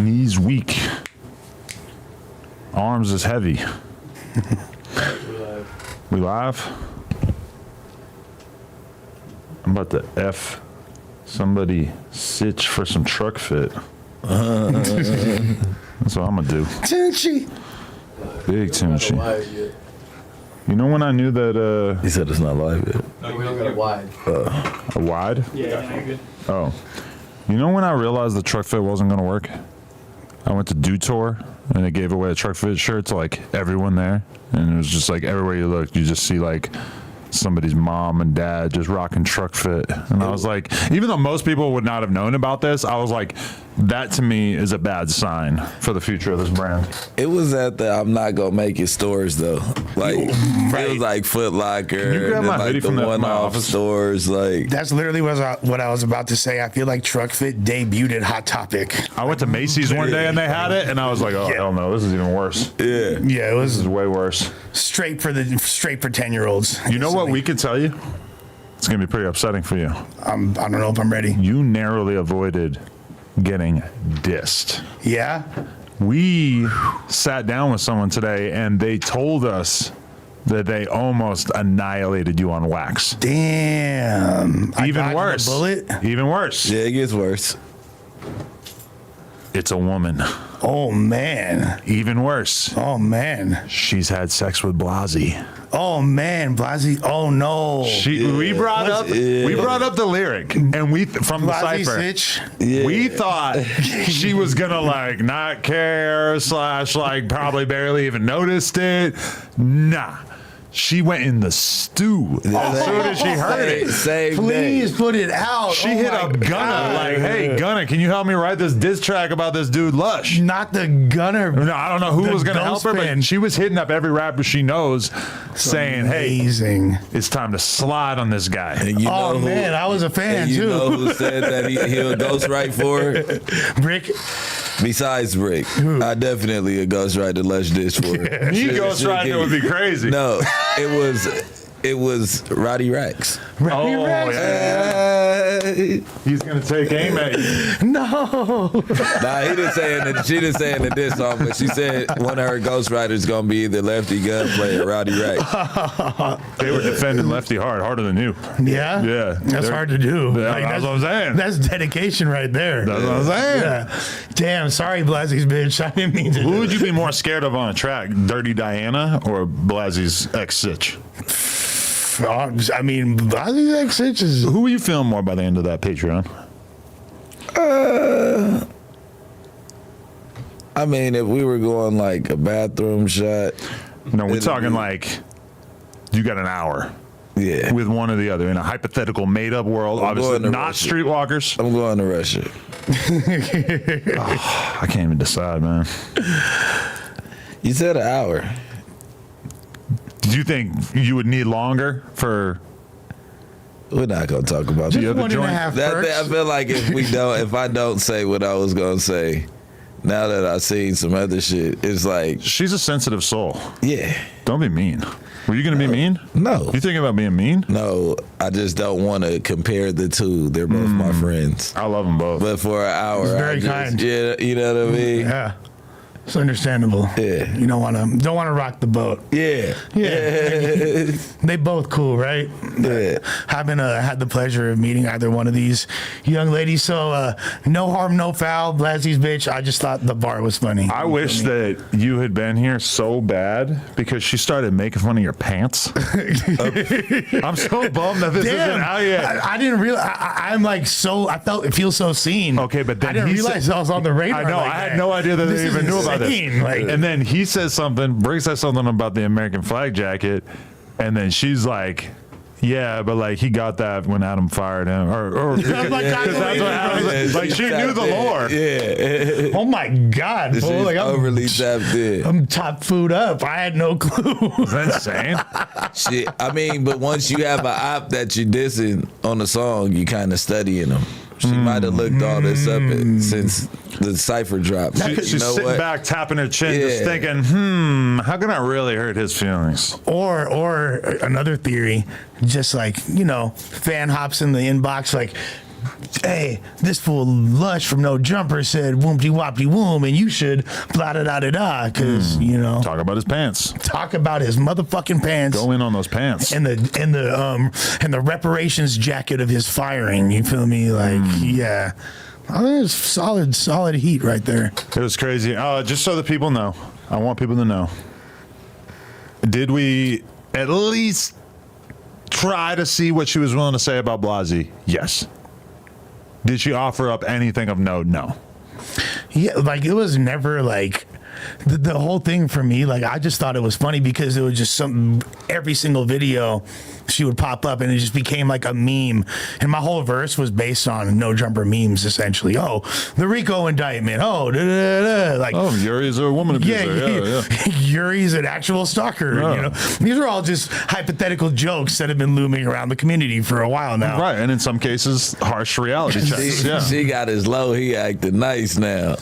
Knees weak. Arms is heavy. We live? I'm about to F somebody sitch for some truck fit. That's what I'm gonna do. Tunchi. Big Tunchi. You know when I knew that He said it's not live yet. No, we don't got a wide. a wide? Yeah, you're good. Oh. You know when I realized the truck fit wasn't gonna work? I went to Do Tour and they gave away a truck fit shirt to like everyone there. And it was just like everywhere you looked, you just see like somebody's mom and dad just rocking truck fit. And I was like, even though most people would not have known about this, I was like, that to me is a bad sign for the future of this brand. It was at the I'm not gonna make it stores though. Like it was like Foot Locker, Can you grab and my like hoodie the from my one-off office? stores. Like That's literally what I was about to say. I feel like Truck Fit debuted at Hot Topic. I went to Macy's one day and they had it, and I was like, oh, hell no, this is even worse. yeah, Yeah, it This is was way worse. straight for 10-year-olds. You know what we could tell you? It's going to be pretty upsetting for you. I don't know if I'm ready. You narrowly avoided getting dissed. Yeah? We sat down with someone today and they told us that they almost annihilated you on wax. Damn. I Even dodged the worse. bullet? Even worse. yeah, it gets worse. It's a woman. Oh, man. Even worse. Oh, man. She's had sex with Blasey. Oh, man. Blasi. Oh, no. We brought up the lyric and we from the Blasi cipher. Sitch. We thought she was gonna like not care / like probably barely even noticed it. Nah. She went in the stew as soon as she heard it. Same Please day. put it out. She Oh hit my up Gunna God. like, hey, Gunna, can you help me write this diss track about this dude Lush? Not the gunner. No, I don't know who The was going to help her, Ghostman. but she was hitting up every rapper she knows saying, hey, Amazing. it's time to slide on this guy. And you Oh, know who, man. I was a fan, and you too. know who said that he'll ghostwrite for her? Bricc. Besides Bricc, I definitely a ghostwrite the Lush dish for her. Me Should- ghostwriting should it would be crazy. No, it was Roddy Rex. Oh, yeah. He's going to take aim at you. No. Nah, she didn't say in the diss song, but she said one of her ghostwriters gonna be either Lefty Gunplay or Roddy Rex. They were defending Lefty hard, harder than you. Yeah? Yeah. That's hard to do. Yeah, that's what I'm saying. That's dedication right there. That's what I'm saying. Yeah. Damn, sorry, Blasi's bitch. I didn't mean to Who do would it. you be more scared of on a track, Dirty Diana or Blasie's ex-sitch? I mean, Blasi's ex-sitch is... Who will you feeling more by the end of that Patreon? I mean, if we were going like a bathroom shot, No, we're It'll talking be- like you got an hour yeah, with one or the other in a hypothetical made-up world. I'm Obviously going to not Russia. streetwalkers. I'm going to Russia. I can't even decide, man. You said an hour. Do you think you would need longer for We're not gonna talk about the that. other One and a joint? half I perks. feel like if I don't say what I was gonna say, now that I've seen some other shit, it's like, She's a sensitive soul. yeah, Don't be mean. Were you going to be mean? no. You thinking about being mean? No, I just don't want to compare the two. They're both my friends. I love them both. But for an hour, very I just, kind. yeah, you know what I mean? Yeah. It's understandable. Yeah. You don't want to rock the boat. Yeah. Yeah. They both cool, right? Yeah. Haven't had the pleasure of meeting either one of these young ladies. So no harm, no foul. Blasi's bitch. I just thought the bar was funny. I wish that you had been here so bad because she started making fun of your pants. I'm so bummed that this isn't Damn, out yet. I didn't realize. I'm like so. It feels so seen. Okay, but then I didn't he realize said- I was on the radar. I know. like I had that. no idea that This they is even knew about this. insane. Like, And then he says something. Bricc says something about the American flag jacket, and then she's like, "Yeah, but like he got that when Adam fired him, or because like, I that's what happened. Like she knew the lore." Yeah. oh my god, She's fool, like overly tapped in. I'm top food up. I had no clue. Is that insane? Shit. I mean, but once you have an op that you're dissing on the song, you kind of studying them. She might have looked all this up since the cipher dropped. She's You know sitting what? back, tapping her chin, just Yeah. thinking, how can I really hurt his feelings? Or another theory, just like, fan hops in the inbox, like, hey, this fool Lush from No Jumper said woompty wompty woom, and you should blah da da da da, because you know, Talk about his pants. talk about his motherfucking pants. Go in on those pants. And the reparations jacket of his firing. You feel me? Like, yeah. Oh, there's solid heat right there. It was crazy. Just so that people know, I want people to know. Did we at least try to see what she was willing to say about Blasey? Yes. Did she offer up anything of note? No. Yeah, like it was never like the whole thing for me. Like I just thought it was funny because it was just every single video she would pop up and it just became like a meme. And my whole verse was based on No Jumper memes essentially. Oh, the Rico indictment. Oh, da, da, da, da. Like Yuri's a woman abuser. Yeah. Yuri's an actual stalker. Yeah. You know, these are all just hypothetical jokes that have been looming around the community for a while now. Right, and in some cases, harsh reality checks. Yeah. She got his low. He acting nice now.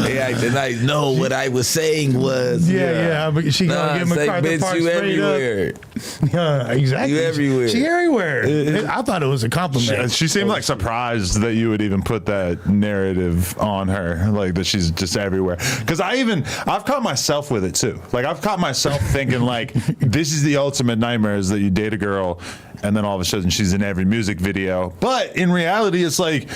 He acting nice. No, what I was saying was. Yeah. But she gonna give MacArthur bitch, Park you straight everywhere. up. Yeah, exactly. You everywhere. She everywhere. I thought it was a compliment. She seemed like surprised that you would even put that narrative on her, like that she's just everywhere. Because I've caught myself with it too. Like I've caught myself thinking like, this is the ultimate nightmare is that you date a girl and then all of a sudden she's in every music video. But in reality, it's like,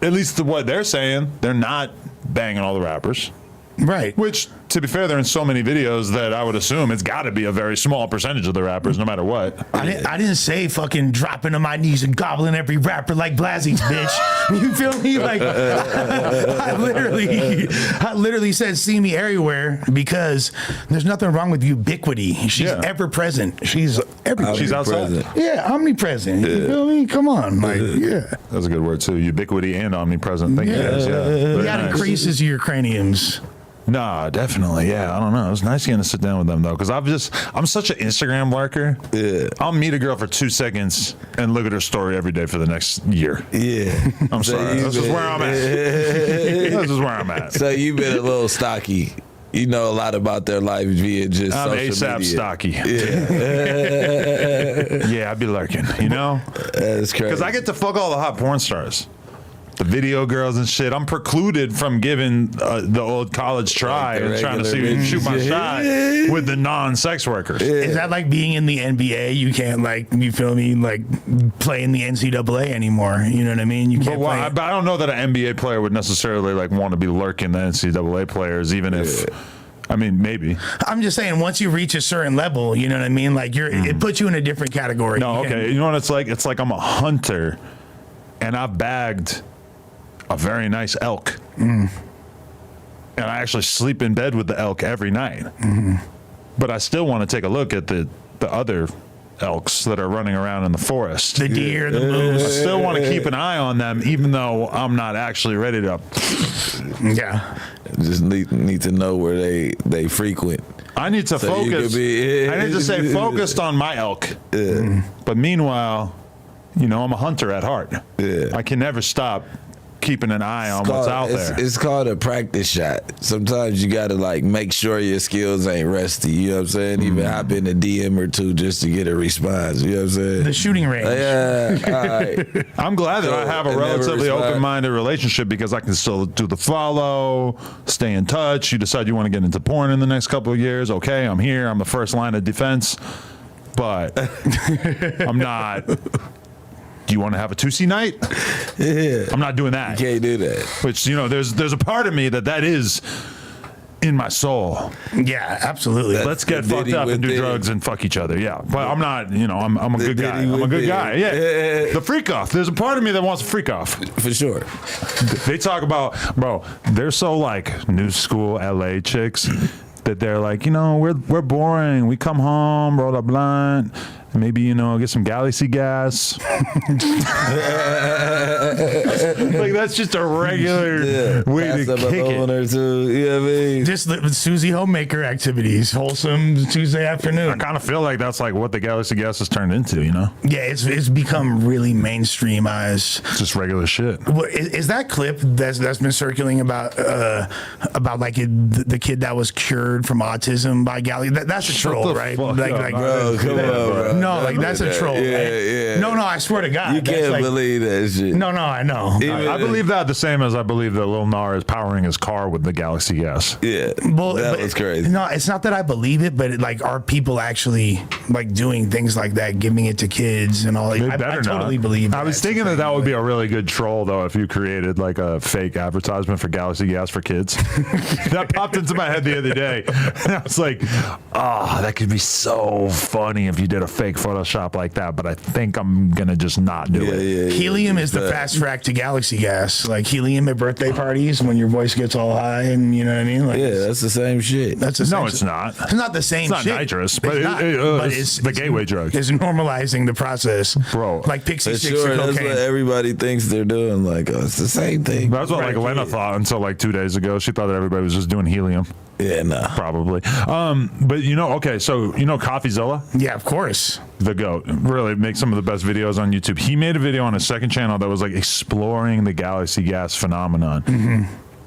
at least what they're saying, they're not banging all the rappers. Right. Which, to be fair, they're in so many videos that I would assume it's got to be a very small percentage of the rappers, no matter what. I didn't say fucking dropping to my knees and gobbling every rapper like Blasey's bitch. You feel me? Like I literally said see me everywhere because there's nothing wrong with ubiquity. She's ever present. She's everywhere. She's outside. Yeah, omnipresent. You feel me? Come on. Like, yeah. That's a good word too. Ubiquity and omnipresent. Thank you guys. Yeah. You Very got nice. increases your craniums. Nah, definitely. Yeah, I don't know. It was nice getting to sit down with them though, because I'm such an Instagram lurker. Yeah. I'll meet a girl for 2 seconds and look at her story every day for the next year. Yeah. I'm sorry. This is where I'm at. This is where I'm at. So you've been a little stocky. You know a lot about their life via just I'm social ASAP media. stocky. Yeah. Yeah, I'd be lurking, you know? That's crazy. Because I get to fuck all the hot porn stars. The video girls and shit. I'm precluded from giving the old college try Like the and trying to regular shoot my bitches. shot with the non-sex workers. Is that like being in the NBA? You can't like, you feel me, like play in the NCAA anymore. You know what I mean? You can't play. But I don't know that an NBA player would necessarily like want to be lurking the NCAA players, even if. I mean, maybe. I'm just saying, once you reach a certain level, you know what I mean? Like it puts you in a different category. No, You okay. can't- You know what it's like? It's like I'm a hunter, and I bagged a very nice elk, and I actually sleep in bed with the elk every night. But I still want to take a look at the other elks that are running around in the forest. The deer, the I moose. still want to keep an eye on them, even though I'm not actually ready to. Yeah. just need to know where they frequent. I need to So you focus. could be- I need to stay focused on my elk. But meanwhile, you know, I'm a hunter at heart. Yeah. I can never stop keeping an eye on what's out there. It's called a practice shot. Sometimes you gotta like make sure your skills ain't rusty. You know what I'm saying? Even hop in a DM or two just to get a response. You know what I'm saying? The shooting range. Yeah. All right. I'm glad that So, I have a and never relatively respond. open-minded relationship because I can still do the follow, stay in touch. You decide you want to get into porn in the next couple of years. Okay, I'm here. I'm the first line of defense. But I'm not. Do you want to have a 2C night? Yeah. I'm not doing that. Can't do that. Which, you know, there's a part of me that is in my soul. Yeah, absolutely. Let's get the fucked Diddy up and do within. drugs and fuck each other. Yeah, but I'm not. You know, I'm a good guy. Diddy I'm a good within. guy. Yeah. The freak off. There's a part of me that wants a freak off. For sure. They talk about, bro. They're so like new school LA chicks that they're like, you know, we're boring. We come home, roll a blunt. Maybe, you know, get some galaxy gas. Like that's just a regular way Pass to up a kick one it. or two. You know what I mean? Just Susie homemaker activities, wholesome Tuesday I afternoon. kind of feel like that's like what the Galaxy Gas has turned into, you know? Yeah, it's become really mainstreamized. It's just regular shit. What, is that clip that's been circulating about like the kid that was cured from autism by Galaxy? That's a troll, the right? fuck Like, up. like Bro, come on, bro. no, like that's a troll. Yeah, right? yeah. No, I swear to God, You that's can't like, believe that shit. No, I know. I believe that the same as I believe that Lil Nas is powering his car with the Galaxy Gas. Yeah, Well, that but- was crazy. No, it's not that I believe it, but like, are people actually like doing things like that, giving it to kids and all? Like, They I better totally not. believe. I was thinking that would be a really good troll, though, if you created like a fake advertisement for Galaxy Gas for kids. That popped into my head the other day. And I was like, oh, that could be so funny if you did a fake Photoshop like that. But I think I'm going to just not do it. Helium is the fast track to Galaxy Gas. Like helium at birthday parties when your voice gets all high, and you know what I mean. Like, Yeah, that's the same shit. that's the No, same it's shit. not. It's not the same. It's not shit. nitrous, It's but not, it's the gateway drug. It's normalizing the process, Bro. Like Pixie For Sticks sure, of that's cocaine. what everybody thinks they're doing. Like, oh, it's the same thing. That's what Right, like Lena yeah. thought until like 2 days ago. She thought that everybody was just doing helium, Yeah, nah. probably. But okay, so CoffeeZilla, Yeah, of course. the GOAT, really makes some of the best videos on YouTube. He made a video on his second channel that was like exploring the Galaxy Gas phenomenon. Mm-hmm.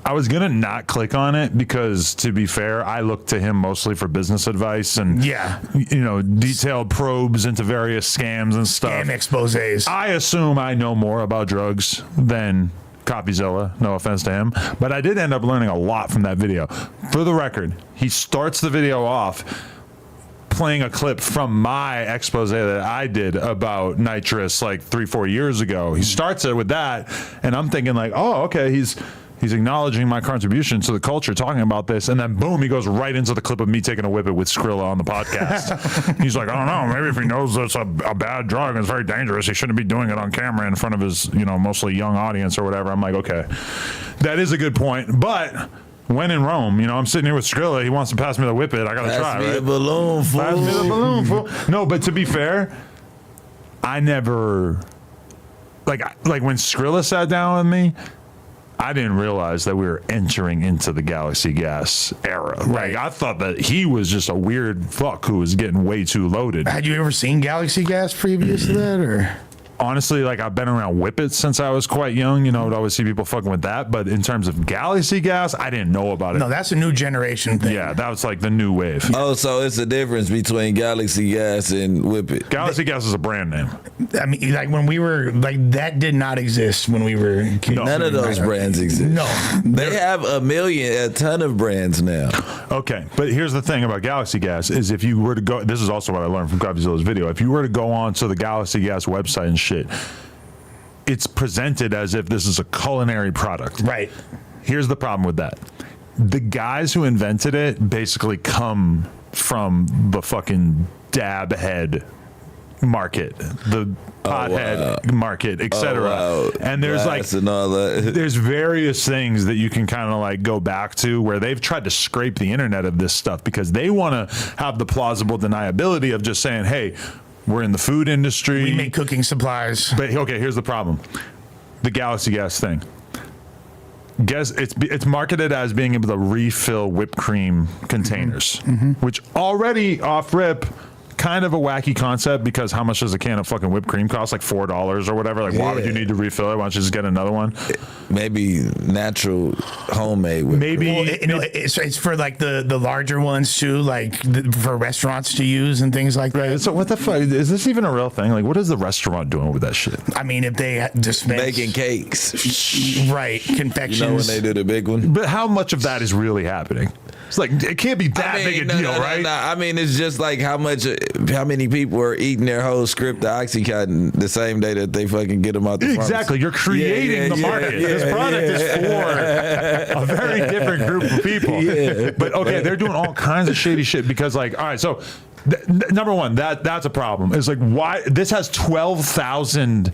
I was gonna not click on it because, to be fair, I look to him mostly for business advice and detailed probes into various scams and stuff. And exposés. I assume I know more about drugs than CoffeeZilla, no offense to him, but I did end up learning a lot from that video. For the record, he starts the video off playing a clip from my expose that I did about nitrous like 3-4 years ago. He starts it with that, and I'm thinking like, oh, okay, he's acknowledging my contribution to the culture, talking about this, and then boom, he goes right into the clip of me taking a whip it with Skrilla on the podcast. He's like, I don't know, maybe if he knows it's a bad drug and it's very dangerous, he shouldn't be doing it on camera in front of his, mostly young audience or whatever. I'm like, okay, that is a good point, but when in Rome, I'm sitting here with Skrilla, he wants to pass me the whip it, I gotta Pass try, me right? the balloon, fool. Pass me the balloon, fool. No, but to be fair, I never like when Skrilla sat down with me, I didn't realize that we were entering into the Galaxy Gas era. Right. Like, I thought that he was just a weird fuck who was getting way too loaded. Had you ever seen Galaxy Gas previous to that, or? Honestly, like, I've been around whippets since I was quite young. I'd always see people fucking with that. But in terms of Galaxy Gas, I didn't know about it. No, that's a new generation thing. Yeah, that was like the new wave. Oh, so it's a difference between Galaxy Gas and Whip It. Galaxy Gas is a brand name. I mean, like when we were like that did not exist when we were kids. None of those brands exist. No. They have a ton of brands now. Okay, but here's the thing about Galaxy Gas is if you were to go, this is also what I learned from CoffeeZilla's video. If you were to go on to the Galaxy Gas website and shit, it's presented as if this is a culinary product. Right. Here's the problem with that. The guys who invented it basically come from the fucking dab head market, the pothead market, etc. wow. And there's Glass and all that. there's various things that you can kind of like go back to where they've tried to scrape the internet of this stuff because they want to have the plausible deniability of just saying, hey, we're in the food industry. We make cooking supplies. But okay, here's the problem. The Galaxy Gas thing. Guess it's marketed as being able to refill whipped cream containers, which already off rip, kind of a wacky concept because how much does a can of fucking whipped cream cost? Like $4 or whatever. Like, why would you need to refill it? Why don't you just get another one? Maybe natural homemade whipped Maybe Well, it's for like the larger ones too, like for restaurants to use and things like that. So what the fuck is this even a real thing? Like, what is the restaurant doing with that shit? I mean, if they dispense baking cakes. right confections, You know when they do the big one? But how much of that is really happening? It's like it can't be that big a deal, right? I mean, it's just like how many people are eating their whole script of Oxycontin the same day that they fucking get them out the Exactly. pharmacy. You're creating the market. This product is for a very different group of people. Yeah. But okay, they're doing all kinds of shady shit because, like, all right, so number one, that's a problem. It's like, why this has 12,000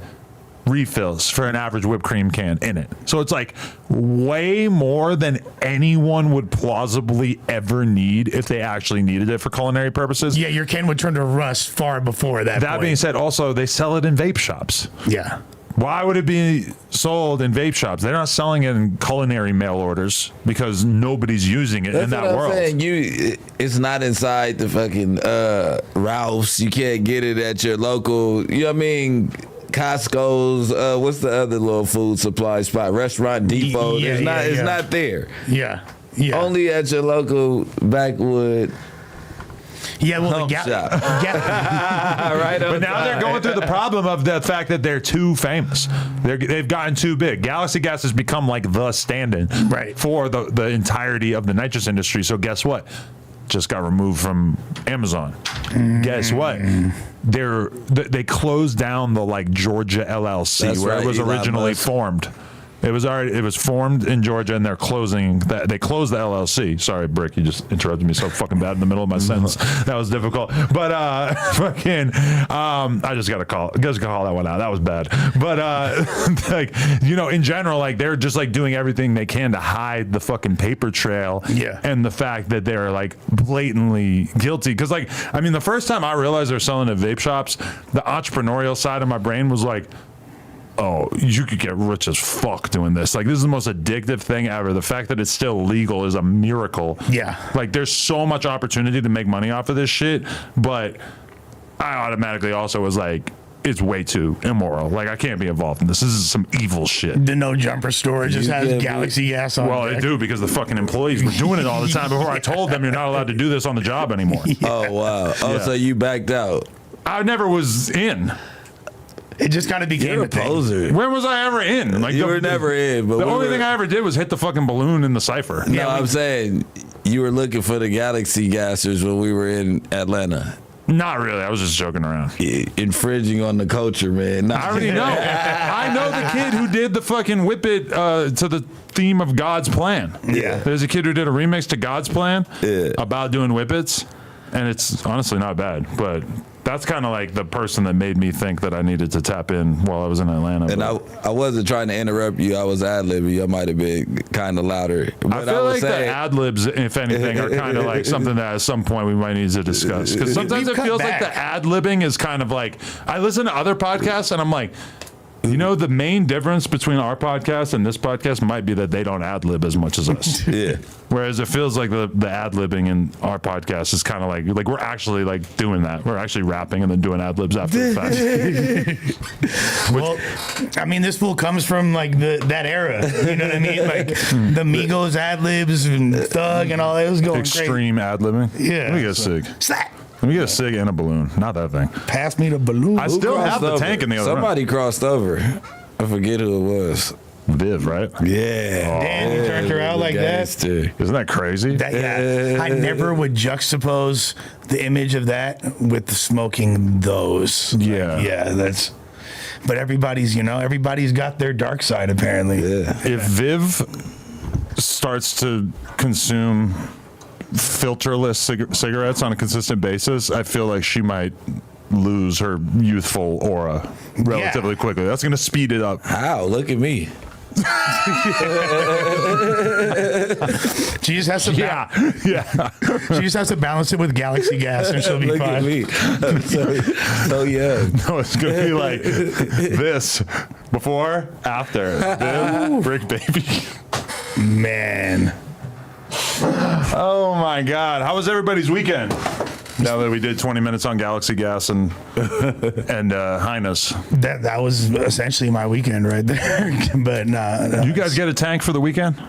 refills for an average whipped cream can in it. So it's like way more than anyone would plausibly ever need if they actually needed it for culinary purposes. yeah, your can would turn to rust far before that. That point. being said, also they sell it in vape shops. yeah. Why would it be sold in vape shops? They're not selling it in culinary mail orders because nobody's using it in that what I'm world. saying. It's not inside the fucking Ralph's. You can't get it at your local. You know what I mean? Costco's. What's the other little food supply spot? Restaurant Depot. Yeah, It's not there. Yeah. Yeah. Only at your local backwood. Yeah, well, Hump shop. Right. But now they're going through the problem of the fact that they're too famous. They've gotten too big. Galaxy Gas has become like the stand-in for the entirety of the nitrous industry. So guess what? Just got removed from Amazon. Guess what? They closed down the like Georgia LLC. That's where it was originally formed. It was formed in Georgia, and they're closing that. They closed the LLC. Sorry, Bricc, you just interrupted me so fucking bad in the middle of my sentence. That was difficult. But fucking, I just gotta call that one out. That was bad. But like, you know, in general, like they're just like doing everything they can to hide the fucking paper trail. Yeah. And the fact that they're like blatantly guilty. Because like, I mean, the first time I realized they're selling at vape shops, the entrepreneurial side of my brain was like, oh, you could get rich as fuck doing this. Like, this is the most addictive thing ever. The fact that it's still legal is a miracle. Yeah. Like, there's so much opportunity to make money off of this shit, but I automatically also was like, it's way too immoral. Like, I can't be involved in this. This is some evil shit. The no jumper store just has Galaxy Gas on. Well, I do, because the fucking employees were doing it all the time before I told them you're not allowed to do this on the job anymore. Oh, wow. Oh, so you backed out. I never was in. It just kind of became You're a poser. When was I ever in? Like, You were never in. But The only thing I ever did was hit the fucking balloon in the cipher. No, I'm saying you were looking for the Galaxy Gassers when we were in Atlanta. Not really. I was just joking around. Infringing on the culture, man. I already know. I know the kid who did the fucking whip it to the theme of God's Plan. Yeah. There's a kid who did a remix to God's Plan about doing whippets, and it's honestly not bad, but that's kind of like the person that made me think that I needed to tap in while I was in Atlanta. And I wasn't trying to interrupt you. I was ad-libbing. I might have been kind of louder. But I feel like the ad-libs, if anything, are kind of like something that at some point we might need to discuss. Because sometimes it feels like the ad-libbing is kind of like, I listen to other podcasts and I'm like, you know, the main difference between our podcast and this podcast might be that they don't ad-lib as much as us. Yeah. Whereas it feels like the ad-libbing in our podcast is kind of like we're actually like doing that. We're actually rapping and then doing ad-libs after the fact. Well, I mean, this fool comes from like that era. You know what I mean? Like the Migos ad-libs and Thug and all that was going Extreme ad-libbing. Yeah. Let me get a cig. Slap. Let me get a cig and a balloon. Not that thing. Pass me the balloon. I still have the tank in the other room. Somebody crossed over. I forget who it was. Viv, right? Yeah. Damn, you turned her out like that. Isn't that crazy? Yeah, I never would juxtapose the image of that with the smoking those. Yeah. Yeah, that's. But everybody's got their dark side apparently. Yeah. If Viv starts to consume filterless cigarettes on a consistent basis, I feel like she might lose her youthful aura relatively quickly. That's going to speed it up. How? Look at me. She just has to. Yeah. She just has to balance it with Galaxy Gas, and she'll be Look fine. at me. So young. No, it's going to be like this. Before, after. Bricc, baby. Man. Oh my God. How was everybody's weekend? Now that we did 20 minutes on Galaxy Gas and Highness. That was essentially my weekend right there. But no, You guys get a tank for the weekend?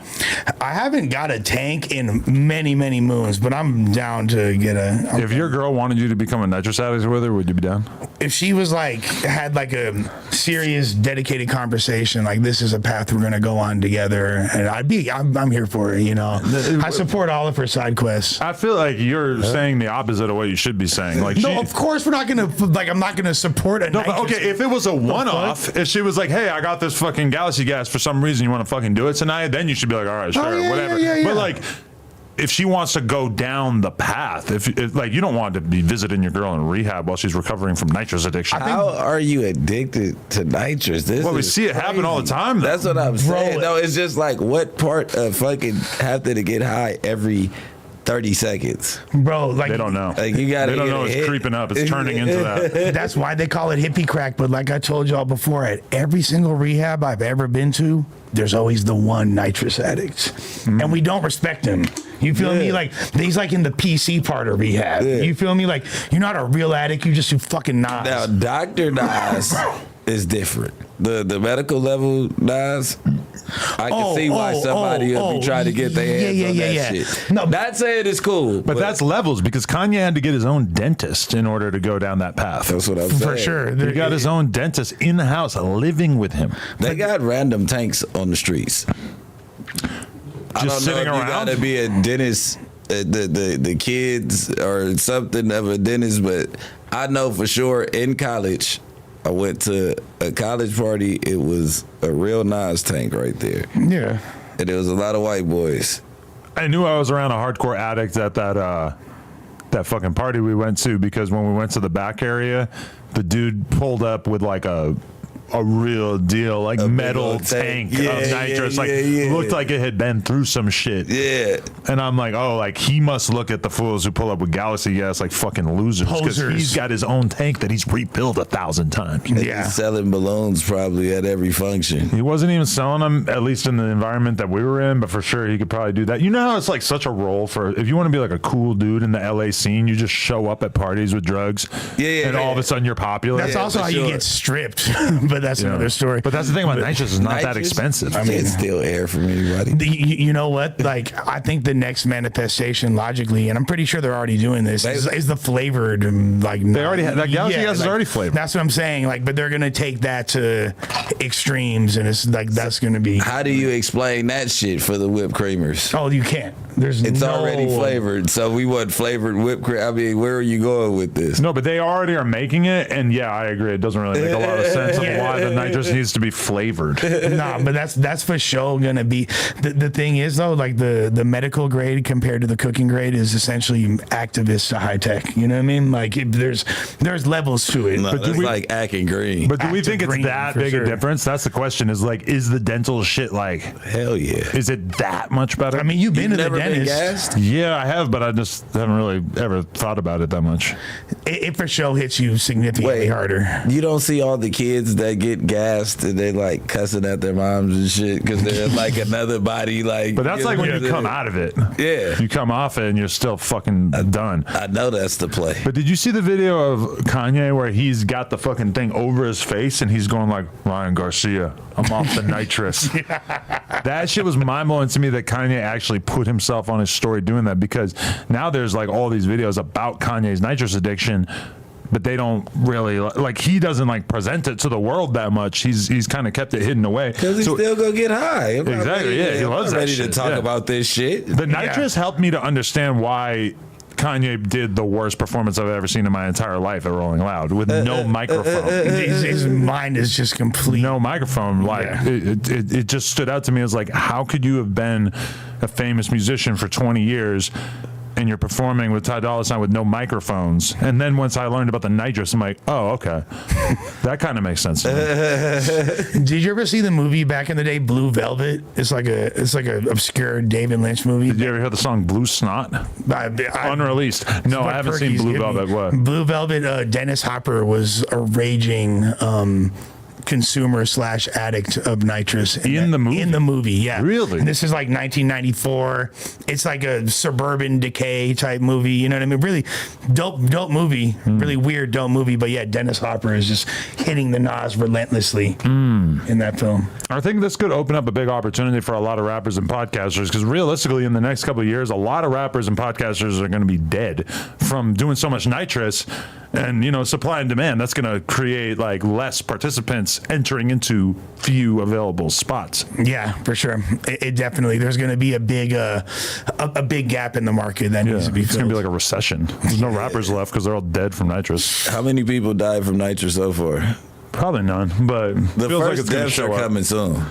I haven't got a tank in many, many moons, but I'm down to get a. If your girl wanted you to become a nitrous addict with her, would you be down? If she was like, had like a serious, dedicated conversation, like this is a path we're gonna go on together, and I'm here for it. You know, I support all of her side quests. I feel like you're saying the opposite of what you should be saying. Like, No, of course we're not gonna I'm not gonna support a. No, but okay, if it was a one-off, if she was like, hey, I got this fucking Galaxy Gas for some reason, you want to fucking do it tonight, then you should be like, all right, sure, yeah, whatever. yeah. But like, if she wants to go down the path, if like, you don't want to be visiting your girl in rehab while she's recovering from nitrous addiction. How are you addicted to nitrous? Well, we see it happen all the time, though. That's what I'm saying. No, it's just like, what part of fucking having to get high every 30 seconds. Bro, like They don't know. Like you gotta They don't get know a it's hit. creeping up. It's turning into that. that's why they call it hippie crack. But like I told y'all before, at every single rehab I've ever been to, there's always the one nitrous addict, and we don't respect him. You feel me? Like he's like in the PC part of rehab. Yeah. You feel me? Like you're not a real addict. You just do fucking Nas. Now, Dr. Nas is different. The medical level Nas, I can see why somebody would be trying to get their hands on that shit. No, Not saying it's cool, But that's levels because Kanye had to get his own dentist in order to go down that path. that's what I'm saying. for sure. He got his own dentist in the house living with him. They got random tanks on the streets. I don't know sitting if you around? gotta be a dentist, the kids or something of a dentist, but I know for sure in college, I went to a college party. It was a real Nas tank right there, Yeah. and there was a lot of white boys. I knew I was around a hardcore addict at that fucking party we went to because when we went to the back area, the dude pulled up with like a real deal, like big metal old tank tank. of nitrous. Yeah. Looked like it had been through some shit. Yeah, And I'm like, oh, like he must look at the fools who pull up with Galaxy gas like fucking losers because Posers. he's got his own tank that he's refilled 1,000 times. and Yeah. he's selling balloons probably at every function. He wasn't even selling them, at least in the environment that we were in, but for sure he could probably do that. You know how it's like such a role for, if you want to be like a cool dude in the LA scene, you just show up at parties with drugs. Yeah, and all of a sudden you're popular. That's Yeah, also for how you sure. get stripped, but that's Yeah. another story. But that's the thing about nitrous is not that Nitrous, expensive. I mean, can't steal air from anybody. You know what? Like, I think the next manifestation, logically, and I'm pretty sure they're already doing this, is the flavored. Like, They already have that Galaxy gas is already flavored. That's what I'm saying. Like, but they're gonna take that to extremes, and it's like that's gonna be. How do you explain that shit for the whipped creamers? Oh, you can't. There's It's no, already flavored, so we want flavored whipped cream. I mean, where are you going with this? No, but they already are making it, and yeah, I agree. It doesn't really make a lot of sense of Yeah. why the nitrous needs to be flavored. Nah, but that's for sure gonna be the thing is though, like the medical grade compared to the cooking grade is essentially activist to high tech. You know what I mean? Like there's levels to it. No, But that's like acting green. But do we Active think it's green, that for big sure. a difference? That's the question. Is like, is the dental shit like, Hell yeah. is it that much better? I mean, you've been You've to the never been dentist. gassed? yeah, I have, but I just haven't really ever thought about it that much. It for sure hits you significantly Wait. harder. You don't see all the kids that get gassed and they like cussing at their moms and shit because they're like another body. Like, But that's like when you come out of it. Yeah. You come off it and you're still fucking done. I know that's the play. But did you see the video of Kanye where he's got the fucking thing over his face and he's going like, Ryan Garcia, I'm off the nitrous. That shit was mind-blowing to me that Kanye actually put himself on his story doing that because now there's like all these videos about Kanye's nitrous addiction, but they don't really, like he doesn't like present it to the world that much. He's kind of kept it hidden away. Because he still go get high. I'm not Exactly, ready- yeah, he I'm loves not that ready shit, to talk yeah. about this shit. The nitrous helped me to understand why Kanye did the worst performance I've ever seen in my entire life at Rolling Loud with no microphone. His mind is just complete. No microphone. Like Yeah. it just stood out to me as like, how could you have been a famous musician for 20 years and you're performing with Ty Dolla $ign with no microphones? And then once I learned about the nitrous, I'm like, oh, okay, that kind of makes sense to me. Did you ever see the movie back in the day, Blue Velvet? It's like a obscure David Lynch movie. Did you ever hear the song Blue Snot? Unreleased. No, I haven't seen Blue Velvet. What? Blue Velvet. Dennis Hopper was a raging consumer / addict of nitrous In the movie? In the movie, yeah. Really? And this is like 1994. It's like a suburban decay type movie. You know what I mean? Really dope movie. Really weird, dope movie. But yeah, Dennis Hopper is just hitting the Nas relentlessly in that film. I think this could open up a big opportunity for a lot of rappers and podcasters because realistically, in the next couple of years, a lot of rappers and podcasters are going to be dead from doing so much nitrous. And, you know, supply and demand, that's going to create like less participants entering into few available spots. Yeah, for sure. It definitely, there's going to be a big gap in the market that needs to be It's filled. going to be like a recession. There's no rappers left because they're all dead from nitrous. How many people died from nitrous so far? Probably none, but The feels like first it's going to deaths show are up. coming soon.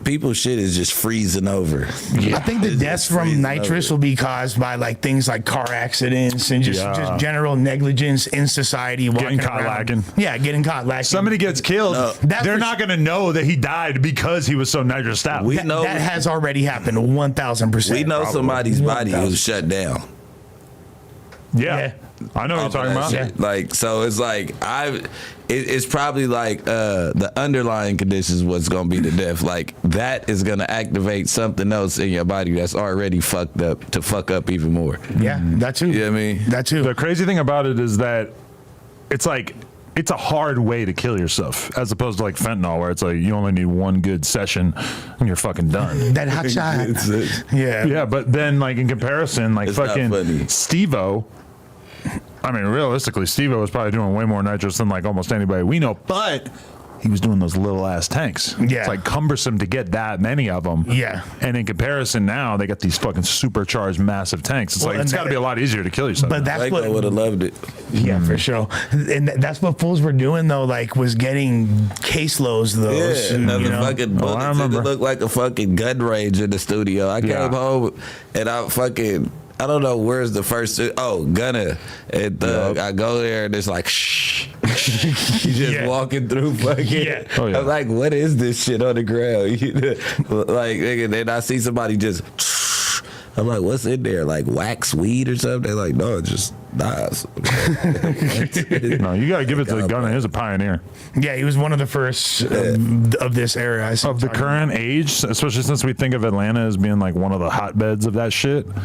people's shit is just freezing over. I think the It's deaths just from freezing nitrous over. will be caused by like things like car accidents and just general negligence in society. Getting walking caught around. lacking. Yeah, getting caught lacking. Somebody gets killed, That's they're for not going to know that he died because he was so nitrous out. We know that has already happened 1,000%. we know probably. somebody's body 1,000. was shut down. Yeah. I know what you're Off of talking that about. shit. Like, so it's like it's probably like the underlying conditions what's gonna be the death. Like that is gonna activate something else in your body that's already fucked up to fuck up even more. Yeah, that too. You know what I mean? That too. The crazy thing about it is that it's like it's a hard way to kill yourself as opposed to like fentanyl where it's like you only need one good session and you're fucking done. That hot shot. Yeah. Yeah, but then like in comparison, like It's not fucking funny. Steve-O, I mean realistically, Steve-O was probably doing way more nitrous than like almost anybody we know, but he was doing those little ass tanks. Yeah. It's like cumbersome to get that many of them. Yeah. And in comparison now, they got these fucking supercharged massive tanks. It's Well, like, it's and got to be a lot easier to kill yourself. But now. that's Waco would have what. loved it. Yeah, for sure. And that's what fools were doing though. Like was getting caseloads those. Yeah, another you know? fucking Oh, I bullets. It remember. looked like a fucking gun range in the studio. I Yeah. came home and I don't know where's the first. Oh, Gunna. And I go there and it's like, shh. You just Yeah. walking through fucking. Yeah. Oh, yeah. I'm like, what is this shit on the ground? Like, nigga, then I see somebody just. I'm like, what's in there? Like wax weed or something? They're like, no, it's just knives. No, you got to give it to the gunner. He's a pioneer. Yeah, he was one of the first of this era. I see Of the what you're current age, especially since we think of Atlanta as being like one of the hotbeds of that shit. talking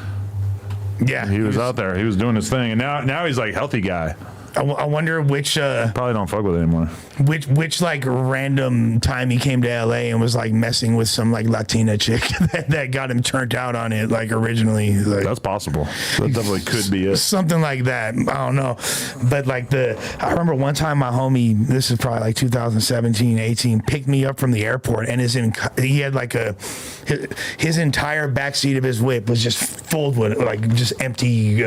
about. Yeah, He was out there. He was doing his thing. And now he's like healthy guy. I wonder which Probably don't fuck with it anymore. which like random time he came to LA and was like messing with some like Latina chick that got him turned out on it like originally. Like, That's possible. That definitely could be it. something like that. I don't know. But like I remember one time my homie, this is probably like 2017, 18, picked me up from the airport and he had like his entire backseat of his whip was just filled with like just empty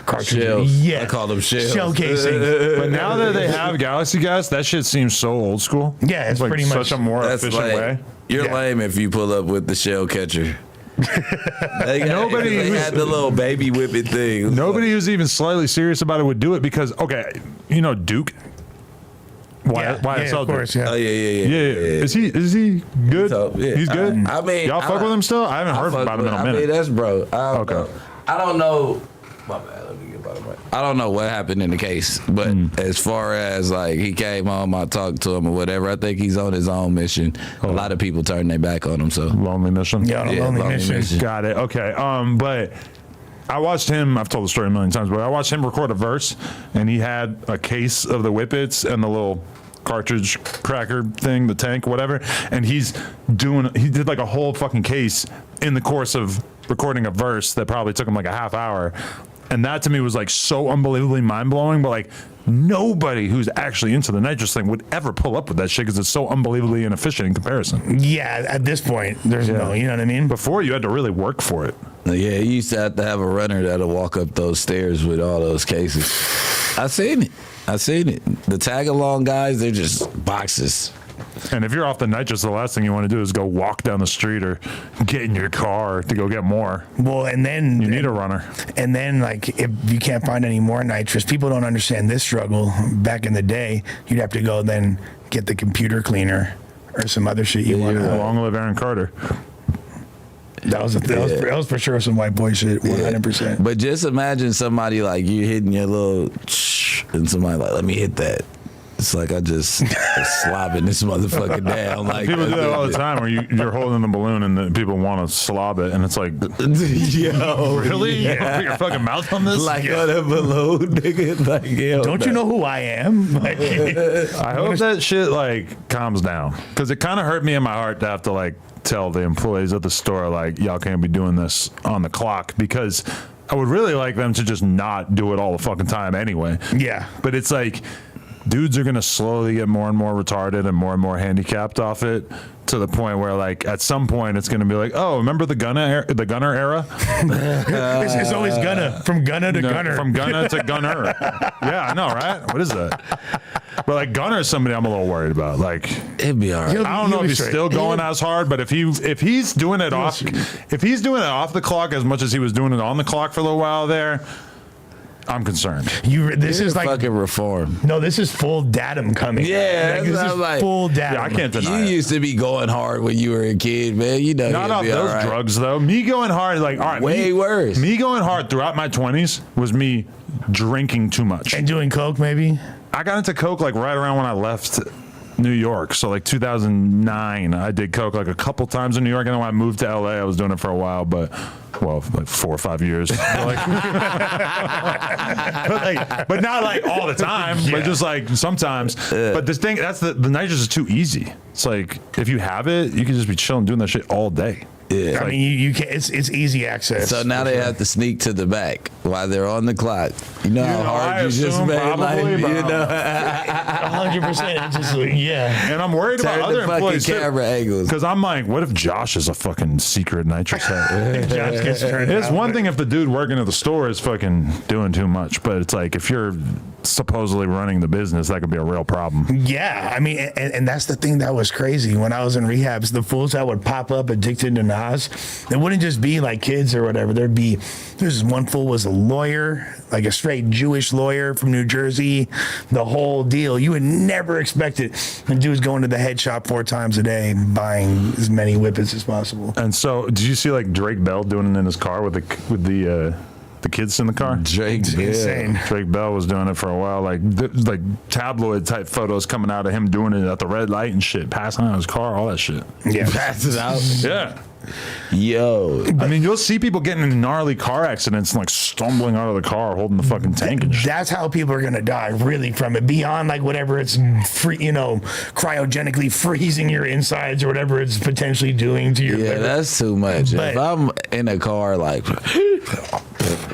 cartridges. Shells. Yeah. I call them shells. Shell casings. But now that they have Galaxy gas, that shit seems so old school. Yeah, it's like pretty much- such a more That's efficient lame. way. You're Yeah. lame if you pull up with the shell catcher. Nobody They who's- had the little baby whipping thing. Nobody who's even slightly serious about it would do it because, okay, you know Duke? Yeah, Why yeah, of course, yeah. Oh yeah. Yeah. Is he good? Yeah. He's good? I mean, y'all fuck with him still? I haven't heard fuck about him in with- a minute. I mean, that's bro. Okay. I don't know. My bad. Let me get about it. I don't know what happened in the case, but as far as like he came home, I talked to him or whatever. I think he's on his own mission. A lot of people turn their back on him. So Lonely mission? Yeah, on a lonely mission. Got it. Okay. But I watched him, I've told the story a million times, but I watched him record a verse and he had a case of the Whippets and the little cartridge cracker thing, the tank, whatever. And he did like a whole fucking case in the course of recording a verse that probably took him like a half hour. And that to me was like so unbelievably mind blowing, but like nobody who's actually into the nitrous thing would ever pull up with that shit because it's so unbelievably inefficient in comparison. Yeah, at this point, there's no, you know what I mean? Before you had to really work for it. yeah, you used to have a runner that'll walk up those stairs with all those cases. I seen it. The tag along guys, they're just boxes. And if you're off the nitrous, the last thing you want to do is go walk down the street or get in your car to go get more. Well, and then You need a runner. And then, like, if you can't find any more nitrous, people don't understand this struggle. Back in the day, you'd have to go then get the computer cleaner or some other shit you want. Long live Aaron Carter. That was for sure some white boy shit, 100%. But just imagine somebody like you hitting your little and somebody like, let me hit that. It's like I just slobbing this motherfucker down. Like People do that all the time where you're holding the balloon and the people want to slob it. And it's like, yo, really? yeah. You gonna put your fucking mouth on this? Like on a balloon, nigga. Like, yo, Don't you know who I am? Like, I hope that shit like calms down. Because it kind of hurt me in my heart to have to like tell the employees at the store, like, y'all can't be doing this on the clock. Because I would really like them to just not do it all the fucking time anyway. Yeah. But it's like, dudes are going to slowly get more and more retarded and more handicapped off it to the point where, like, at some point it's going to be like, oh, remember the gunner era? It's always Gunna. From Gunna to Gunner. From Gunna to Gunner. Yeah, I know, right? What is that? But like Gunner is somebody I'm a little worried about. Like, It'd be all right. He'll- I don't know if he's straight. still going as hard, but if he's doing it off the clock as much as he was doing it on the clock for a little while there, I'm concerned. This is like fucking reform. no, this is full datum coming. Yeah, like, this that's is what I'm like. full datum. Yeah, I can't You deny it. used to be going hard when you were a kid, man. You know, Not you'd off be those all right. drugs though. Me going hard, like all right, Way worse. Me going hard throughout my 20s was me drinking too much. And doing coke, maybe. I got into coke like right around when I left New York. So like 2009, I did coke like a couple times in New York, and then when I moved to LA, I was doing it for a while, but like 4 or 5 years. but not like all the time, but just like sometimes. But this thing, that's the nitrous is too easy. It's like if you have it, you can just be chilling doing that shit all day. Yeah. I mean, you can. It's easy access. So now they have to sneak to the back while they're on the clock. You know how hard I you just assume made probably, life, you bro. know? 100%. It's just yeah. And I'm worried Turn about other the fucking employees camera angles. because I'm like, what if Josh is a fucking secret nitrous head? Josh gets turned It's out. one thing if the dude working at the store is fucking doing too much, but it's like if you're supposedly running the business, that could be a real problem. Yeah, I mean, and that's the thing that was crazy when I was in rehabs. The fools that would pop up addicted to Nas, it wouldn't just be like kids or whatever. There's one fool was a lawyer, like a straight Jewish lawyer from New Jersey. The whole deal. You would never expect it. The dude's going to the head shop 4 times a day, buying as many whippets as possible. And so, did you see like Drake Bell doing it in his car with the kids in the car? Drake, Insane. Drake Bell was doing it for a while, like tabloid type photos coming out of him doing it at the red light and shit, passing out his car, all that shit. Yeah. passes out. Yeah. Yo. I mean, you'll see people getting in gnarly car accidents and like stumbling out of the car holding the fucking tank and shit. That's how people are gonna die, really, from it. Beyond like whatever it's free, cryogenically freezing your insides or whatever it's potentially doing to your Yeah, liver. that's too much. But- If I'm in a car like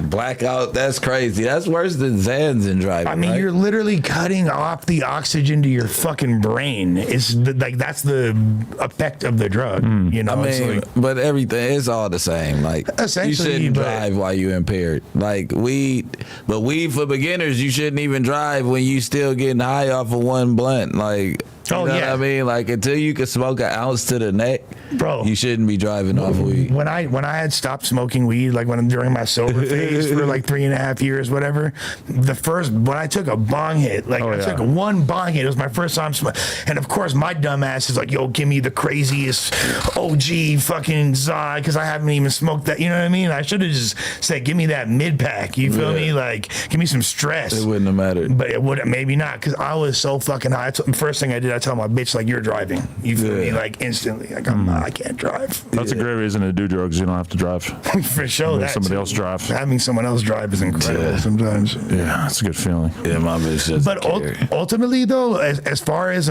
blackout, that's crazy. That's worse than Zan's in driving. I mean, right? you're literally cutting off the oxygen to your fucking brain. It's that's the effect of the drug. I It's mean, like, but everything is all the same. Like you Essentially, shouldn't but- drive while you're impaired. Like weed for beginners, you shouldn't even drive when you still getting high off of one blunt. Like, you know what I mean? Like until you can smoke an ounce to the neck, Bro. you shouldn't be driving off weed. when I had stopped smoking weed, like during my sober phase for like 3.5 years, whatever. When I took a bong hit, like I took one bong hit, it was my first time smoking. And of course, my dumb ass is like, "Yo, give me the craziest OG fucking Zod," because I haven't even smoked that. You know what I mean? I should have just said, "Give me that mid pack." You feel me? Like, give me some stress. It wouldn't have mattered. But it would maybe not, because I was so fucking high. First thing I did, I tell my bitch, like, "You're driving." You feel me? Like instantly, like I can't drive. That's a great reason to do drugs. You don't have to drive. For sure, Let that somebody too. else drive. Having someone else drive is incredible sometimes. Yeah, that's a good feeling. Yeah, my bitch doesn't But care. ultimately, though, as far as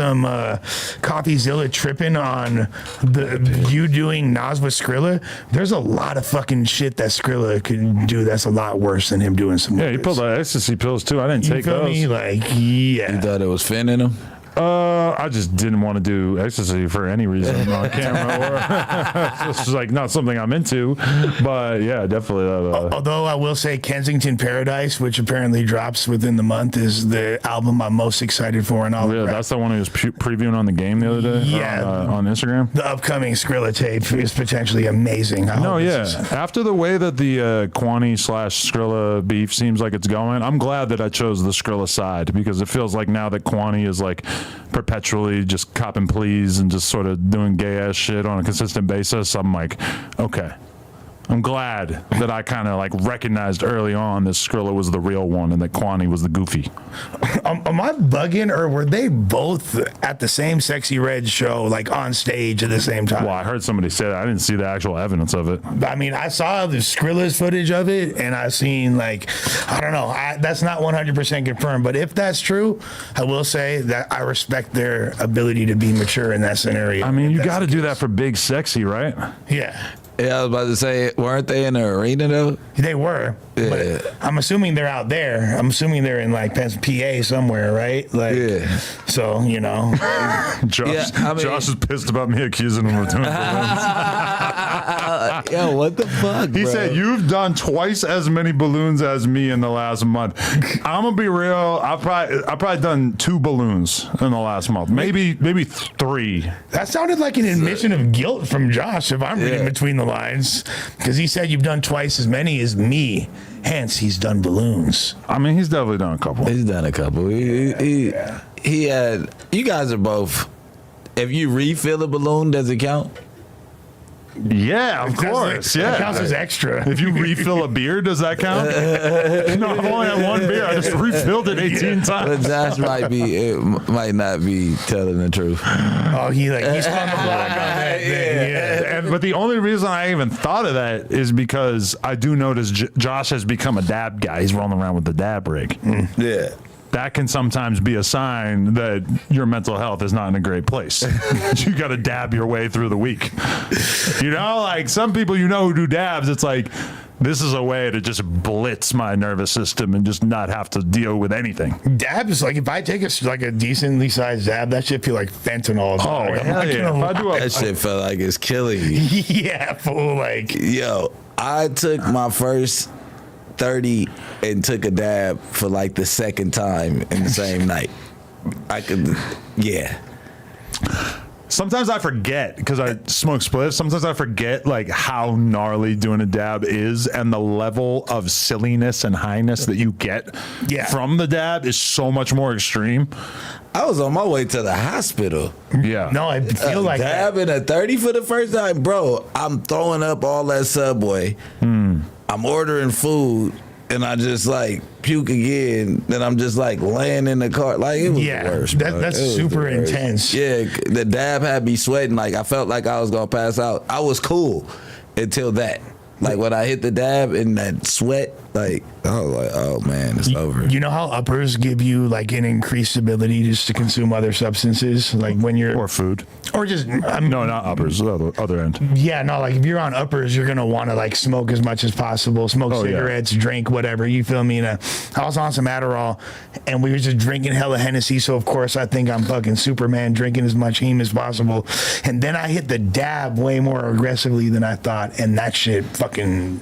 CoffeeZilla tripping on you doing Nas with Skrilla, there's a lot of fucking shit that Skrilla could do that's a lot worse than him doing some. Yeah, he pulled the ecstasy pills too. I didn't You take feel those. me? Like, yeah. You thought it was Finn in him? I just didn't want to do ecstasy for any reason on camera. It's just like not something I'm into. But yeah, definitely that. Although I will say Kensington Paradise, which apparently drops within the month, is the album I'm most excited for in all Yeah, of rap. that's the one he was previewing on the game the other day. Yeah. on Instagram. The upcoming Skrilla tape is potentially amazing. I No, hope yeah. this is- After the way that the Kwani/Skrilla beef seems like it's going, I'm glad that I chose the Skrilla side because it feels like now that Kwani is like perpetually just copping pleas and just sort of doing gay ass shit on a consistent basis, I'm like, okay. I'm glad that I kind of like recognized early on that Skrilla was the real one and that Kwani was the goofy. Am I bugging, or were they both at the same Sexy Red show, like on stage at the same time? Well, I heard somebody say that. I didn't see the actual evidence of it. I mean, I saw the Skrilla's footage of it, and I seen like, I don't know, that's not 100% confirmed, but if that's true, I will say that I respect their ability to be mature in that scenario. I mean, If you that's got to the do case. that for Big Sexy, right? Yeah. Yeah, I was about to say, weren't they in the arena though? They were, Yeah. but I'm assuming they're out there. I'm assuming they're in like PA somewhere, right? Like, Yeah. so Josh, Yeah, I mean- Josh is pissed about me accusing him of doing balloons. Yo, what the fuck, He bro? said, "You've done twice as many balloons as me in the last month." I'm gonna be real. I've probably done 2 balloons in the last month, maybe 3. That sounded like an admission of guilt from Josh, if I'm reading between the lines, because he said you've done twice as many as me. Hence, he's done balloons. I mean, he's definitely done a couple. He's done a couple. He had. You guys are both. If you refill a balloon, does it count? Yeah, of course. That Yeah. counts as extra. If you refill a beer, does that count? No, I've only had 1 beer. I just refilled it 18 But times. Josh might not be telling the truth. Oh, he's on the block on that thing. Yeah. But the only reason I even thought of that is because I do notice Josh has become a dab guy. He's rolling around with the dab rig. Yeah. That can sometimes be a sign that your mental health is not in a great place. You got to dab your way through the week. You know, like some people who do dabs, it's like, this is a way to just blitz my nervous system and just not have to deal with anything. Dab is like, if I take a decently sized dab, that shit feel like fentanyl. Oh, Like, I'm hell not yeah. gonna If I do That shit felt like it's killing you. yeah, fool. Like, Yo, I took my first 30 and took a dab for like the second time in the same night. Yeah. Sometimes I forget because I smoke spliffs. Sometimes I forget like how gnarly doing a dab is, and the level of silliness and highness that you get from the dab is so much more extreme. I was on my way to the hospital. Yeah. no, I feel like that. Dabbing a 30 for the first time. Bro, I'm throwing up all that Subway. I'm ordering food. And I just like puke again. Then I'm just like laying in the car. Like it was the worst. Bro. That's It was super the worst. intense. Yeah, the dab had me sweating. Like I felt like I was gonna pass out. I was cool until that. Like when I hit the dab and that sweat, like I was like, oh man, it's over. You know how uppers give you like an increased ability just to consume other substances, like when you're Or food. or just I mean, No, not uppers. The other end. yeah, no, like if you're on uppers, you're gonna want to like smoke as much as possible, smoke Oh, yeah. cigarettes, drink whatever. You feel me? And I was on some Adderall, and we were just drinking hella Hennessy. So of course I think I'm fucking Superman, drinking as much heme as possible. And then I hit the dab way more aggressively than I thought, and that shit fucking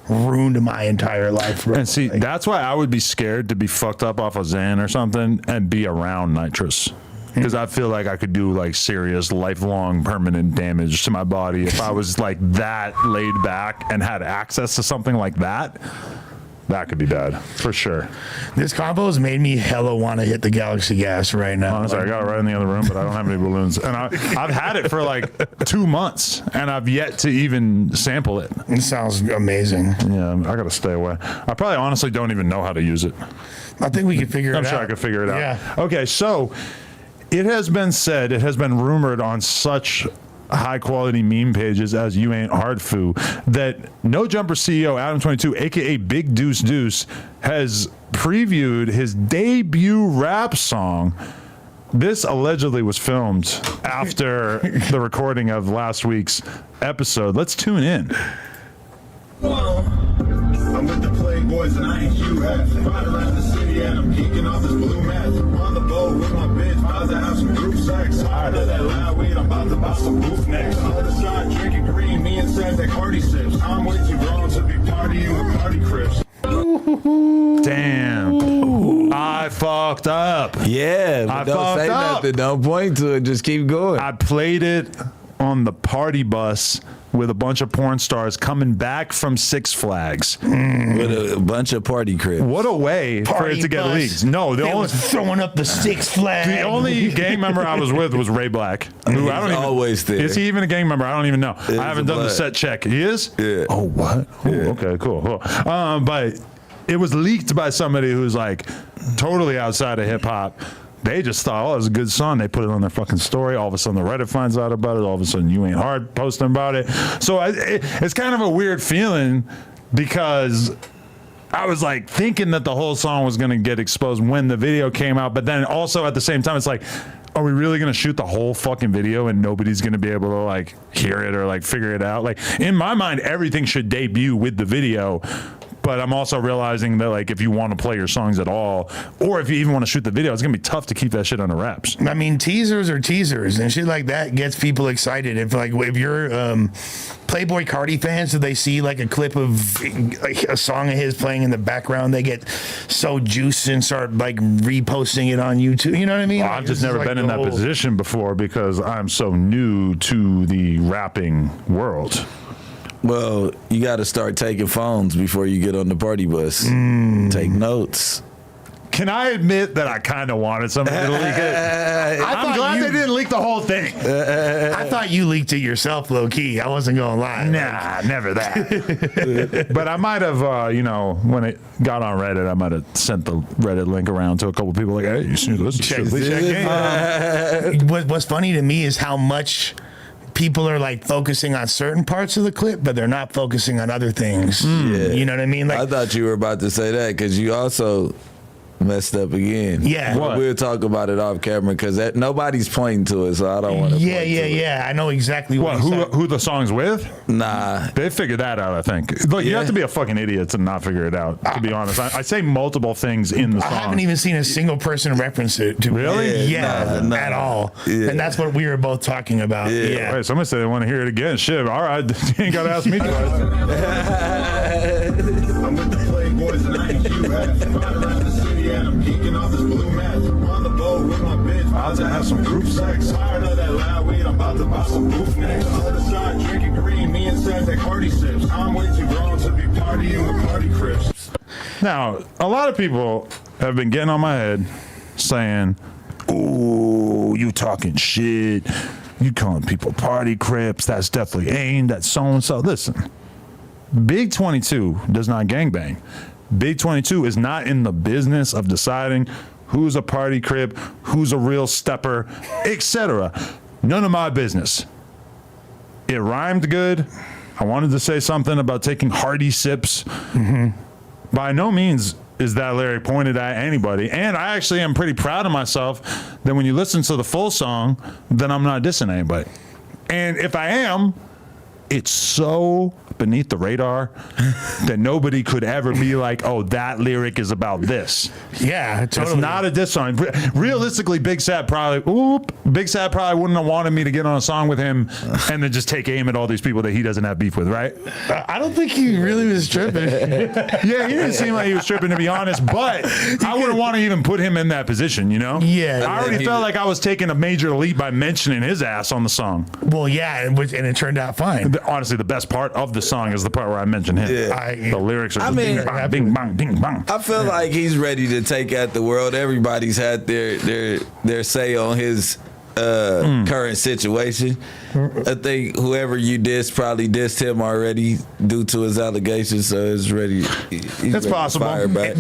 ruined my entire life, bro. And see, Like, that's why I would be scared to be fucked up off of Xan or something and be around nitrous. Because I feel like I could do like serious, lifelong, permanent damage to my body if I was like that laid back and had access to something like that. That could be bad, for sure. this combo has made me hella want to hit the Galaxy Gas right now. Honestly, Like, I got it right in the other room, but I don't have any balloons. And I've had it for like 2 months, and I've yet to even sample it. it sounds amazing. Yeah, I got to stay away. I probably honestly don't even know how to use it. I think we can figure it I'm out. sure I could figure it out. Yeah. Okay, so it has been said, it has been rumored on such high quality meme pages as You Ain't Hard Foo that No Jumper CEO Adam22, aka Big Deuce Deuce, has previewed his debut rap song. This allegedly was filmed after the recording of last week's episode. Let's tune in. I'm with the Playboys and I ain't you hats. Ride around the city and I'm geeking off this blue mat. On the boat with my bitch, about to have some group sex. Tired of that loud weed, I'm about to buy some roof next. Other side drinking green, me and Sam take Cardi sips. I'm way too grown to be partying with party crips. Damn. I fucked up. Yeah, but I don't fucked say up. nothing. Don't point to it. Just keep going. I played it on the party bus with a bunch of porn stars coming back from Six Flags. With a bunch of party cribs. What a way for Party it to get bus. leaked. No, They was throwing up the Six Flags. the only gang member I was with was Ray Black. Who I don't He's even, always there. Is he even a gang member? I don't even know. He's I haven't a done the blood. set check. He is? Yeah. Oh, what? Oh, okay, cool. But it was leaked by somebody who's like totally outside of hip hop. They just thought, oh, it was a good song. They put it on their fucking story. All of a sudden, the Reddit finds out about it. All of a sudden, You Ain't Hard posting about it. So it's kind of a weird feeling because I was like thinking that the whole song was going to get exposed when the video came out. But then also at the same time, it's like, are we really going to shoot the whole fucking video and nobody's going to be able to like hear it or like figure it out? Like in my mind, everything should debut with the video But I'm also realizing that like if you want to play your songs at all, or if you even want to shoot the video, it's gonna be tough to keep that shit under wraps. I mean, teasers are teasers, and shit like that gets people excited. If you're Playboy Cardi fans, so they see like a clip of like a song of his playing in the background, they get so juiced and start like reposting it on YouTube. You know what I mean? Well, Like, I've this just is never like been the in that whole- position before because I'm so new to the rapping world. Well, you got to start taking phones before you get on the party bus. Take notes. Can I admit that I kind of wanted somebody to leak it? I'm glad they didn't leak the whole thing. I thought you leaked it yourself, low key. I wasn't gonna lie. Nah, never that. But I might have, when it got on Reddit, I might have sent the Reddit link around to a couple people like, hey, you see this? Check Check What's funny to me is how much people are like focusing on certain parts of the clip, but they're not focusing on other things. You know what I mean? I Like, thought you were about to say that because you also messed up again. Yeah. What? We'll talk about it off camera because nobody's pointing to it, so I don't want to. yeah. I know exactly what. What, who the song's with? Nah. They figured that out, I think. Look, you Yeah. have to be a fucking idiot to not figure it out, to be honest. I say multiple things in the I song. haven't even seen a single person reference it to Really? Yeah, at all. Yeah. And that's what we were both talking about. Yeah. Wait, somebody said they want to hear it again. Shit, all right. You ain't got to ask me twice. I'm with the Playboys and I ain't you hats. Ride around the city and I'm geeking off this blue mat. On the boat with my bitch, about to have some group sex. Tired of that loud weed, I'm about to buy some booth next. On the other side, drinking green, me and Seth take party sips. I'm way too grown to be partying with party crips. Now, a lot of people have been getting on my head saying, ooh, you talking shit. You calling people party crips. That's definitely aimed at so-and-so. Listen, Big 22 does not gangbang. Big 22 is not in the business of deciding who's a party crip, who's a real stepper, etc. None of my business. It rhymed good. I wanted to say something about taking hearty sips. By no means is that lyric pointed at anybody. And I actually am pretty proud of myself that when you listen to the full song, then I'm not dissing anybody. And if I am, it's so beneath the radar that nobody could ever be like, oh, that lyric is about this. Yeah, totally. It's not a diss song. Realistically, Big Sad probably wouldn't have wanted me to get on a song with him and then just take aim at all these people that he doesn't have beef with, right? I don't think he really was tripping. Yeah, he didn't seem like he was tripping, to be honest, but I wouldn't want to even put him in that position, you know? Yeah. I already felt like I was taking a major leap by mentioning his ass on the song. Well, yeah, and it turned out fine. Honestly, the best part of the song is the part where I mentioned him. Yeah. The lyrics are just mean, ding, bang, ding, bang, ding, bang. I feel like he's ready to take at the world. Everybody's had their say on his current situation. I think whoever you dissed probably dissed him already due to his allegations, so it's ready. It's possible.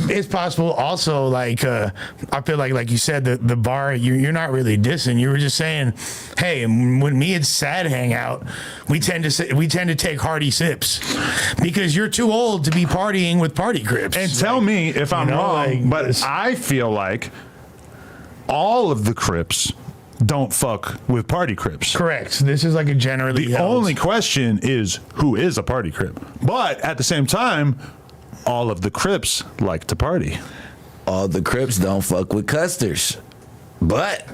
It's possible. Also, like I feel like you said, the bar, you're not really dissing. You were just saying, hey, when me and Sad hang out, we tend to take hearty sips because you're too old to be partying with party crips. And tell me if I'm wrong, like, but I feel like all of the Crips don't fuck with party crips. Correct. This is like a generally The only question is who is a party crip. But at the same time, all of the Crips like to party. All the Crips don't fuck with custers, but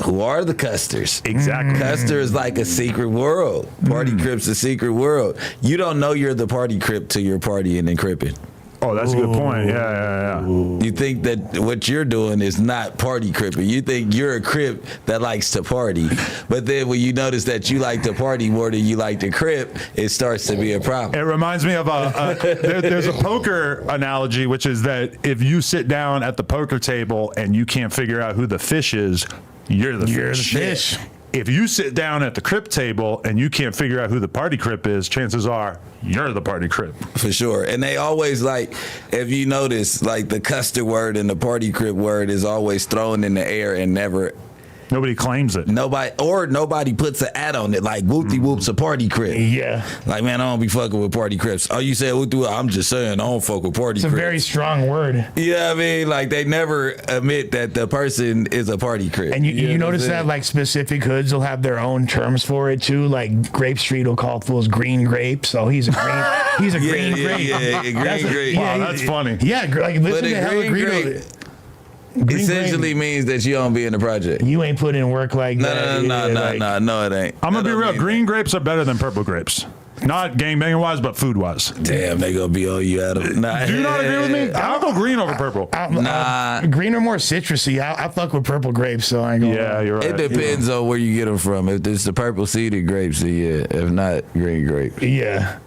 who are the custers? Exactly. Custer is like a secret world. Party Crip's a secret world. You don't know you're the party crip till you're partying and cripping. Oh, that's a good point. Yeah. You think that what you're doing is not party cripping. You think you're a crip that likes to party. But then when you notice that you like to party more than you like to crip, it starts to be a problem. It reminds me of there's a poker analogy, which is that if you sit down at the poker table and you can't figure out who the fish is, you're the fish. If you sit down at the crip table and you can't figure out who the party crip is, chances are you're the party crip. For sure. And they always, like, if you notice, like, the custer word and the party crip word is always thrown in the air and never Nobody claims it. Nobody puts an ad on it like Whoopty Whoop's a party crib. Yeah. Like, man, I don't be fucking with party cribs. Oh, you said Whoopty Whoop? I'm just saying I don't fuck with party It's a cribs. very strong word. You know what I mean? Like, they never admit that the person is a party crib. And you know notice what I'm that saying? like specific hoods will have their own terms for it too. Like Grape Street will call fools green grapes. So he's a green grape. Yeah, green grape. Wow, that's funny. Yeah, like listen to a Hella green Green. grape essentially means that you don't be in the project. You ain't put in work like that. No, it ain't. I'm gonna be That don't real. mean Green grapes are better than purple grapes. Not gangbanging wise, but food wise. that. Damn, they gonna be on you, Adam. Nah. Do you not agree with me? I'll go green over purple. Nah. Green are more citrusy. I fuck with purple grapes, so I ain't gonna Yeah, lie. you're right. It depends on where you get them from. If it's the purple seeded grapes, then yeah. If not, green grapes. Yeah.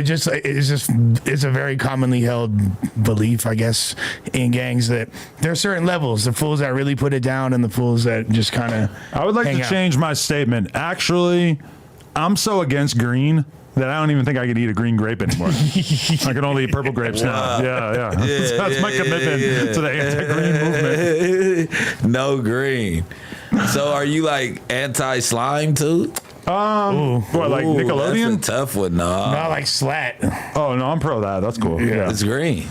It's a very commonly held belief, I guess, in gangs that there are certain levels. The fools that really put it down and the fools that just kind of. I would like to change my statement. Actually, I'm so against green that I don't even think I could eat a green grape anymore. I can only eat purple grapes now. Yeah. That's my commitment to the anti-green movement. No green. So are you like anti-slime too? What, like Ooh, Nickelodeon? That's a tough one, nah. Not like slat. Oh no, I'm pro that. That's cool. Yeah, It's green.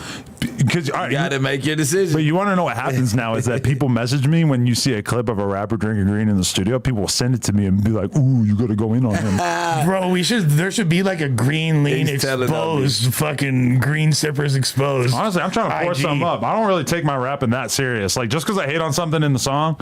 because You gotta make your decision. But you want to know what happens now is that people message me when you see a clip of a rapper drinking green in the studio. People will send it to me and be like, "Ooh, you got to go in on him." Bro, there should be like a green lean He's telling on me. exposed, fucking green sippers exposed. Honestly, I'm trying to pour IG. something up. I don't really take my rapping that serious. Like just because I hate on something in the song.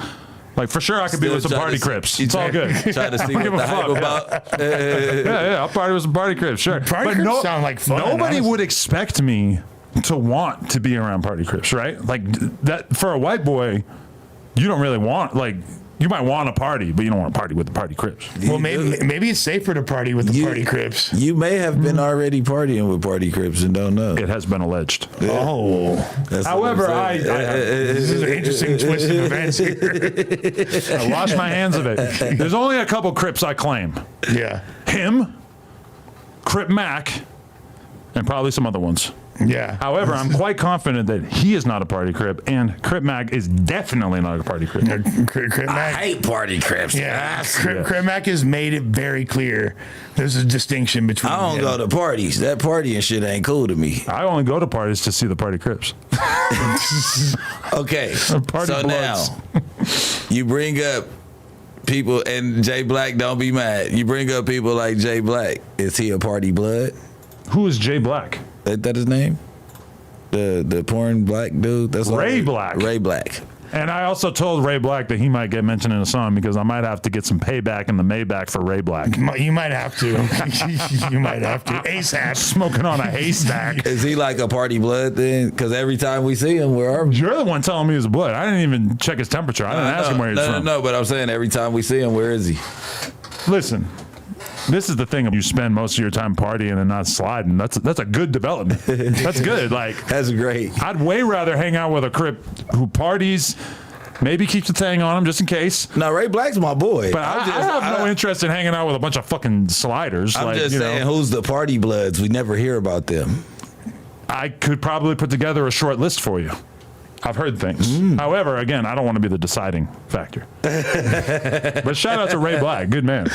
Like for sure, I could be Still with some try party to see- crips. you It's all good. Try to see I don't what give a the hype fuck. about. Yeah, I'll party with some party crips, sure. Party crips sound like fun, Nobody honestly. would expect me to want to be around party crips, right? Like that for a white boy, you don't really want like you might want to party, but you don't want to party with the party crips. Well, maybe it's safer to party with the party crips. You may have been already partying with party crips and don't know. It has been alleged. Oh, That's what However, I'm saying. this is an interesting twist of events here. I wash my hands of it. There's only a couple crips I claim. Yeah, Him, Crip Mac, and probably some other ones. yeah. However, I'm quite confident that he is not a party crip, and Crip Mac is definitely not a party crip. Crip I Mac. hate party crips. Yeah, Crip Mac has made it very clear. There's a distinction between. I don't go to parties. That partying shit ain't cool to me. I only go to parties to see the party crips. Okay, Party so bloods. now you bring up people, and Jay Black, don't be mad. You bring up people like Jay Black. Is he a party blood? Who is Jay Black? Ain't that his name? The porn black dude? That's Ray all- Black. Ray Black. And I also told Ray Black that he might get mentioned in a song because I might have to get some payback in the Maybach for Ray Black. You might have to. You might have to. ASAP. Smoking on a haystack. Is he like a party blood then? Because every time we see him, where are we? You're the one telling me he's blood. I didn't even check his temperature. I didn't ask him where he's from. No, but I'm saying every time we see him, where is he? Listen, this is the thing. You spend most of your time partying and not sliding. That's a good development. That's good. Like That's great. I'd way rather hang out with a crip who parties, maybe keeps the thing on him just in case. No, Ray Black's my boy. But I have no interest in hanging out with a bunch of fucking sliders. I'm like, just you saying, know, who's the party bloods? We never hear about them. I could probably put together a short list for you. I've heard things. However, again, I don't want to be the deciding factor. But shout out to Ray Black, good man.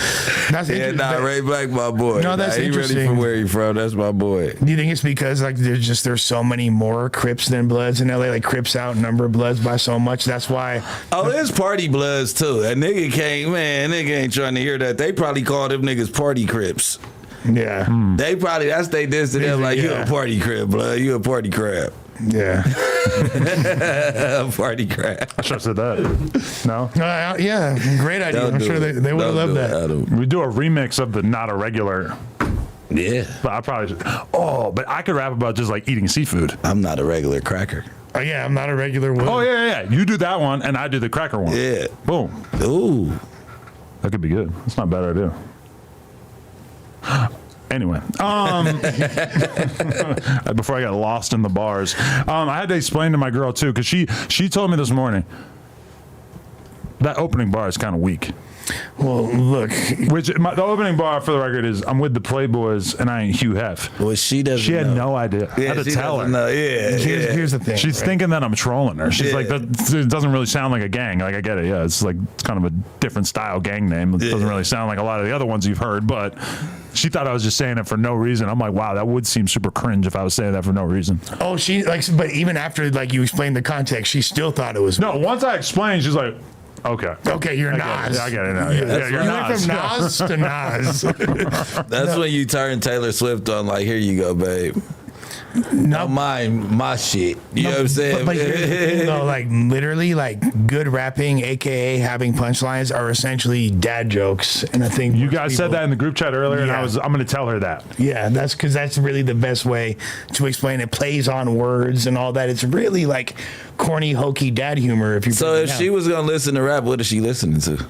That's Yeah, interesting. Ray Black, my boy. No, that's he really interesting. from where he from. That's my boy. Do you think it's because like there's so many more Crips than Bloods in LA? Like Crips outnumber Bloods by so much. That's why. Oh, there's party bloods too. A nigga ain't trying to hear that. They probably call them niggas party crips. Yeah. They probably, that's they diss to them like, you Yeah. a party crib, blood. You a party crab. Yeah. Party crab. I should have said that. No? Yeah. Great idea. Don't I'm do sure it. they would have Don't loved do it, that. Adam. We do a remix of the Not a Regular. Yeah. But I probably should. Oh, but I could rap about just like eating seafood. I'm not a regular cracker. Oh yeah, I'm not a regular wood. Oh, yeah. You do that one, and I do the cracker one. Yeah. Boom. Ooh. That could be good. That's not a bad idea. Anyway, before I got lost in the bars, I had to explain to my girl too, because she told me this morning, that opening bar is kind of weak. Well, look. The opening bar, for the record, is I'm with the Playboys and I ain't Hugh Hef. Well, she doesn't. She had know. no idea. I had to tell her. Here's the thing. She's thinking that I'm trolling her. She's like, it doesn't really sound like a gang. Like, I get it. Yeah, it's like it's kind of a different style gang name. It doesn't really sound like a lot of the other ones you've heard, but she thought I was just saying it for no reason. I'm like, wow, that would seem super cringe if I was saying that for no reason. Oh, she like, but even after like you explained the context, she still thought it was. No, once I explained, she's like, okay, you're I Nas. I get it now. Yeah, you're You went Nas. from Nas to Nas. That's when you turn Taylor Swift on. Like, here you go, babe. Don't mind my shit. You know what I'm saying? But here's the thing, though, like literally, like good rapping, aka having punchlines, are essentially dad jokes, and I think You guys said that in the group chat earlier, and Yeah. I'm going to tell her that. Yeah, that's because that's really the best way to explain it. Plays on words and all that. It's really like corny, hokey dad humor. If you So if she was gonna listen to rap, what is she listening to?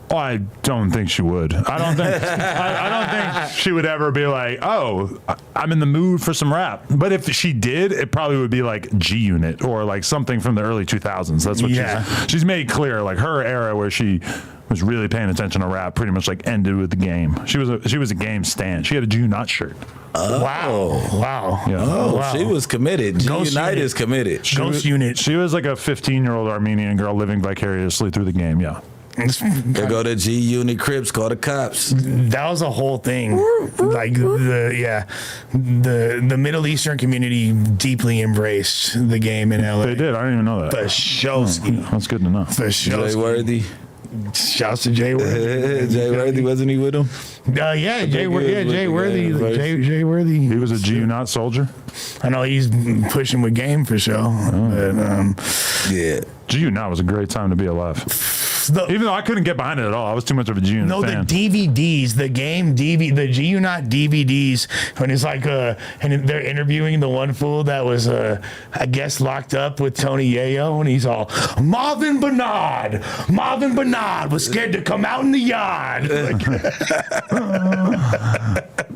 Oh, I don't think she would. I don't think I don't think she would ever be like, oh, I'm in the mood for some rap. But if she did, it probably would be like G Unit or like something from the early 2000s. That's what she's made clear. Like her era where she was really paying attention to rap pretty much like ended with the game. She was a game stan. She had a G Not shirt. Wow. Yeah. Oh, wow. she was committed. Ghost G-Unite Unit. is committed. Ghost Unit. She was like a 15-year-old Armenian girl living vicariously through the game. Yeah. They go to G-Unit Crips, call the cops. That was a whole thing. Like the Middle Eastern community deeply embraced the game in LA. They did. I didn't even know that. For sure. That's good to know. For sure. Jay Worthy. Shouts to Jay Worthy. Jay Worthy, wasn't he with him? Yeah, Jay Worthy. Yeah, Jay Worthy. Jay He Worthy. was a G Not soldier. I know he's pushing with game for sure. But, Yeah. G Not was a great time to be alive. Even though I couldn't get behind it at all, I was too much of a G Unit fan. the DVDs, the game DVD, the GU Not DVDs, when it's like and they're interviewing the one fool that was I guess locked up with Tony Yayo, and he's all Marvin Bernard was scared to come out in the yard.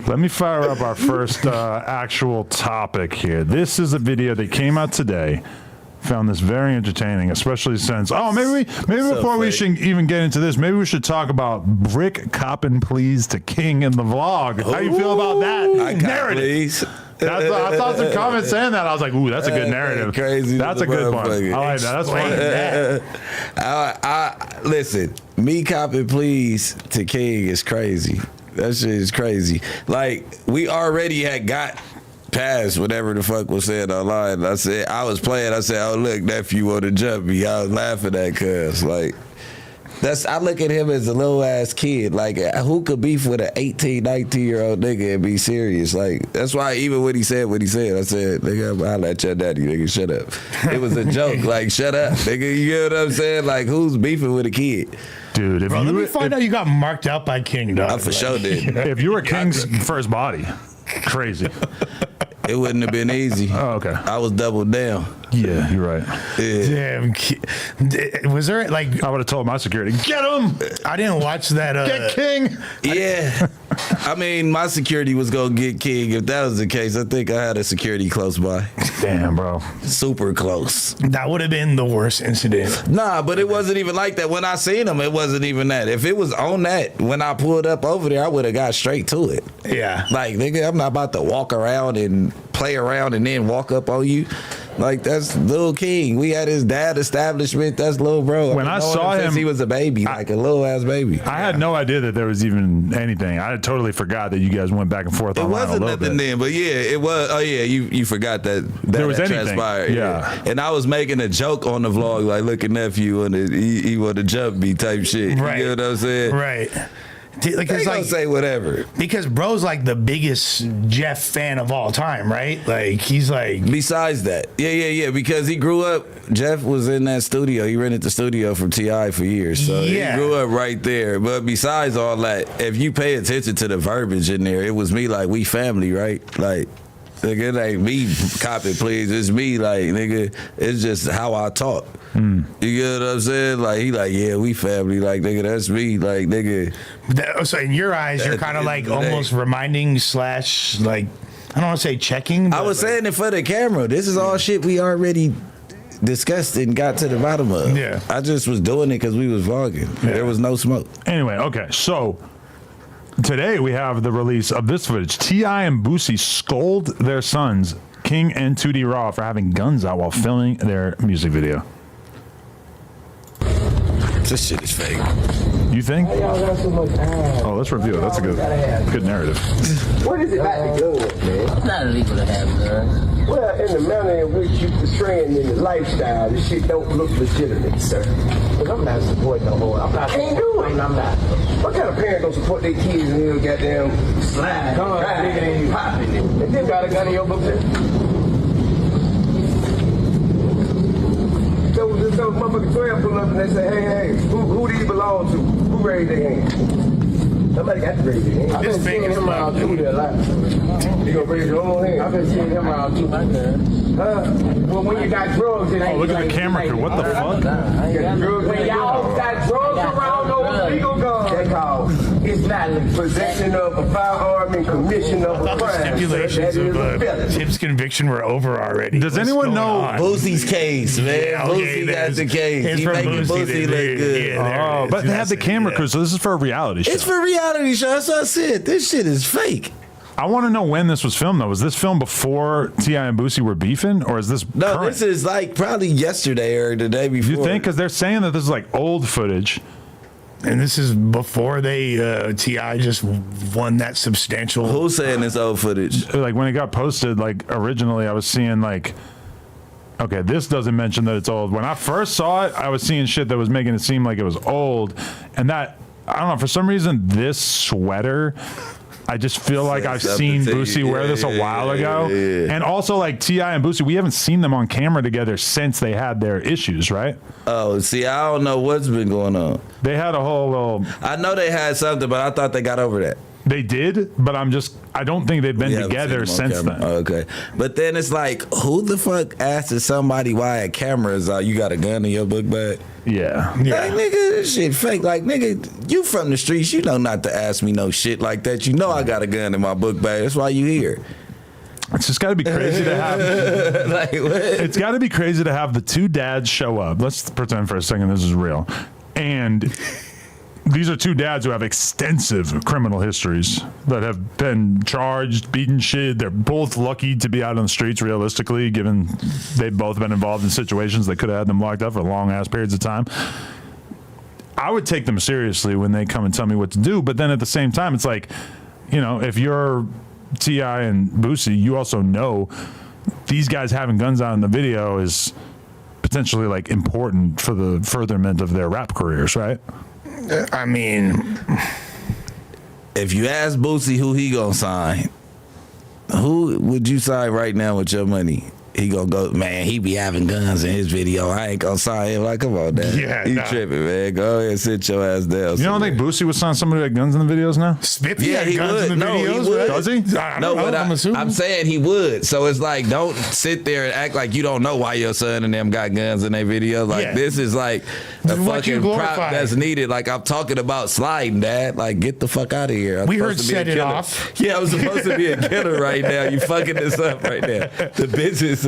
Let me fire up our first actual topic here. This is a video that came out today. Found this very entertaining, especially since maybe before we should even get into this, maybe we should talk about Bricc copping please to King in the vlog. How you feel about that narrative? I saw some comments saying that. I was like, ooh, that's a good narrative. Crazy. That's a good one. I like that. That's funny. Listen, me copping please to King is crazy. That shit is crazy. Like, we already had got past whatever the fuck was said online. I was playing. I said, oh, look, nephew want to jump me. I was laughing at cuz. Like, I look at him as a little ass kid. Like, who could beef with an 18, 19-year-old nigga and be serious? Like, that's why even when he said what he said, I said, nigga, I'll let your daddy, nigga, shut up. It was a joke. Like, shut up, nigga. You get what I'm saying? Like, who's beefing with a kid? Dude, Bro, let me find out you got marked out by King, dog. I for sure did. If you were King's first body, crazy. It wouldn't have been easy. Oh, okay. I was doubled down. Yeah, you're right. Damn. Was there like I would have told my security, get him! I didn't watch that. Get King! Yeah. I mean, my security was going to get King. If that was the case, I think I had a security close by. Damn, bro. Super close. That would have been the worst incident. Nah, but it wasn't even like that. When I seen him, it wasn't even that. If it was on that, when I pulled up over there, I would have got straight to it. Yeah. Like, nigga, I'm not about to walk around and play around and then walk up on you. Like, that's Lil King. We had his dad establishment. That's Lil Bro. When I saw him, since he was a baby, like a little ass baby. I had no idea that there was even anything. I had totally forgot that you guys went back and forth It online a wasn't little nothing bit. then, but yeah, it was. Oh yeah, you forgot that There was anything. transpired. Yeah. And I was making a joke on the vlog, like, look at nephew and he want to jump me type shit. Right. You know what I'm saying? Right. Like, They it's gonna like say whatever. because bro's like the biggest Jeff fan of all time, right? Like he's like Besides that, yeah, because he grew up. Jeff was in that studio. He rented the studio from T.I. for years, so Yeah. he grew up right there. But besides all that, if you pay attention to the verbiage in there, it was me like, we family, right? Like, nigga, it ain't me copping please. It's me, like, nigga. It's just how I talk. You get what I'm saying? Like, he like, yeah, we family. Like, nigga, that's me. Like, nigga. so in your eyes you're kind of like the end of the day. almost reminding / like I don't want to say checking. I was saying it for the camera. This is all shit we already discussed it and got to the bottom of. Yeah. I just was doing it because we was vlogging. Yeah. There was no smoke. Anyway, okay, so today we have the release of this footage. T.I. and Boosie scold their sons, King and 2D Raw, for having guns out while filming their music video. This shit is fake. You think? Y'all got so much ass. Oh, let's review it. That's a good narrative. What is it about the guns, man? It's not illegal to have guns. Well, in the manner in which you portraying in the lifestyle, this shit don't look legitimate, sir. Because I'm not supporting the whole. I'm not. Can't do it. I'm not. What kind of parent don't support their kids and they'll goddamn slide, nigga, and popping it? And then got a gun in your book there. So motherfucker 12 pull up and they say, hey, who do you belong to? Who raised their hand? Somebody got to raise their hand. I've been seeing him around too there a lot. You gonna raise your own hand? I've been seeing him around too. Well, when you got drugs, it ain't. Oh, look at the camera crew. What the fuck? When y'all got drugs around those legal guns, they call it's not possession of a firearm and commission of I a thought the crime. stipulations That is of a felony. Tip's conviction were over already. Does What's anyone going know on? Boosie's case, man. Yeah, okay, Boosie got there's- the case. it's He from making Boosie, Boosie look there- good. yeah, there Oh, it is. but they have That's the it, camera yeah. crew, so this is for a reality show. It's for a reality show. That's what I said. This shit is fake. I want to know when this was filmed, though. Was this filmed before T.I. and Boosie were beefing, or is this No, current? this is like probably yesterday or the day before. You think? Because they're saying that this is like old footage. And this is before they T.I. just won that substantial. Who's saying this old footage? Like when it got posted, like originally I was seeing like, okay, this doesn't mention that it's old. When I first saw it, I was seeing shit that was making it seem like it was old. And that, I don't know, for some reason, this sweater, I just feel like I've seen Boosie wear this a while ago. Yeah. And also like T.I. and Boosie, we haven't seen them on camera together since they had their issues, right? Oh, see, I don't know what's been going on. They had a whole little, I know they had something, but I thought they got over that. they did, but I don't think they've been We haven't together seen them on since camera. then. Oh, okay. But then it's like, who the fuck asks somebody why a camera is out? You got a gun in your book bag? Yeah. Like, nigga, this shit fake. Like, nigga, you from the streets. You know not to ask me no shit like that. You know I got a gun in my book bag. That's why you here. It's just got to be crazy to have. Like, what? It's got to be crazy to have the two dads show up. Let's pretend for a second this is real. And these are two dads who have extensive criminal histories that have been charged, beaten shit. They're both lucky to be out on the streets, realistically, given they've both been involved in situations that could have had them locked up for long ass periods of time. I would take them seriously when they come and tell me what to do. But then at the same time, it's like, you know, if you're T.I. and Boosie, you also know these guys having guns out in the video is potentially like important for the furtherment of their rap careers, right? I mean, If you ask Boosie who he gonna sign, who would you sign right now with your money? He gonna go, man, he be having guns in his video. I ain't gonna sign him. Like, come on, Dad. Yeah, you nah. tripping, man. Go ahead and sit your ass down. You don't think Boosie would sign somebody who had guns in the videos now? Spiffy Yeah, had he guns would. in the No, he videos, would. right? Does he? I don't No, know, but I'm assuming. I'm saying he would. So it's like, don't sit there and act like you don't know why your son and them got guns in their video. Like, Yeah. this is like This a is what you fucking prop glorify. that's needed. Like, I'm talking about sliding, Dad. Like, get the fuck out of here. I'm We supposed heard to be a Set It killer. Off. Yeah, I'm supposed to be a killer right now. You fucking this up right now. The bitches.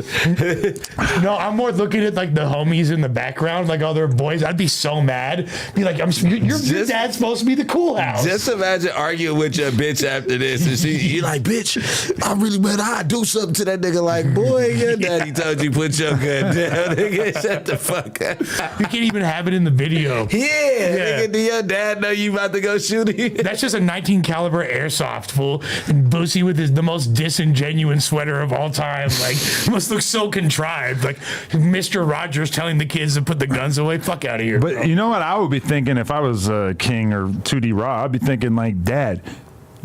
No, I'm more looking at like the homies in the background, like other boys. I'd be so mad. Be like, your Just- dad's supposed to be the cool house. Just imagine arguing with your bitch after this, and you like, bitch, I really better I do something to that nigga. Like, boy, your daddy told you put your gun down, nigga. Shut the fuck up. You can't even have it in the video. Yeah, nigga, do your dad know you about to go shoot him? That's just a 19 caliber airsoft, fool. And Boosie with the most disingenuous sweater of all time. Like, must look so contrived. Like Mr. Rogers telling the kids to put the guns away. Fuck out of here. But bro. you know what I would be thinking if I was King or 2D Raw? I'd be thinking like, Dad,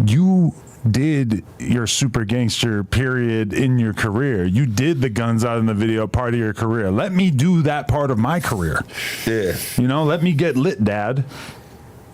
you did your super gangster period in your career. You did the guns out in the video part of your career. Let me do that part of my career. Yeah. You know, let me get lit, Dad.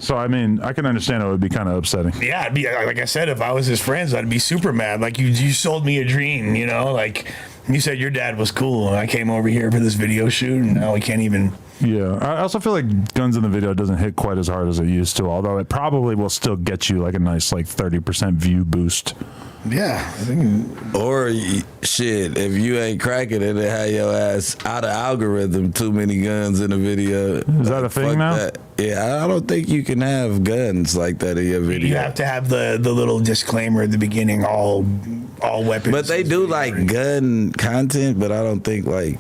So, I mean, I can understand it would be kind of upsetting. Yeah, it'd be like I said, if I was his friends, I'd be super mad. Like you sold me a dream, you know. Like you said, your dad was cool, and I came over here for this video shoot, and now we can't even Yeah, I also feel like Guns in the Video doesn't hit quite as hard as it used to, although it probably will still get you like a nice like 30% view boost. Yeah, I think. Or shit, if you ain't cracking it, it had your ass out of algorithm. Too many guns in the video. Is that a thing Fuck now? that. Yeah, I don't think you can have guns like that in your video. You have to have the little disclaimer at the beginning, all weapons. But they do like gun content, but I don't think like.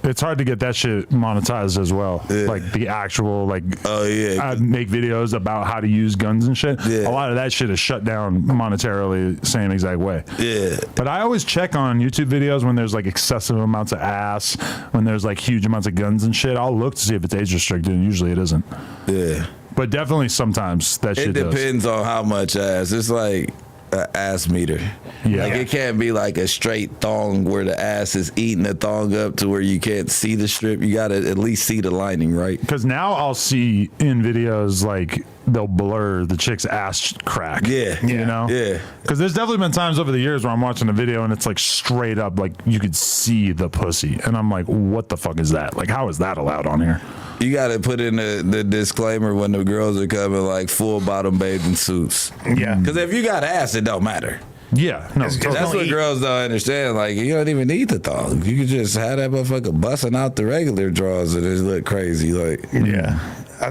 It's hard to get that shit monetized as well. Yeah. Like the actual like. Oh yeah. I make videos about how to use guns and shit. Yeah. A lot of that shit is shut down monetarily, same exact way. Yeah. But I always check on YouTube videos when there's like excessive amounts of ass, when there's like huge amounts of guns and shit. I'll look to see if it's age restricted, and usually it isn't. Yeah. But definitely sometimes that shit It does. depends on how much ass. It's like an ass meter. Yeah. Like it can't be like a straight thong where the ass is eating the thong up to where you can't see the strip. You gotta at least see the lining, right? Because now I'll see in videos like they'll blur the chick's ass crack. Yeah. You know? Yeah. Because there's definitely been times over the years where I'm watching a video and it's like straight up, like you could see the pussy. And I'm like, what the fuck is that? Like, how is that allowed on here? You gotta put in the disclaimer when the girls are coming like full bottom bathing suits. Yeah. Because if you got ass, it don't matter. Yeah. No, It's- totally. That's what girls don't understand. Like, you don't even need the thong. You can just have that motherfucker busting out the regular drawers and it look crazy. Like, Yeah,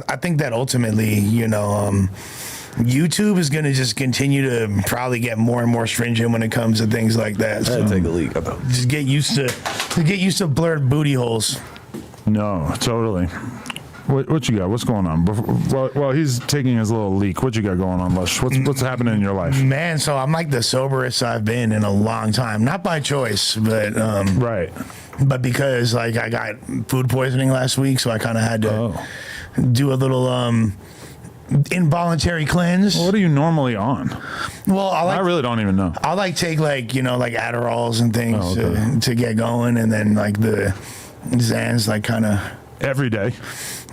I think that ultimately, YouTube is going to just continue to probably get more and more stringent when it comes to things like that. So take a leak. just get used to blurred booty holes. No, totally. What you got? What's going on? Well, he's taking his little leak. What you got going on, Lush? What's happening in your life? Man, so I'm like the soberest I've been in a long time. Not by choice, but Right. but because like I got food poisoning last week, so I kind of had to do a little involuntary cleanse. What are you normally on? Well, I really don't even know. I'll like take like like Adderalls and things Oh, okay. to get going, and then like the Zans like kind of Every day.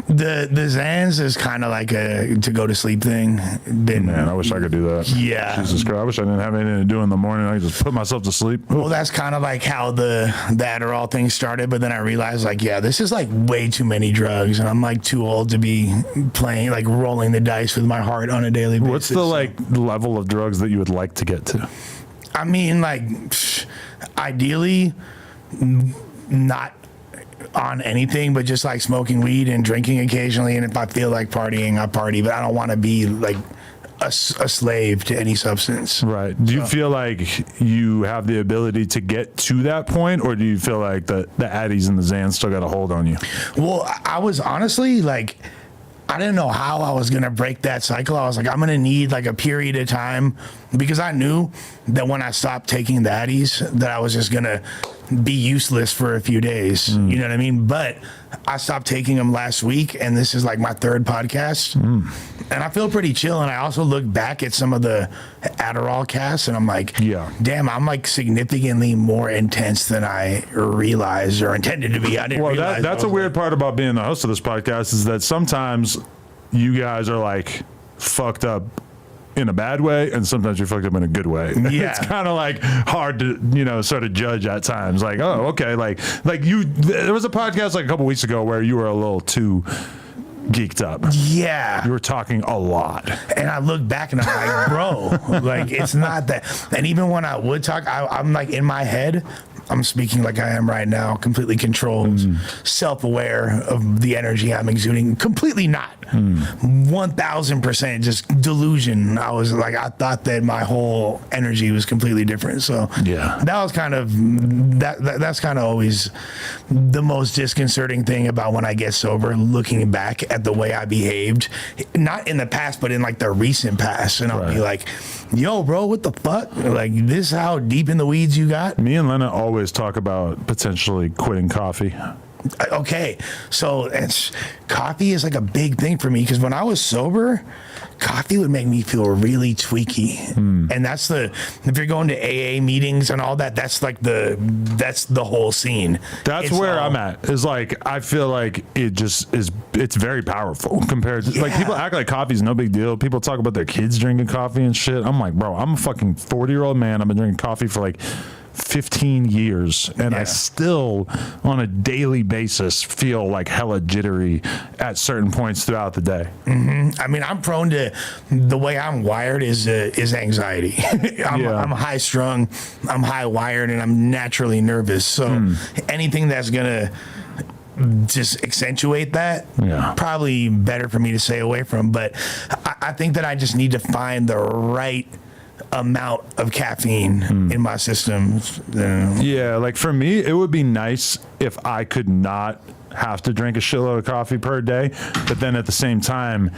the Zans is kind of like a to go to sleep thing. Man, I wish I could do that. Yeah. Jesus Christ, I wish I didn't have anything to do in the morning. I could just put myself to sleep. Well, that's kind of like how the Adderall thing started, but then I realized like, yeah, this is like way too many drugs, and I'm like too old to be playing like rolling the dice with my heart on a daily basis. What's the like level of drugs that you would like to get to? I mean, like, ideally, not on anything, but just like smoking weed and drinking occasionally. And if I feel like partying, I party, but I don't want to be like a slave to any substance. Right. Do you feel like you have the ability to get to that point, or do you feel like the Addies and the Zans still got a hold on you? Well, I was honestly like, I didn't know how I was going to break that cycle. I was like, I'm going to need like a period of time, because I knew that when I stopped taking the Addies, that I was just going to be useless for a few days. You know what I mean? But I stopped taking them last week, and this is like my third podcast. And I feel pretty chill. And I also look back at some of the Adderall casts, and I'm like, Yeah. damn, I'm like significantly more intense than I realized or intended to be. I didn't realize. That's a weird part about being the host of this podcast, is that sometimes you guys are like fucked up in a bad way, and sometimes you're fucked up in a good way. Yeah. It's kind of like hard to sort of judge at times. Like, oh, okay, like you. There was a podcast like a couple weeks ago where you were a little too geeked up. Yeah. You were talking a lot. And I look back and I'm like, bro, like it's not that. And even when I would talk, I'm like in my head, I'm speaking like I am right now, completely controlled, self-aware of the energy I'm exuding. Completely not. 1000% just delusion. I was like, I thought that my whole energy was completely different. So Yeah. that was kind of that's kind of always the most disconcerting thing about when I get sober, looking back at the way I behaved, not in the past, but in like the recent past. And I'll be like, yo, bro, what the fuck? Like, this is how deep in the weeds you got? Me and Lena always talk about potentially quitting coffee. Okay, so coffee is like a big thing for me, because when I was sober, coffee would make me feel really tweaky. And that's if you're going to AA meetings and all that, that's the whole scene. That's It's where all- I'm at. Is like, I feel like it just is. It's very powerful compared to like, people act like coffee's no big deal. People talk about their kids drinking coffee and shit. I'm like, bro, I'm a fucking 40-year-old man. I've been drinking coffee for like 15 years, and I still, on a daily basis, feel like hella jittery at certain points throughout the day. I mean, I'm prone to, the way I'm wired is anxiety. I'm high strung, I'm high wired, and I'm naturally nervous. So anything that's gonna just accentuate that, probably better for me to stay away from. But I think that I just need to find the right amount of caffeine in my system. Yeah, like for me, it would be nice if I could not have to drink a shitload of coffee per day, but then at the same time,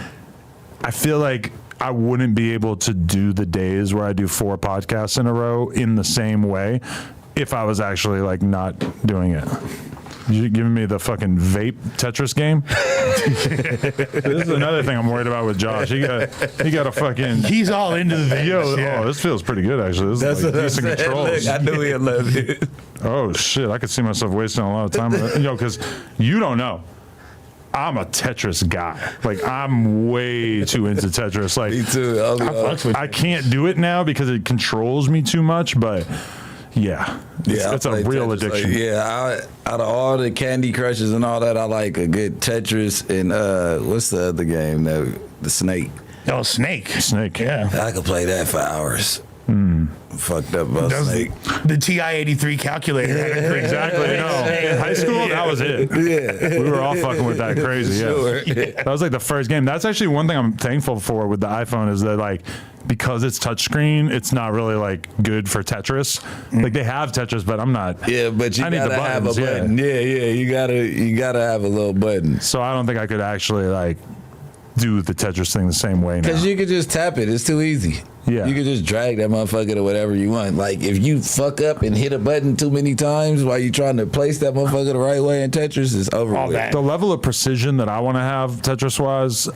I feel like I wouldn't be able to do the days where I do 4 podcasts in a row in the same way if I was actually like not doing it. You giving me the fucking vape Tetris game? This is another thing I'm worried about with Josh. He got a fucking. He's all into the Yo, Vegas. this feels pretty good actually. This is like decent controls. Look, I knew he'd love it. Oh shit! I could see myself wasting a lot of time. Because you don't know. I'm a Tetris guy. Like I'm way too into Tetris. Like Me too. I can't do it now because it controls me too much. But it's a real Tetris. addiction. Out of all the Candy Crushes and all that, I like a good Tetris and what's the other game? The Snake. Oh, Snake. Yeah. I could play that for hours. Fucked up about Snake. The TI-83 calculator. Exactly. In high school, that was it. Yeah. We were all fucking with that crazy. Sure. That was like the first game. That's actually one thing I'm thankful for with the iPhone is that like because it's touchscreen, it's not really like good for Tetris. Like they have Tetris, but I'm not. Yeah, but you I need gotta the have a buttons, button. Yeah, you gotta have a little button. So I don't think I could actually like do the Tetris thing the same way now. Because you could just tap it. It's too easy. Yeah. You could just drag that motherfucker to whatever you want. Like, if you fuck up and hit a button too many times while you're trying to place that motherfucker the right way in Tetris, it's over All with. that. The level of precision that I want to have Tetris-wise,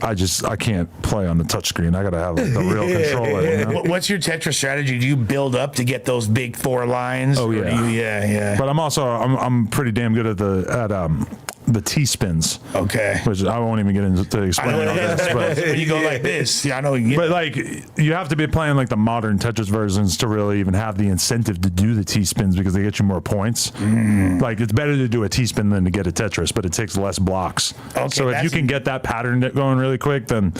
I can't play on the touchscreen. I got to have like, the real controller. You know? What's your Tetris strategy? Do you build up to get those big 4 lines? Oh, Or yeah. do you, But I'm pretty damn good at the T-spins. Okay. Which I won't even get into I explaining know all this. But, when you go like this, I know. but like you have to be playing like the modern Tetris versions to really even have the incentive to do the T-spins because they get you more points. Like it's better to do a T-spin than to get a Tetris, but it takes less blocks. Okay, So if you can get that pattern going really quick, then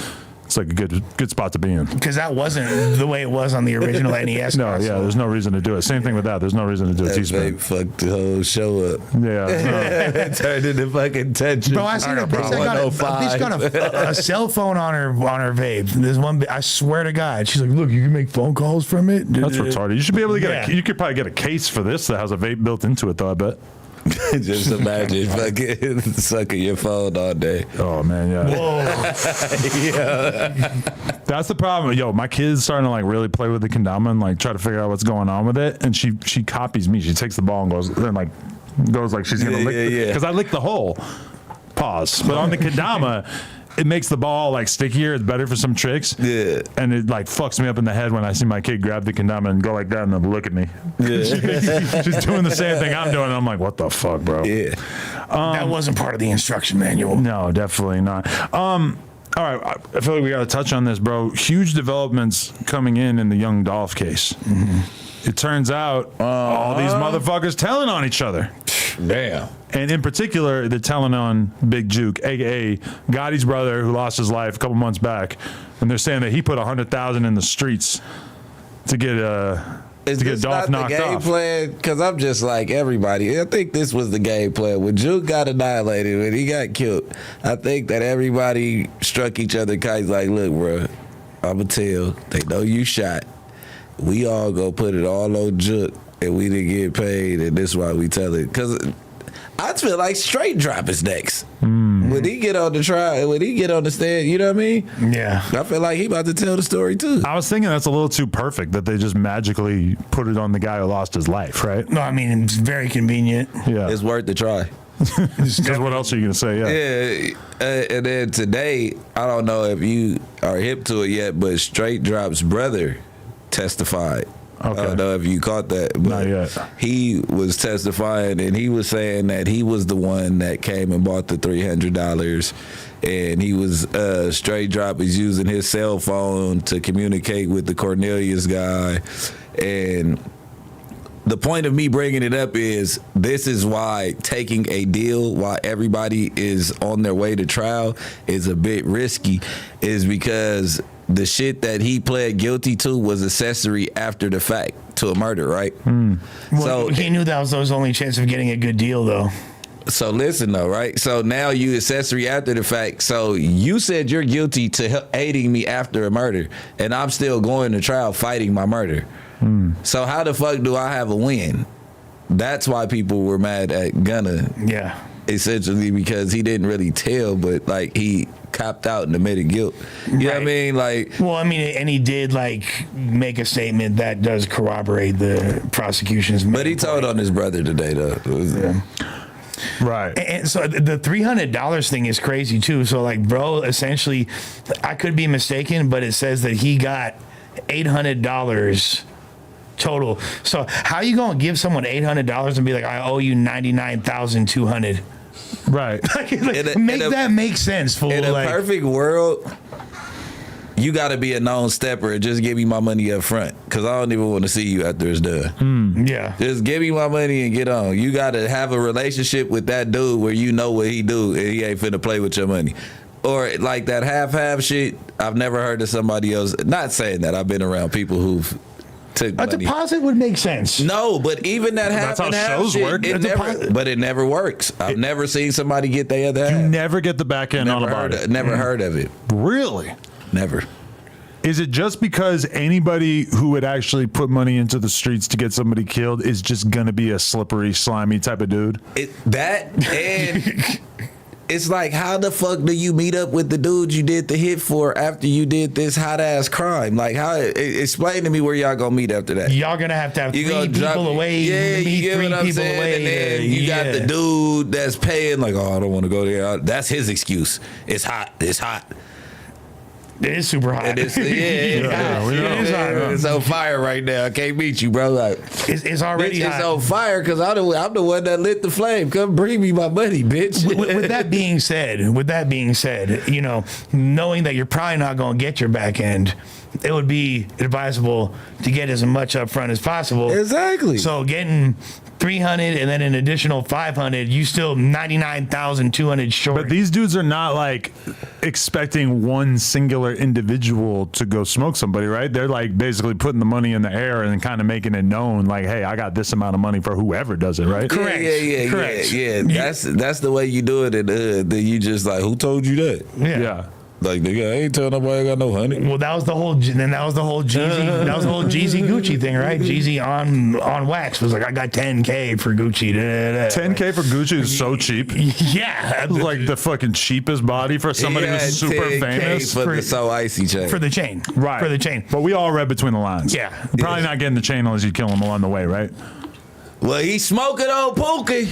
it's like a good spot to be in. Because that wasn't the way it was on the original NES. No, console. there's no reason to do it. Same thing with that. There's no reason to do a That T-spin. vape fucked the whole show up. Yeah. Turned into fucking Tetris. Bro, I seen a bitch that got a cell phone on her vape. There's one. I swear to God, she's like, "Look, you can make phone calls from it." That's retarded. You should be able to get Yeah. you could probably get a case for this that has a vape built into it though, I bet. Just imagine fucking sucking your phone all day. Oh man, yeah. That's the problem. Yo, my kid's starting to like really play with the kendama and like try to figure out what's going on with it. And she copies me. She takes the ball and goes like she's gonna lick because I lick the hole. Pause. But on the kendama, it makes the ball like stickier. It's better for some tricks. Yeah. And it like fucks me up in the head when I see my kid grab the kendama and go like that and then look at me. Yeah. She's doing the same thing I'm doing. And I'm like, what the fuck, bro? Yeah. That wasn't part of the instruction manual. No, definitely not. All right, I feel like we got to touch on this, bro. Huge developments coming in the Young Dolph case. It turns out all these motherfuckers telling on each other. Damn. And in particular, they're telling on Big Juke, a.k.a. Gotti's brother, who lost his life a couple months back. And they're saying that he put $100,000 in the streets to get Dolph knocked the game off. plan? Because I'm just like everybody. I think this was the game plan. When Juke got annihilated, when he got killed, I think that everybody struck each other kites like, look, bro, I'ma tell. They know you shot. We all go put it all on Juke, and we didn't get paid, and this is why we tell it. Because I feel like straight drop is next. When he get on the trial, when he get on the stand, you know what I mean? Yeah. I feel like he about to tell the story too. I was thinking that's a little too perfect that they just magically put it on the guy who lost his life, right? No, I mean, it's very convenient. Yeah. It's worth the try. Because what else are you going to say? Yeah. Yeah, and then today, I don't know if you are hip to it yet, but Straight Drop's brother testified. Okay. I don't know if you caught that, but Not yet. he was testifying and he was saying that he was the one that came and bought the $300, and he was Straight Drop is using his cell phone to communicate with the Cornelius guy, and the point of me bringing it up is this is why taking a deal while everybody is on their way to trial is a bit risky, is because the shit that he pled guilty to was accessory after the fact to a murder, right? Well, So he knew that was his only chance of getting a good deal, though. So listen though, right? So now you accessory after the fact. So you said you're guilty to aiding me after a murder, and I'm still going to trial fighting my murder. So how the fuck do I have a win? That's why people were mad at Gunna. Yeah. Essentially because he didn't really tell, but like he copped out and admitted guilt. You know what I mean? Like, well, I mean, and he did like make a statement that does corroborate the prosecution's. But he told on his brother today though. Right. And so the $300 thing is crazy too. So like, bro, essentially, I could be mistaken, but it says that he got $800 total. So how you gonna give someone $800 and be like, I owe you $99,200? Right. That make sense, fool. In a like, perfect world, you got to be a known stepper and just give me my money up front, because I don't even want to see you after it's done. Yeah. Just give me my money and get on. You got to have a relationship with that dude where you know what he do and he ain't finna play with your money. Or like that half shit, I've never heard of somebody else. Not saying that, I've been around people who've took A money. deposit would make sense. No, but even that half That's how and half shows shit, work. it never works. I've never seen somebody get their other half. You never get the back end on about it. Never heard of it. Really? Never. Is it just because anybody who would actually put money into the streets to get somebody killed is just going to be a slippery, slimy type of dude? It's like, how the fuck do you meet up with the dude you did the hit for after you did this hot ass crime? Like, how? Explain to me where y'all gonna meet after that. Y'all gonna have You three people away. Yeah, you get what I'm saying? Away. And then you got the dude that's paying, like, oh, I don't want to go there. That's his excuse. It's hot. It's hot. It is super hot. It is, it is hot. It's on fire right now. I can't meet you, bro. Like, it's already bitch, hot. it's on fire because I'm the one that lit the flame. Come bring me my money, bitch. With that being said, you know, knowing that you're probably not going to get your back end, it would be advisable to get as much up front as possible. Exactly. So getting 300 and then an additional 500, you still 99,200 short. But these dudes are not like expecting one singular individual to go smoke somebody, right? They're like basically putting the money in the air and kind of making it known, like, hey, I got this amount of money for whoever does it, right? Correct. Yeah. That's the way you do it in the hood. Then you just like, who told you that? Yeah. Like, nigga, I ain't telling nobody I got no honey. Well, that was the whole Jeezy. That was the whole Jeezy Gucci thing, right? Jeezy on wax was like, I got 10K for Gucci. 10K for Gucci is so cheap. Yeah, Like the fucking cheapest body for somebody who's super 10K famous. for the So Icy chain. for the chain, Right. For the chain. But we all read between the lines. Yeah. Probably not getting the chain unless you kill him along the way, right? Well, he smoking on Pookie.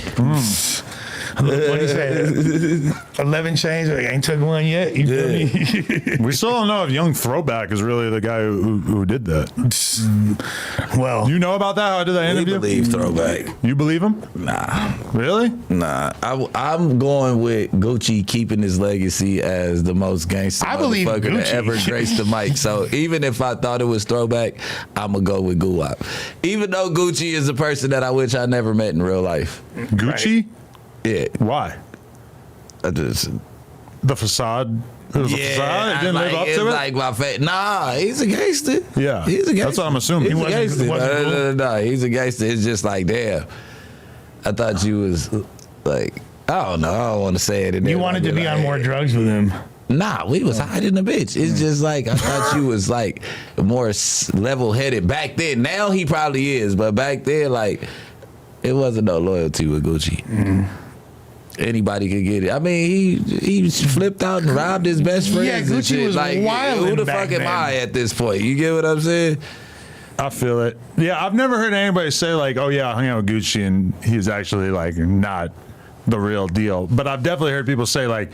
What do you say? 11 chains. I ain't took one yet. You feel me? We still don't know if Young Throwback is really the guy who did that. Well, You know about that? How I did that We interview? believe Throwback. You believe him? Nah. Really? Nah. I'm going with Gucci keeping his legacy as the most gangster I believe motherfucker Gucci. to ever grace the mic. So even if I thought it was Throwback, I'm going to go with Guwap. Even though Gucci is a person that I wish I never met in real life. Gucci? Yeah. Why? I just... The facade? It was a facade? It didn't live up it's to it? like my Nah, he's a gangster. Yeah. He's a gangster. That's what I'm assuming. He's He a gangster. wasn't cool? No, he's a gangster. It's just like, damn. I thought you was like, I don't know. I don't want to say it. you wanted to be on more drugs with him. Nah, we was hiding the bitch. It's just like, I thought you was like more level-headed back then. Now he probably is, but back then, like, it wasn't no loyalty with Gucci. Anybody could get it. I mean, he flipped out and robbed his best friends. Yeah, and Gucci shit. was like, wildin' who the back fuck am then. I at this point? You get what I'm saying? I feel it. Yeah, I've never heard anybody say like, "Oh yeah, I hung out with Gucci," and he's actually like not the real deal. But I've definitely heard people say like,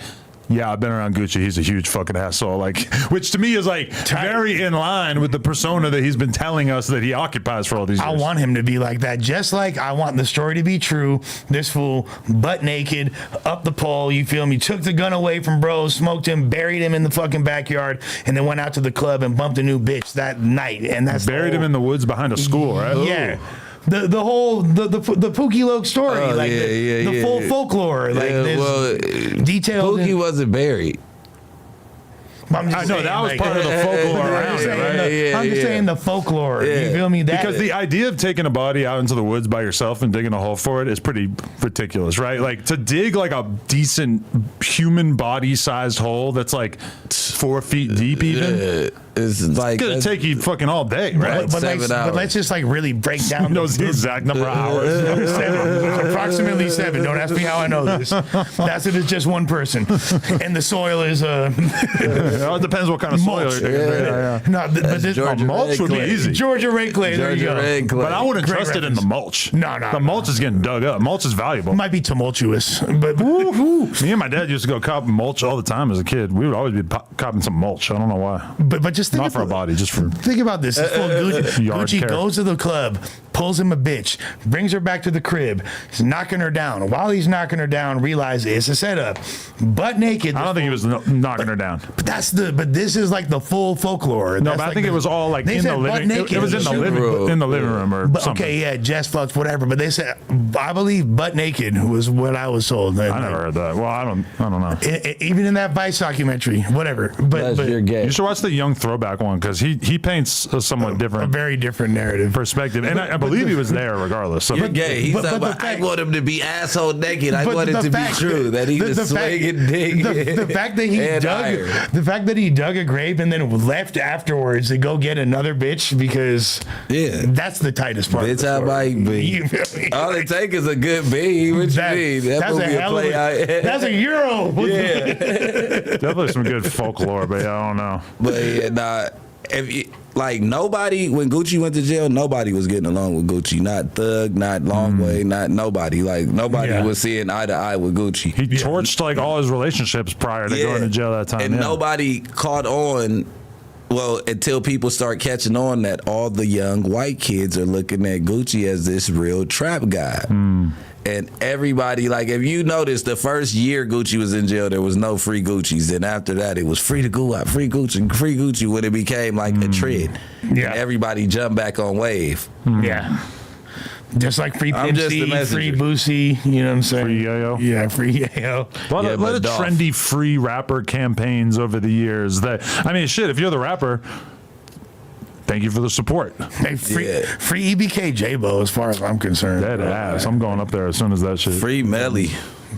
"Yeah, I've been around Gucci. He's a huge fucking asshole." Like, which to me is like very in line with the persona that he's been telling us that he occupies for all these years. I want him to be like that. Just like I want the story to be true. This fool, butt naked, up the pole, you feel me? Took the gun away from bros, smoked him, buried him in the fucking backyard, and then went out to the club and bumped a new bitch that night. And that's Buried him in the woods behind a school, right? Yeah. the whole the Pookie Loke story, Oh, like the full folklore, like detailed. Pookie wasn't buried. I know that was part of the folklore around it, right? I'm just saying the folklore. You feel me? That Because the idea of taking a body out into the woods by yourself and digging a hole for it is pretty ridiculous, right? Like to dig like a decent human body sized hole that's like 4 feet deep, even. It's like It's gonna take you fucking all day, right? but let's just like really break down. Knows the exact number of hours. 7, approximately 7. Don't ask me how I know this. That's if it's just one person, and the soil is It depends what kind of soil mulch. you're digging. No, but this Mulch would be easy. Georgia red clay. There you go. But I wouldn't Great trust it in the mulch. No. The mulch is getting dug up. Mulch is valuable. Might be tumultuous, but Me and my dad used to go cop mulch all the time as a kid. We would always be copping some mulch. I don't know why. but just think Not for a body, just for Think about this. It's full Gucci. Yard Gucci care. goes to the club, pulls him a bitch, brings her back to the crib. He's knocking her down. While he's knocking her down, realizes it's a setup. Butt naked. I don't think he was knocking her down. But this is like the full folklore. No, That's but I like think it was all like they in said the butt living. naked It was in the living room or But, something. okay, yeah, Jess fucks, whatever. But they said, I believe butt naked was what I was told. I never heard that. Well, I don't know. Even in that Vice documentary, whatever. But you're gay. You should watch the Young Throwback one because he paints a somewhat a different very different narrative. perspective, and I believe he was there regardless. So You're gay. He's but talking the about, I fact- want him to be asshole naked. I But want it the to fact- be true that he the- was the fact- swinging dick. The fact that he and dug iron. the fact that he dug a grave and then left afterwards to go get another bitch because that's the tightest part. Bitch, I might be. You feel me? All it take is a good B. What you mean? That that's a movie hell of play a, out. that's a euro. Yeah. definitely some good folklore, but I don't know. But yeah, nah. If you, like nobody when Gucci went to jail, nobody was getting along with Gucci. Not Thug, not Longway, not nobody. Like nobody was seeing eye to eye with Gucci. He torched like all his relationships prior to going to jail that time. And nobody caught on. Well, until people start catching on that all the young white kids are looking at Gucci as this real trap guy. And everybody, like, if you notice, the first year Gucci was in jail, there was no free Gucci's. And after that, it was free to go out, free Gucci when it became like a trend. Yeah. And everybody jumped back on wave. Yeah. Just like free I'm just the Pimp C, messenger. free Boosie, you know what I'm saying? Free Yayo. Yeah, free Yayo. A lot of but Dolph. trendy free rapper campaigns over the years. That I mean, shit. If you're the rapper, thank you for the support. Hey, free EBK J-Bo as far as I'm concerned. Dead ass. I'm going up there as soon as that shit. Free Melly.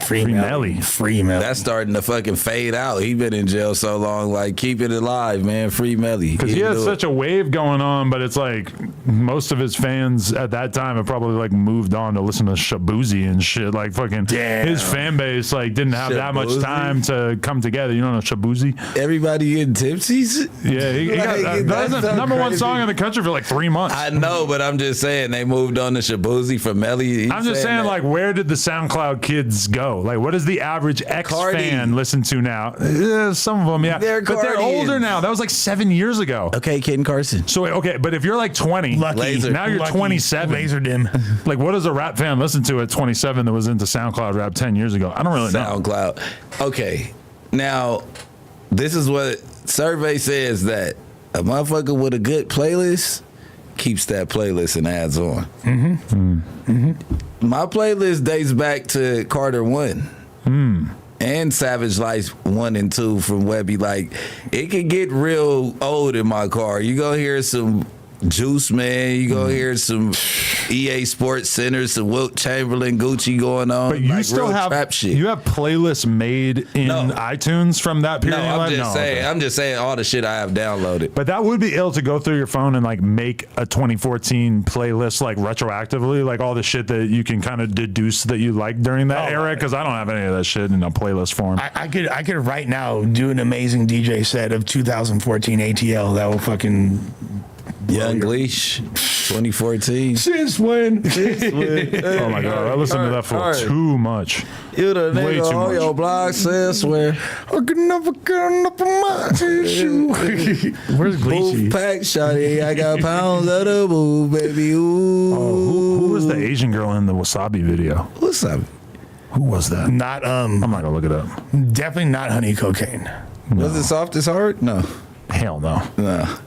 Free Melly. Free Melly. That's starting to fucking fade out. He been in jail so long. Like, keep it alive, man. Free Melly. Because he had such a wave going on, but it's like most of his fans at that time have probably like moved on to listen to Shabuzi and shit. Like fucking his fan base like didn't have that much Shabuzi? time to come together. You don't know Shabuzi? Everybody getting tipsies? Yeah, he got that was the so number one crazy. song in the country for like 3 months. I know, but I'm just saying they moved on to Shabuzi from Melly. I'm just saying, like, where did the SoundCloud kids go? Like, what does the average X Cardi. fan listen to now? Some of them, yeah, They're but they're Cardians. older now. That was like 7 years ago. Okay, Kid Carson. So okay, but if you're like 20, Lucky. Laser. now you're Lucky. 27. Laser dim. Like, what does a rap fan listen to at 27 that was into SoundCloud rap 10 years ago? I don't really know. SoundCloud. Okay, now this is what survey says that a motherfucker with a good playlist keeps that playlist and adds on. My playlist dates back to Carter 1. And Savage Life 1 and 2 from Webby. Like, it could get real old in my car. You gonna hear some Juice Man, you gonna hear some EA Sports Center, some Wilt Chamberlain, Gucci going on. But you like still real have trap shit. you have playlists made in No. iTunes from that period. No, in your I'm life? just saying. Okay. I'm just saying all the shit I have downloaded. But that would be ill to go through your phone and like make a 2014 playlist like retroactively, like all the shit that you can kind of deduce that you like during that era. Because I don't have any of that shit in a playlist form. I could right now do an amazing DJ set of 2014 ATL that will fucking Young Leash, 2014. since when? Oh my god, I listened to that for too much. You the Way nigga too on much. your block says swear. I could never get enough of my tissue. Where's Booth Gleesy? pack, shawty. I got pounds of the booth, baby. Ooh. Who was the Asian girl in the Wasabi video? What's up? Who was that? Not I'm not gonna look it up. definitely not honey cocaine. Was it soft as heart? No. Hell no. No.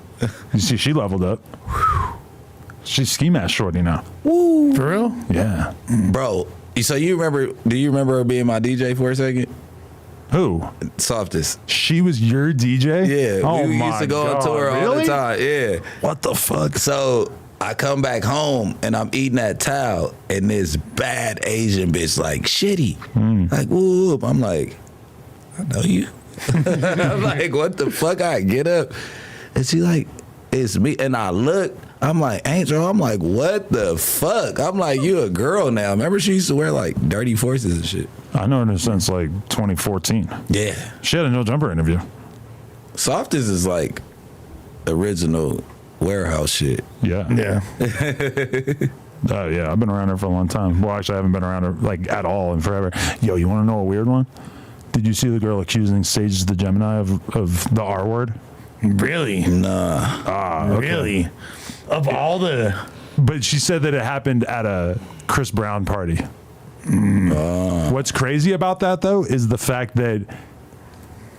You see, she leveled up. She's ski mask shorty now. For real? Yeah. Bro, so do you remember her being my DJ for a second? Who? Softest. She was your DJ? Yeah. Oh we my used to go God. on tour all Really? the time. Yeah. What the fuck? So I come back home and I'm eating that towel and this bad Asian bitch like shitty. Like, whoop. I'm like, I know you. I'm like, what the fuck? I get up and she like, it's me. And I look, I'm like, Angel, I'm like, what the fuck? I'm like, you a girl now. Remember she used to wear like dirty forces and shit. I know her since like 2014. Yeah. She had a No Jumper interview. Softest is like original warehouse shit. Yeah. Yeah. Yeah, I've been around her for a long time. Well, actually, I haven't been around her like at all in forever. Yo, you want to know a weird one? Did you see the girl accusing Sage the Gemini of the R word? Really? Nah. Really? Of all the... But she said that it happened at a Chris Brown party. What's crazy about that, though, is the fact that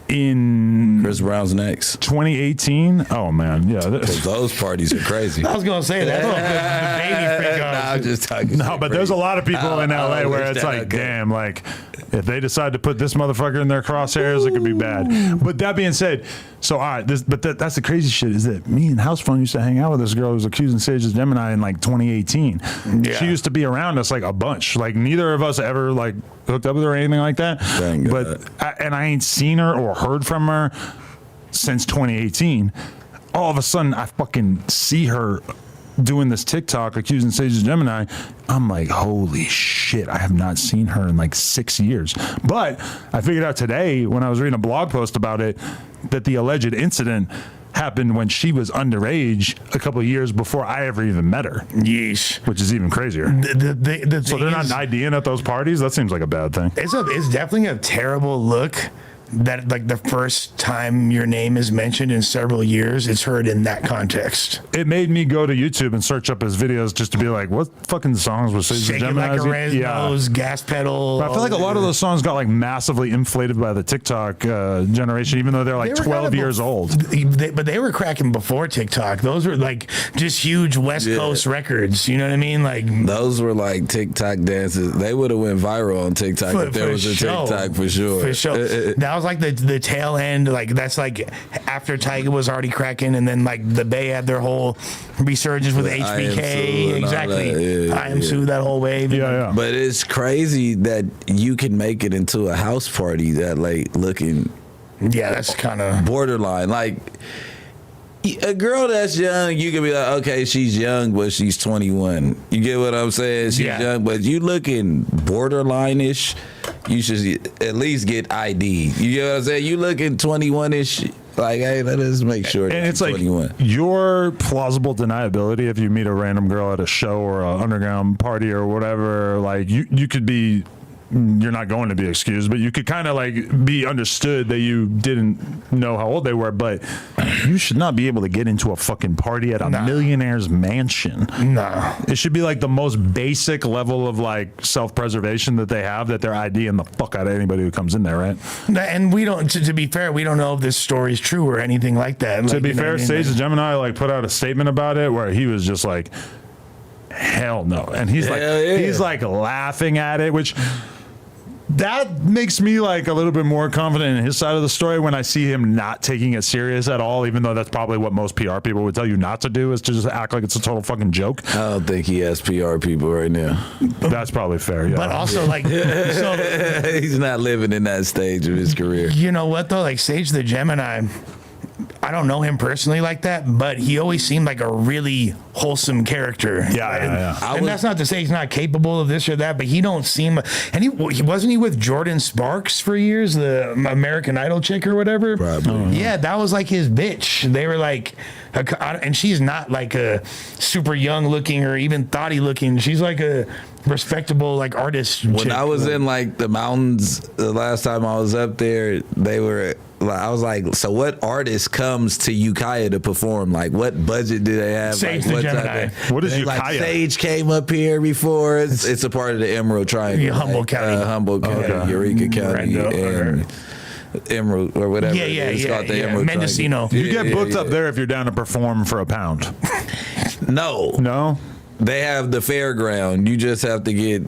in Chris Brown's next. 2018, oh man, yeah. Because those parties are crazy. I was going to say, that's what the baby freak Nah, I'm just talking No, shit but there's a lot of people in LA I where wish it's that like, I could. damn, like if they decide to put this motherfucker in their crosshairs, it could be bad. But that being said, so all right, that's the crazy shit is that me and House Phone used to hang out with this girl who was accusing Sage of Gemini in like 2018. Yeah. She used to be around us like a bunch. Like neither of us ever like hooked up with her or anything like that. Thank But God. I ain't seen her or heard from her since 2018. All of a sudden, I fucking see her doing this TikTok accusing Sage of Gemini. I'm like, holy shit, I have not seen her in like 6 years. But I figured out today when I was reading a blog post about it that the alleged incident happened when she was underage a couple of years before I ever even met her, Yeesh. which is even crazier. The So thing they're not is, IDing at those parties? That seems like a bad thing. it's definitely a terrible look that like the first time your name is mentioned in several years, it's heard in that context. It made me go to YouTube and search up his videos just to be like, what fucking songs was Sage the Shaking Gemini? like a red nose, gas pedal. But I feel like a lot of those songs got like massively inflated by the TikTok generation, even though they're like They were 12 kind of years old. But they were cracking before TikTok. Those were like just huge West Coast records. You know what I mean? Like Those were like TikTok dances. They would have went viral on TikTok if there was a TikTok for sure. For sure. That was like the tail end. Like that's like after Tiger was already cracking, and then like the Bay had their whole resurgence with I Am Sue HBK. and all Exactly. that. Yeah, I Am Sue, that whole wave. Yeah. But it's crazy that you can make it into a house party that like looking Yeah, that's kind of borderline. Like a girl that's young, you can be like, okay, she's young, but she's 21. You get what I'm saying? She's young, but you looking borderline-ish. You should at least get ID. You get what I'm saying? You looking 21-ish. Like, hey, let us make sure. And that it's you're like 21. your plausible deniability if you meet a random girl at a show or an underground party or whatever, like you could be, you're not going to be excused, but you could kind of like be understood that you didn't know how old they were, but you should not be able to get into a fucking party at a millionaire's mansion. nah. It should be like the most basic level of like self-preservation that they have, that they're IDing the fuck out of anybody who comes in there, right? And we don't. To be fair, we don't know if this story is true or anything like that. To Like, be you know fair, what I mean? Sage the Gemini like put out a statement about it where he was just like, hell no. And he's like, Hell yeah. he's like laughing at it, which that makes me like a little bit more confident in his side of the story when I see him not taking it serious at all, even though that's probably what most PR people would tell you not to do, is to just act like it's a total fucking joke. I don't think he has PR people right now. That's probably fair, yeah. But also, like, so He's not living in that stage of his career. you know what though? Like Sage the Gemini, I don't know him personally like that, but he always seemed like a really wholesome character. Yeah. And that's not to say he's not capable of this or that, but he don't seem. And he wasn't he with Jordan Sparks for years, the American Idol chick or whatever. Probably. Yeah, that was like his bitch. They were like, and she's not like a super young looking or even thoughty looking. She's like a respectable like artist. When chick. I was in like the mountains the last time I was up there, they were. I was like, so what artist comes to Ukiah to perform? Like, what budget do they have? Sage like, the what type Gemini. of- What is They Ukiah? Like Sage came up here before. It's a part of the Emerald Triangle, Yeah, Humboldt County. Humboldt County, Eureka County, Rando, and Emerald or whatever. Yeah, yeah, it's yeah, called the yeah. Emerald Mendocino. Triangle. You get booked up there if you're down to perform for a pound. No, No? they have the fairground. You just have to get.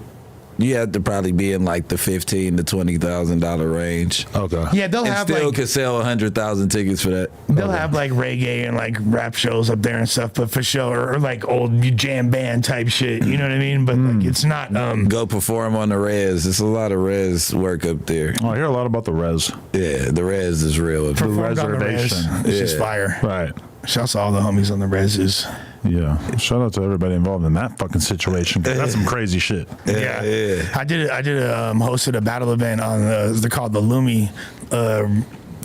You have to probably be in like the $15,000 to $20,000 range. Okay. Yeah, they'll And have still like could sell 100,000 tickets for that. they'll have like reggae and like rap shows up there and stuff, but for sure, or like old jam band type shit. You know what I mean? But like, it's not. Go perform on the res. It's a lot of res work up there. Oh, I hear a lot about the res. Yeah, the res is real. Performed on the res. reservation. It's just Yeah. fire. Right. Shouts to all the homies on the reses. Yeah. Shout out to everybody involved in that fucking situation. 'Cause that's some crazy shit. Yeah. yeah. I did hosted a battle event on they're called the Lumi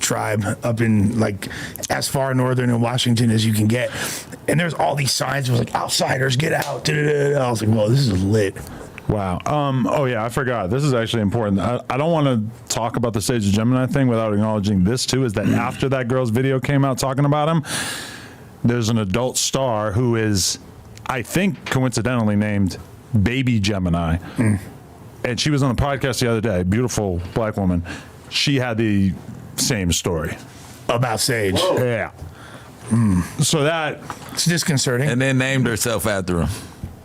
tribe up in like as far northern in Washington as you can get, and there's all these signs. It was like outsiders get out. Da-da-da-da. I was like, whoa, this is lit. Wow. Oh yeah, I forgot. This is actually important. I don't want to talk about the Stage of Gemini thing without acknowledging this too. Is that after that girl's video came out talking about him, there's an adult star who is, I think, coincidentally named Baby Gemini, and she was on the podcast the other day. Beautiful black woman. She had the same story. About Sage. Yeah. So that It's disconcerting. And then named herself after him.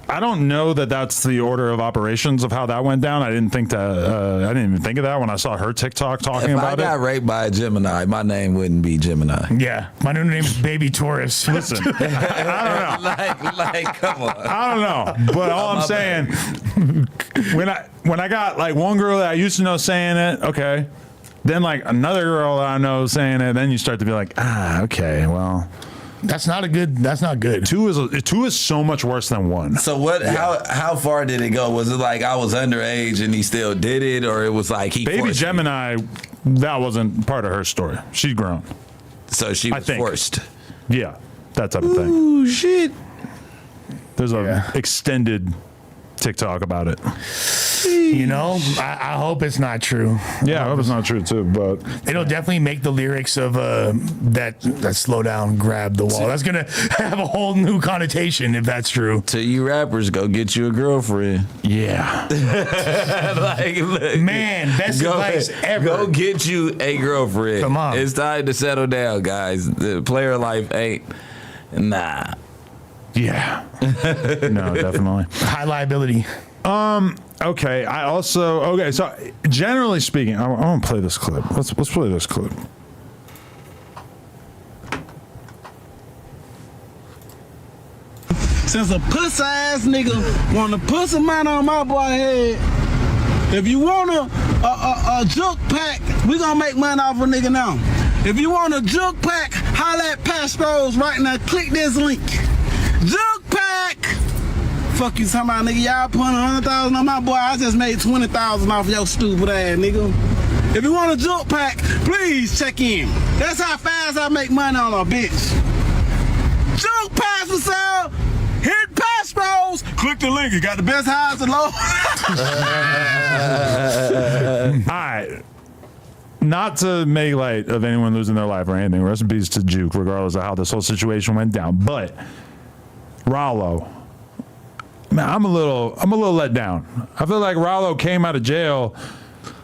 I don't know that that's the order of operations of how that went down. I didn't think that. I didn't even think of that when I saw her TikTok talking If I about got it. raped by a Gemini, my name wouldn't be Gemini. Yeah, my new name is Baby Taurus. Listen, I don't know. like, come on. I don't know, but all I'm saying, when I got like one girl that I used to know saying it, okay, then like another girl that I know saying it, then you start to be like, okay, well, That's not good. two is so much worse than one. So what? How far did it go? Was it like I was underage and he still did it, or it was like he Baby forced me? Gemini, that wasn't part of her story. She's grown. So she I was think. forced. Yeah, that type of thing. Ooh shit! There's a extended TikTok about it. You know, I hope it's not true. Yeah, I hope it's not true too, but It'll definitely make the lyrics of that slow down, grab the wall. That's gonna have a whole new connotation if that's true. To you rappers, go get you a girlfriend. yeah. Like, look, Man, best advice ever. Go get you a girlfriend. Come on. It's time to settle down, guys. The player life ain't. Nah. Yeah. No, definitely. High liability. Okay. So generally speaking, I want to play this clip. Let's play this clip. Since a puss ass nigga wanna put some money on my boy head, if you want a juke pack, we gonna make money off a nigga now. If you want a juke pack, holla at Pastros right now. Click this link. Juke pack. Fuck you, talking about, nigga. Y'all putting 100,000 on my boy. I just made 20,000 off your stupid ass, nigga. If you want a juke pack, please check in. That's how fast I make money on a bitch. Juke packs for sale. Hit Pastros. Click the link. You got the best highs and lows. All right. Not to make light of anyone losing their life or anything. Rest in peace to Juke, regardless of how this whole situation went down. But Ralo, man, I'm a little let down. I feel like Ralo came out of jail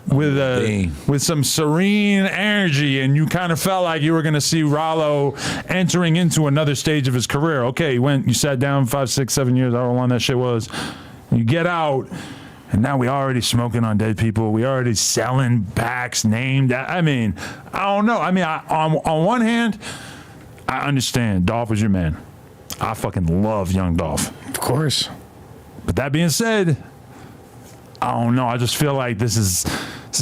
with some serene energy, and you kind of felt like you were going to see Ralo entering into another stage of his career. Okay, you sat down 5, 6, 7 years, however long that shit was. You get out, and now we already smoking on dead people. We already selling packs named. I mean, I don't know. I mean, on one hand, I understand Dolph was your man. I fucking love young Dolph. Of course. But that being said, I don't know. I just feel like this is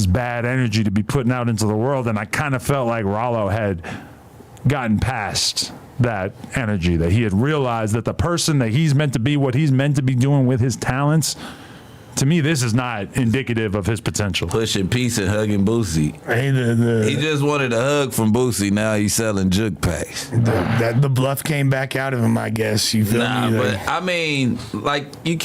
bad energy to be putting out into the world, and I kind of felt like Ralo had gotten past that energy, that he had realized that the person that he's meant to be, what he's meant to be doing with his talents, to me, this is not indicative of his potential. Pushing peace and hugging Boosie. Hey, He just wanted a hug from Boosie. Now he's selling juke packs. the bluff came back out of him, I guess. You feel me? But I mean, like, you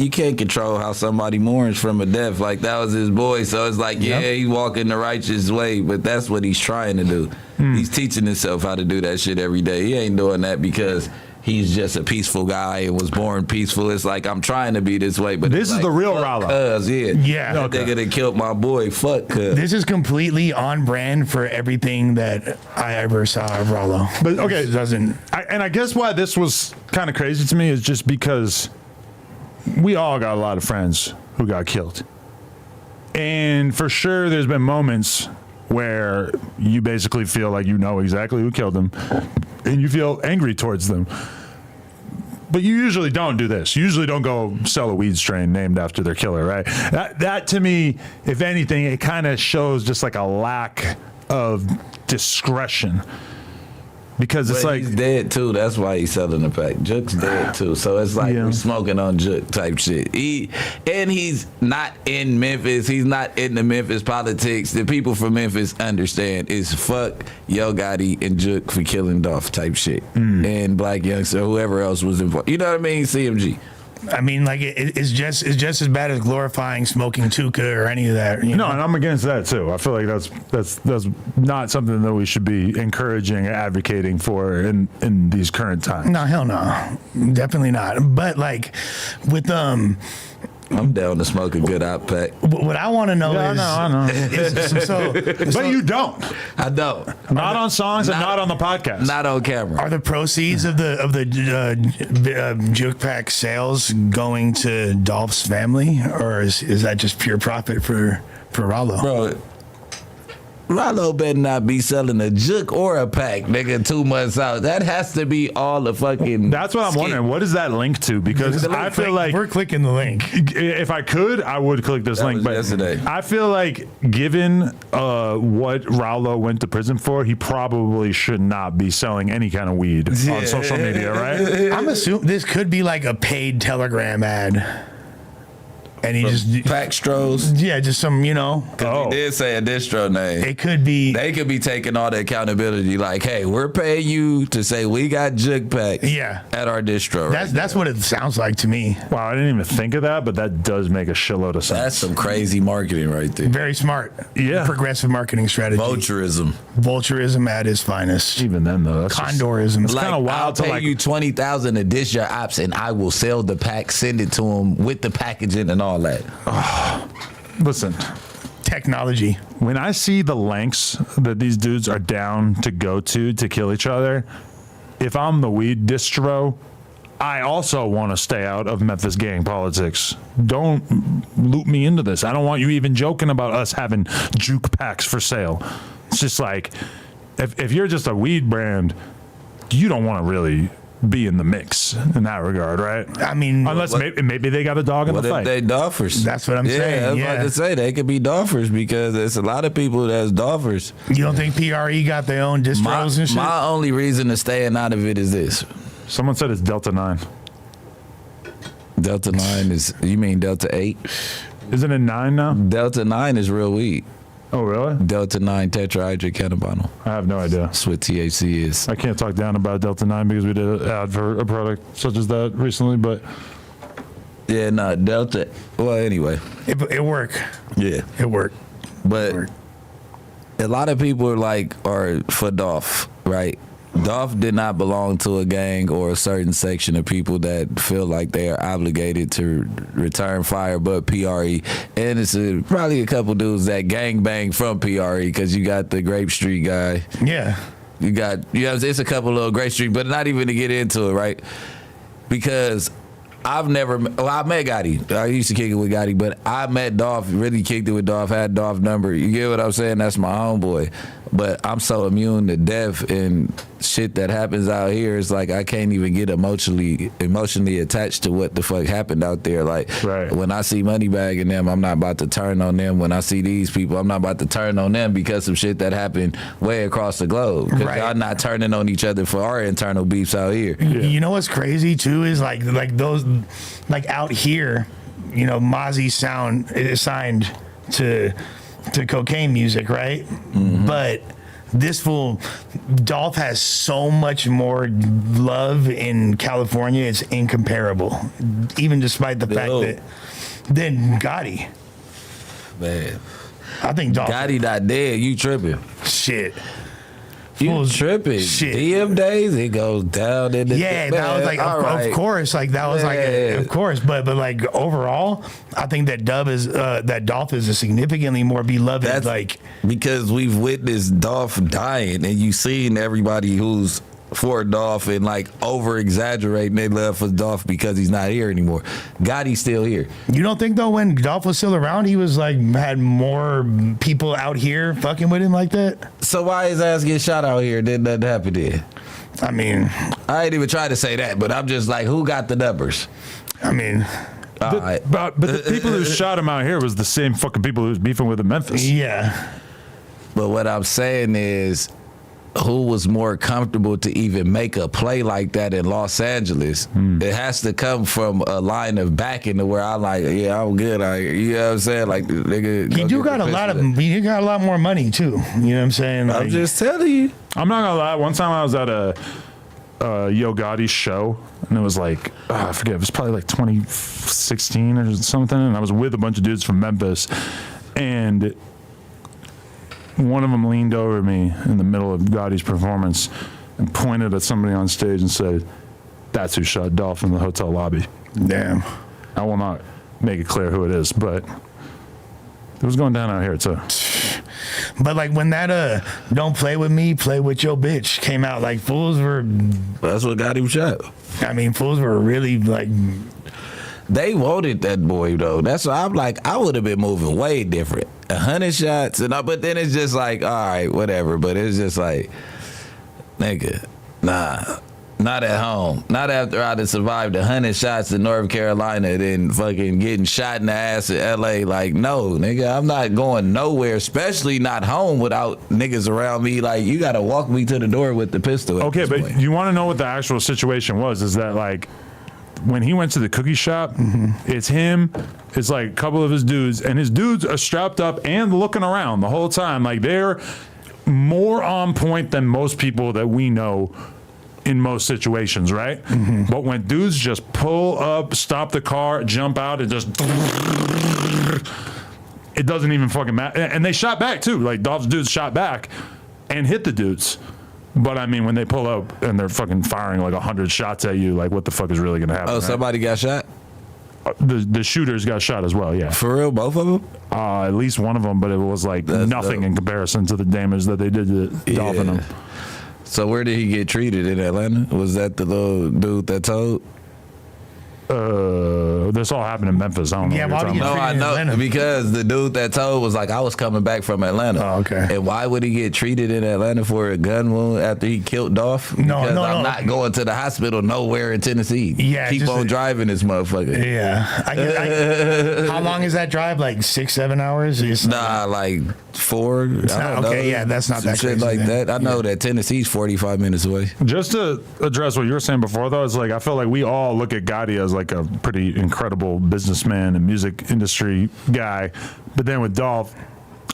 you can't control how somebody mourns from a death. Like, that was his boy, so it's like, yeah, he's walking the righteous way, but that's what he's trying to do. He's teaching himself how to do that shit every day. He ain't doing that because he's just a peaceful guy and was born peaceful. It's like, I'm trying to be this way, but This is like, the real fuck Ralo. Cuz, Yeah. That nigga that killed my boy. Fuck Cuz. This is completely on brand for everything that I ever saw of Ralo. But okay, It doesn't. I guess why this was kind of crazy to me is just because we all got a lot of friends who got killed. And for sure, there's been moments where you basically feel like you know exactly who killed them and you feel angry towards them. But you usually don't do this. You usually don't go sell a weed strain named after their killer, right? That to me, if anything, it kind of shows just like a lack of discretion. Because it's But like he's dead too. That's why he's selling the pack. Juke's dead too. So it's like we're smoking on Juke type shit. He's not in Memphis. He's not in the Memphis politics. The people from Memphis understand is fuck Yo Gotti and Juke for killing Dolph type shit. And Black Youngster, whoever else was involved. You know what I mean? CMG. I mean, like it's just as bad as glorifying smoking Tuka or any of that. You know? No, and I'm against that too. I feel like that's not something that we should be encouraging or advocating for in these current times. No, hell no, definitely not. But like with I'm down to smoke a good out pack. what I want to know is, I know. But you don't. I don't. Not on songs and not on the podcast. Not on camera. are the proceeds of the Juke Pack sales going to Dolph's family, or is that just pure profit for Ralo? Bro, Ralo better not be selling a Juke or a pack, nigga, 2 months out. That has to be all the fucking. That's what I'm wondering. What is that link to? Because I feel like we're clicking the link. if I could, I would click this That link. was But yesterday. I feel like, given what Ralo went to prison for, he probably should not be selling any kind of weed on social media, right? I'm assuming this could be like a paid Telegram ad. And he just Pack Stros. just some, He did say a distro name. it could be They could be taking all the accountability. Like, hey, we're paying you to say we got Juke Pack at our distro. that's what it sounds like to me. Wow, I didn't even think of that, but that does make a shitload of sense. That's some crazy marketing right there. Very smart. Yeah. Progressive marketing strategy. Vulturism. Vulturism at its finest. Even then, though, that's just- Condorism. It's kinda wild I'll to, pay like- you $20,000 to dish your ops, and I will sell the pack, send it to him with the packaging and all that. Listen, Technology. when I see the lengths that these dudes are down to go to kill each other, if I'm the weed distro, I also want to stay out of Memphis gang politics. Don't loop me into this. I don't want you even joking about us having Juke packs for sale. It's just like, if you're just a weed brand, you don't want to really be in the mix in that regard, right? I mean, Unless maybe they got a dog in What the if fight. they doffers? That's what I'm saying, I was yeah. about to say they could be doffers because there's a lot of people that's doffers. you don't think PRE got their own distros and shit? My only reason to staying out of it is this. Someone said it's Delta 9. Delta 9 is, you mean Delta 8? Isn't it 9 now? Delta 9 is real weed. Oh, really? Delta 9 tetrahydrocannabinol. I have no idea. That's what THC is. I can't talk down about Delta 9 because we did an ad for a product such as that recently, but Yeah, no, Delta. Well, anyway. It worked. Yeah. It worked. But a lot of people are for Dolph, right? Dolph did not belong to a gang or a certain section of people that feel like they are obligated to return fire, but PRE. And it's probably a couple dudes that gang bang from PRE because you got the Grape Street guy. Yeah. It's a couple little Grape Street, but not even to get into it, right? Because I met Gotti. I used to kick it with Gotti, but I met Dolph, really kicked it with Dolph, had Dolph's number. You get what I'm saying? That's my homeboy. But I'm so immune to death and shit that happens out here. It's like I can't even get emotionally attached to what the fuck happened out there. Like, right. When I see Moneybag and them, I'm not about to turn on them. When I see these people, I'm not about to turn on them because of shit that happened way across the globe. Because y'all not turning on each other for our internal beefs out here. Yeah. You know what's crazy too is like those out here, Mozzie Sound is signed to cocaine music, right? Mm-hmm. But this fool, Dolph has so much more love in California. It's incomparable, even despite the fact that than Gotti. Man, I think Dolph. Gotti not dead. You tripping? Shit. You Fools- tripping? Shit. DM days, it goes down in the Yeah, that was like, of course, like that was like, of course, but like overall, I think that Dolph is a significantly more beloved. That's like because we've witnessed Dolph dying, and you've seen everybody who's for Dolph and like over exaggerating their love for Dolph because he's not here anymore. Gotti's still here. You don't think though when Dolph was still around, he was like had more people out here fucking with him like that? So why his ass get shot out here? Did nothing happen then? I mean, I ain't even trying to say that, but I'm just like, who got the numbers? I mean, All right. But the people who shot him out here was the same fucking people who was beefing with in Memphis. yeah. But what I'm saying is, who was more comfortable to even make a play like that in Los Angeles? It has to come from a line of backing to where I like, yeah, I'm good. You know what I'm saying? Like, nigga, He do got a lot of, he got a lot more money too. You know what I'm saying? Like, I'm just telling you. I'm not gonna lie. One time I was at a Yo Gotti show, and it was like, I forget, it was probably like 2016 or something, and I was with a bunch of dudes from Memphis, and one of them leaned over me in the middle of Gotti's performance and pointed at somebody on stage and said, "That's who shot Dolph in the hotel lobby." damn. I will not make it clear who it is, but it was going down out here too. But like when that "Don't Play With Me, Play With Your Bitch" came out, like fools were, That's what got him shot. I mean, fools were really like, They wanted that boy though. That's why I'm like, I would have been moving way different. 100 shots, but then it's just like, all right, whatever. But it's just like, nigga, nah, not at home. Not after I'd have survived 100 shots in North Carolina, then fucking getting shot in the ass in LA. Like, no, nigga, I'm not going nowhere, especially not home without niggas around me. Like, you gotta walk me to the door with the pistol. at Okay, this but point. you want to know what the actual situation was? Is that like when he went to the cookie shop, it's him, it's like a couple of his dudes, and his dudes are strapped up and looking around the whole time. Like they're more on point than most people that we know in most situations, right? But when dudes just pull up, stop the car, jump out, and just it doesn't even fucking matter. And they shot back too. Like Dolph's dudes shot back and hit the dudes. But I mean, when they pull up and they're fucking firing like 100 shots at you, like what the fuck is really gonna happen? Oh, right? somebody got shot? The shooters got shot as well. Yeah, For real, both of them? at least one of them, but it was like That's nothing dope. in comparison to the damage that they did to Dolph and them. So where did he get treated in Atlanta? Was that the little dude that told? This all happened in Memphis. I don't know. Yeah, what why you're do talking you- about. No, I know Atlanta. because the dude that told was like, I was coming back from Atlanta. Oh, okay. And why would he get treated in Atlanta for a gun wound after he killed Dolph? No, Because no, I'm no. not going to the hospital nowhere in Tennessee. Yeah, keep just on a- driving this motherfucker. yeah. How long is that drive? Like 6-7 hours? It's Nah, like 4. I not- don't know. okay, yeah, that's not Some that shit crazy like then. that. I know that Tennessee's 45 minutes away. Just to address what you were saying before, though, it's like I feel like we all look at Gotti as like a pretty incredible businessman and music industry guy, but then with Dolph,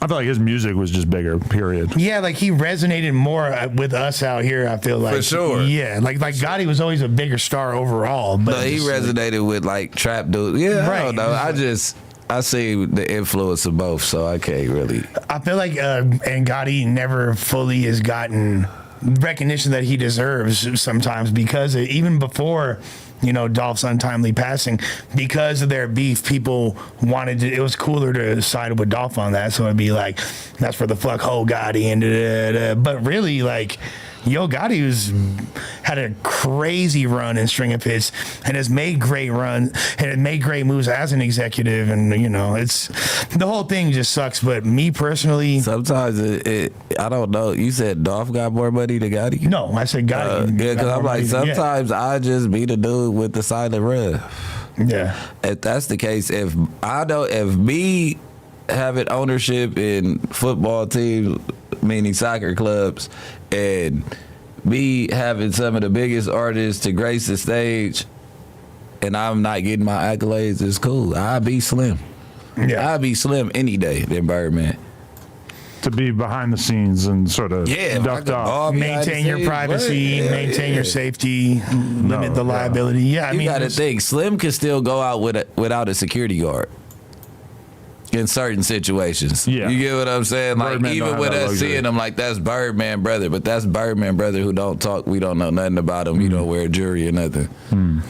I feel like his music was just bigger. Period. Yeah, like he resonated more with us out here. I feel like For sure. Yeah, like Gotti was always a bigger star overall, but But he just, like, resonated with like trap dudes. Yeah, I Right. don't know. I see the influence of both, so I can't really. I feel like and Gotti never fully has gotten recognition that he deserves sometimes because even before, you know, Dolph's untimely passing, because of their beef, people wanted to, it was cooler to side with Dolph on that. So it'd be like, that's for the fuck ho Gotti and da-da-da. But really, like, Yo Gotti had a crazy run in String of Hits and has made great runs and it made great moves as an executive, and you know, it's the whole thing just sucks. But me personally, Sometimes I don't know. You said Dolph got more money than Gotti? no, I said Gotti. Yeah, because I'm like, sometimes I just be the dude with the silent run. Yeah. If that's the case, if me having ownership in football teams, meaning soccer clubs, and me having some of the biggest artists to grace the stage, and I'm not getting my accolades, it's cool. I'd be Slim. Yeah. I'd be Slim any day than Birdman. to be behind the scenes and sort of ducked off. Maintain your privacy, maintain your safety, limit the liability. Yeah, I You mean, got to think, Slim can still go out without a security guard in certain situations. Yeah. You get what I'm saying? Like, Birdman don't even have with that us luxury. seeing him, like, that's Birdman brother, but that's Birdman brother who don't talk. We don't know nothing about him. You don't wear jewelry or nothing.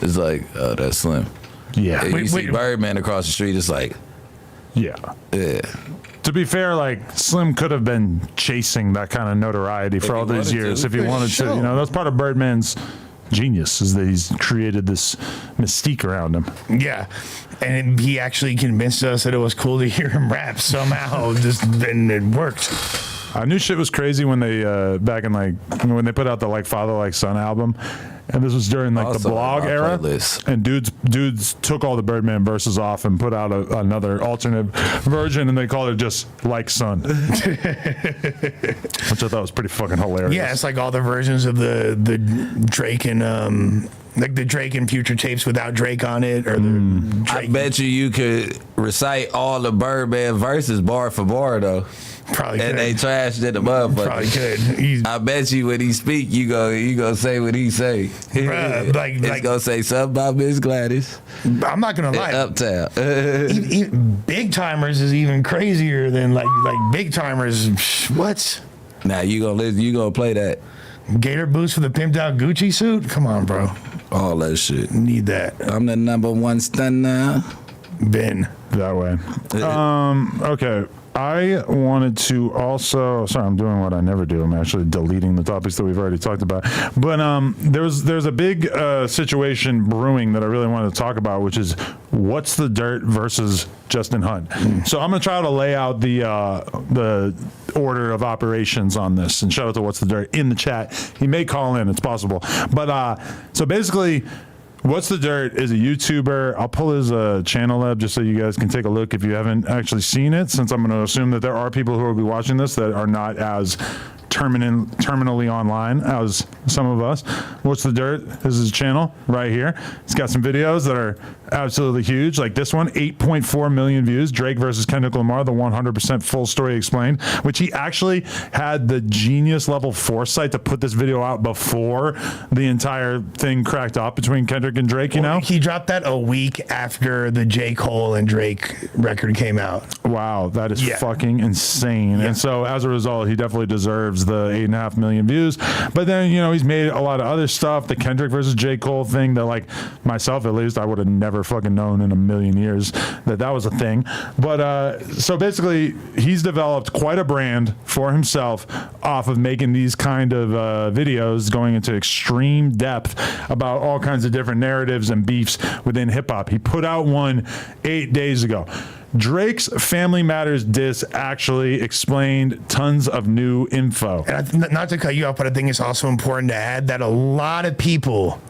It's like, oh, that's Slim. Yeah. And you see Birdman across the street, it's like, Yeah. To be fair, like Slim could have been chasing that kind of notoriety for all he these wanted years to. if he wanted to. You know, that's part of Birdman's genius is that he's created this mystique around him. yeah. And he actually convinced us that it was cool to hear him rap somehow. And it worked. I knew shit was crazy when they back in like when they put out the like Father Like Son album, and this was during like Also the blog on my era. playlist. And dudes took all the Birdman verses off and put out another alternate version, and they called it just Like Son, which I thought was pretty fucking hilarious. Yeah, it's like all the versions of the Drake and like the Drake and Future tapes without Drake on it, or the I Drake. bet you could recite all the Birdman verses bar for bar, though. Probably And could. they trashed it above. Probably could. He's, I bet you when he speak, you gonna say what he say. Bruh, It's gonna say something about Miss Gladys. I'm not gonna lie. Uptown. Big Timers is even crazier than like Big Timers. What? Now you gonna play that, Gator boots for the pimped out Gucci suit? Come on, bro. all that shit. Need that. I'm the number one stunner. Ben. that way. Okay. I wanted to also. Sorry, I'm doing what I never do. I'm actually deleting the topics that we've already talked about. But there's a big situation brewing that I really wanted to talk about, which is What's the Dirt versus Justin Hunt. So I'm gonna try to lay out the order of operations on this. And shout out to What's the Dirt in the chat. He may call in. It's possible. But so basically. What's the Dirt is a YouTuber. I'll pull his channel up just so you guys can take a look if you haven't actually seen it, since I'm going to assume that there are people who will be watching this that are not as terminally online as some of us. What's the Dirt is his channel right here. He's got some videos that are absolutely huge, like this one, 8.4 million views, Drake versus Kendrick Lamar, the 100% full story explained, which he actually had the genius level foresight to put this video out before the entire thing cracked off between Kendrick and Drake, you know? He dropped that a week after the J. Cole and Drake record came out. Wow, that is fucking insane. And so as a result, he definitely deserves the 8.5 million views. But then, you know, he's made a lot of other stuff, the Kendrick versus J. Cole thing that, like, myself at least, I would have never fucking known in a million years that was a thing. But so basically, he's developed quite a brand for himself off of making these kind of videos going into extreme depth about all kinds of different narratives and beefs within hip hop. He put out one 8 days ago. Drake's Family Matters diss actually explained tons of new info. And not to cut you off, but I think it's also important to add that a lot of people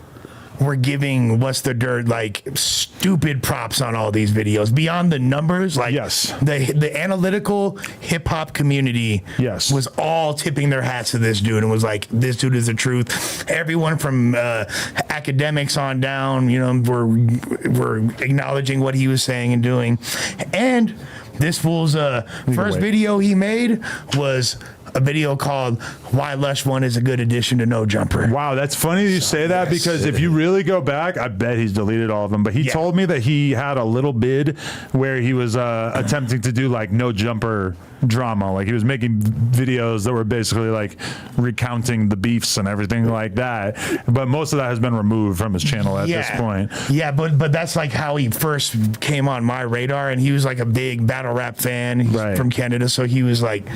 were giving What's the Dirt like stupid props on all these videos beyond the numbers. Like the analytical hip hop community was all tipping their hats to this dude and was like, this dude is the truth. Everyone from academics on down, you know, were acknowledging what he was saying and doing. And this fool's first video he made was a video called Why Lush 1 is a Good Addition to No Jumper. Wow, that's funny you say that because if you really go back, I bet he's deleted all of them. But he told me that he had a little bid where he was attempting to do like No Jumper drama. Like he was making videos that were basically like recounting the beefs and everything like that. But most of that has been removed from his channel at this point. Yeah, but that's like how he first came on my radar, and he was like a big battle rap fan. He's from Canada, so he was like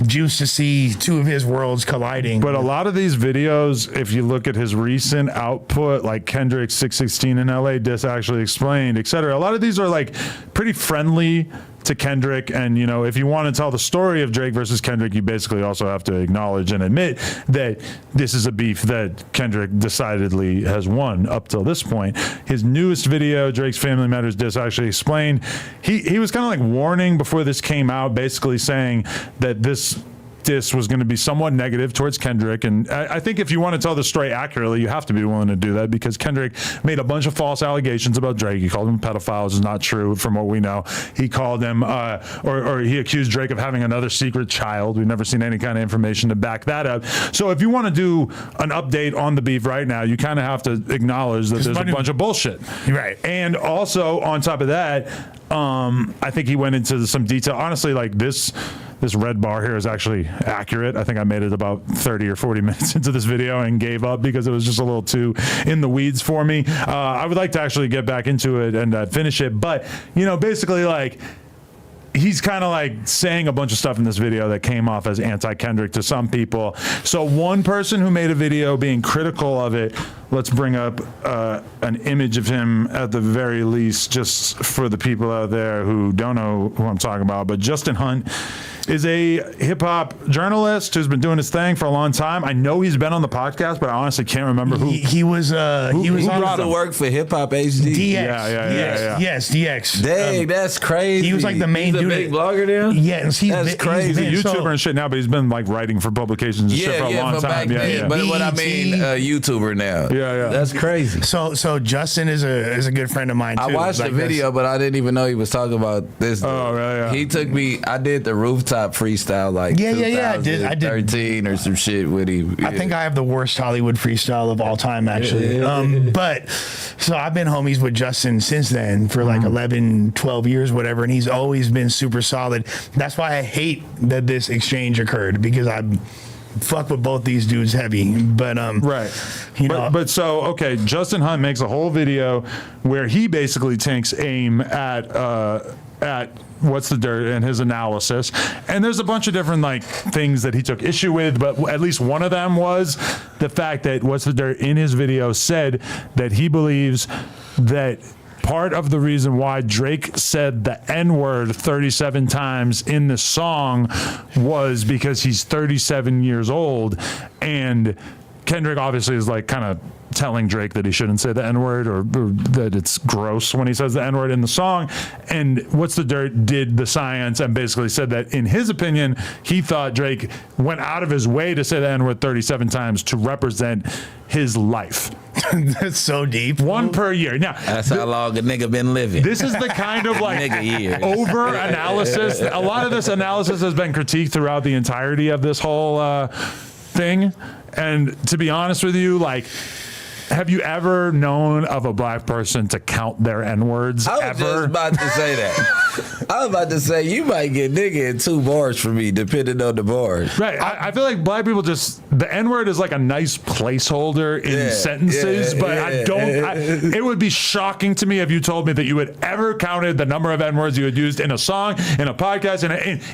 juiced to see two of his worlds colliding. But a lot of these videos, if you look at his recent output, like Kendrick 616 in LA, Diss Actually Explained, etc., a lot of these are like pretty friendly to Kendrick. And, you know, if you want to tell the story of Drake versus Kendrick, you basically also have to acknowledge and admit that this is a beef that Kendrick decidedly has won up till this point. His newest video, Drake's Family Matters Diss Actually Explained, he was kind of like warning before this came out, basically saying that this diss was going to be somewhat negative towards Kendrick. And I think if you want to tell the story accurately, you have to be willing to do that, because Kendrick made a bunch of false allegations about Drake. He called him a pedophile, which is not true from what we know. He called him, or he accused Drake of having another secret child. We've never seen any kind of information to back that up. So if you want to do an update on the beef right now, you kind of have to acknowledge that there's a bunch of bullshit. Right. And also on top of that, I think he went into some detail. Honestly, like this red bar here is actually accurate. I think I made it about 30 or 40 minutes into this video and gave up because it was just a little too in the weeds for me. I would like to actually get back into it and finish it. But, basically, like, he's kind of like saying a bunch of stuff in this video that came off as anti-Kendrick to some people. So one person who made a video being critical of it, let's bring up an image of him at the very least, just for the people out there who don't know who I'm talking about. But Justin Hunt is a hip-hop journalist who's been doing his thing for a long time. I know he's been on the podcast, but I honestly can't remember who. He was on to work for Hip Hop HD. DX. Yeah. Yes, DX. Dang, that's crazy. He was like the main He's dude. a big blogger now? Yes, That's crazy. He's a YouTuber and shit now, but he's been like writing for publications and shit for a long from time. back then. But what I mean, a YouTuber now. Yeah. That's crazy. So Justin is a good friend of mine too. I watched the video, but I didn't even know he was talking about this. Oh, yeah. He took me. I did the rooftop freestyle like Yeah. I did 2013 or some shit with him. I think I have the worst Hollywood freestyle of all time, actually. But so I've been homies with Justin since then for like 11, 12 years, whatever, and he's always been super solid. That's why I hate that this exchange occurred, because I fuck with both these dudes heavy. But right. But so okay, Justin Hunt makes a whole video where he basically takes aim at What's the Dirt and his analysis, and there's a bunch of different like things that he took issue with, but at least one of them was the fact that What's the Dirt in his video said that he believes that part of the reason why Drake said the N-word 37 times in the song was because he's 37 years old, and Kendrick obviously is like kind of telling Drake that he shouldn't say the N-word or that it's gross when he says the N-word in the song. And What's the Dirt did the science and basically said that in his opinion, he thought Drake went out of his way to say the N-word 37 times to represent his life. That's so deep. One per year. Now, that's how long a nigga been living. This is the kind of like over analysis. A lot of this analysis has been critiqued throughout the entirety of this whole thing. And to be honest with you, like, have you ever known of a black person to count their N-words ever? I was just about to say that. I was about to say, you might get nigga in 2 bars from me, depending on the bars. Right. I feel like black people just, the N-word is like a nice placeholder in sentences, but it would be shocking to me if you told me that you had ever counted the number of N-words you had used in a song, in a podcast,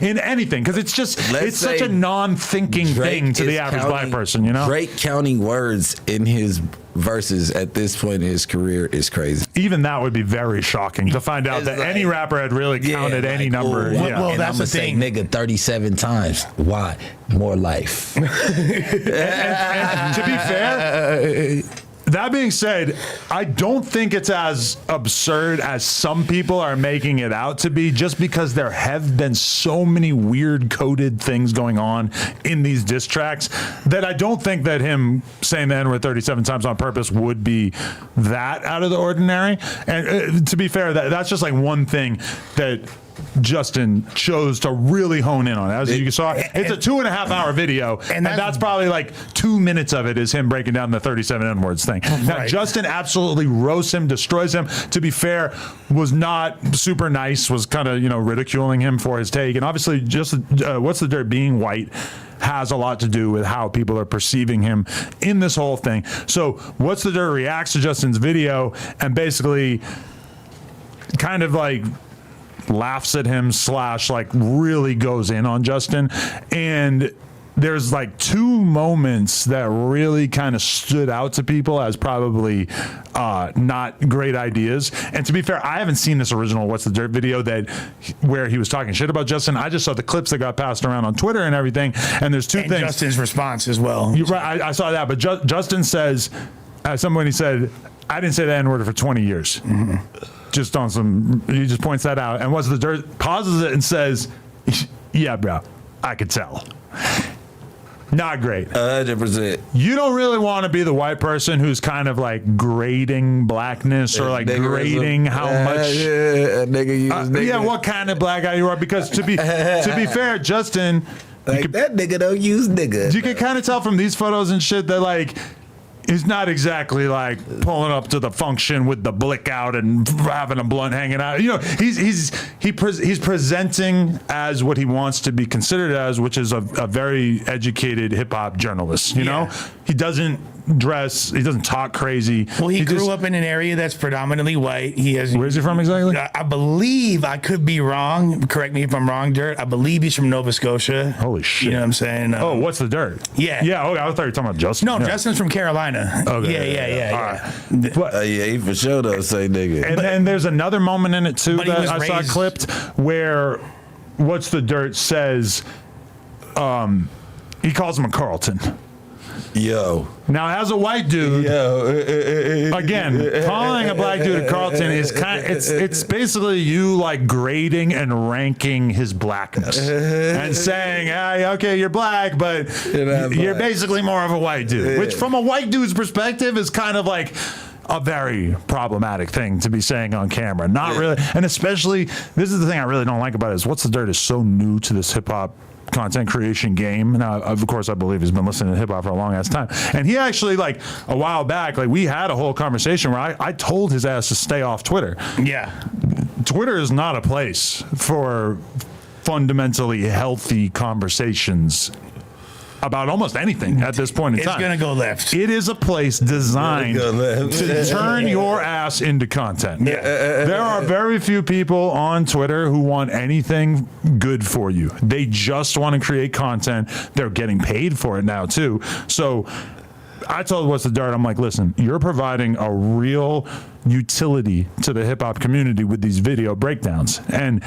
in anything, because it's just, it's such a non-thinking thing to the average black person, you know? Drake counting words in his verses at this point in his career is crazy. Even that would be very shocking to find out that any rapper had really counted any number. Well, and that's I'm the say, thing. nigga, 37 times. Why? More life. and to be fair, that being said, I don't think it's as absurd as some people are making it out to be, just because there have been so many weird coded things going on in these diss tracks that I don't think that him saying the N-word 37 times on purpose would be that out of the ordinary. And to be fair, that's just like one thing that Justin chose to really hone in on. As you saw, it's a 2.5 hour video, and that's probably like 2 minutes of it is him breaking down the 37 N-words thing. Now, Justin absolutely roasts him, destroys him. To be fair, was not super nice, was kind of, ridiculing him for his take. And obviously, just What's the Dirt being white has a lot to do with how people are perceiving him in this whole thing. So What's the Dirt reacts to Justin's video and basically kind of like laughs at him / like really goes in on Justin. And there's like 2 moments that really kind of stood out to people as probably not great ideas. And to be fair, I haven't seen this original What's the Dirt video where he was talking shit about Justin. I just saw the clips that got passed around on Twitter and everything. And there's 2 things. Justin's response as well. Right, I saw that. But Justin says, somebody said, I didn't say the N-word for 20 years. Mm-hmm. Just on some, he just points that out. And What's the Dirt pauses it and says, yeah, bro, I could tell. Not great. 100%. You don't really want to be the white person who's kind of like grading blackness or like grading how much. Yeah, what kind of black guy you are? Because to be fair, Justin, Like, that nigga don't use nigga. you can kind of tell from these photos and shit that like he's not exactly like pulling up to the function with the blick out and having a blunt hanging out. You know, he's presenting as what he wants to be considered as, which is a very educated hip hop journalist. You know, he doesn't dress, he doesn't talk crazy. Well, he grew up in an area that's predominantly white. He has. Where's he from exactly? I believe, I could be wrong. Correct me if I'm wrong, Dirt. I believe he's from Nova Scotia. Holy shit! You know what I'm saying? Oh, what's the dirt? Yeah. Yeah. Okay, I thought you were talking about Justin. No, Yeah. Justin's from Carolina. Okay. Yeah. But, Yeah, he for sure don't say nigga. and then there's another moment in it too But he that was I saw raised- clipped where what's the dirt says he calls him a Carlton. Yo. Now, as a white dude, again, calling a black dude a Carlton is it's basically you like grading and ranking his blackness and saying, hey, okay, you're black, but you're basically more of a white dude, which from a white dude's perspective is kind of like a very problematic thing to be saying on camera. Not really, and especially this is the thing I really don't like about it is What's the Dirt is so new to this hip hop content creation game. Now, of course, I believe he's been listening to hip hop for a long ass time. And he actually, like, a while back, like, we had a whole conversation where I told his ass to stay off Twitter. Yeah. Twitter is not a place for fundamentally healthy conversations about almost anything at this point in time. It's going to go left. It is a place designed to turn your ass into content. Yeah. There are very few people on Twitter who want anything good for you. They just want to create content. They're getting paid for it now, too. So I told What's the Dirt, I'm like, listen, you're providing a real utility to the hip hop community with these video breakdowns. And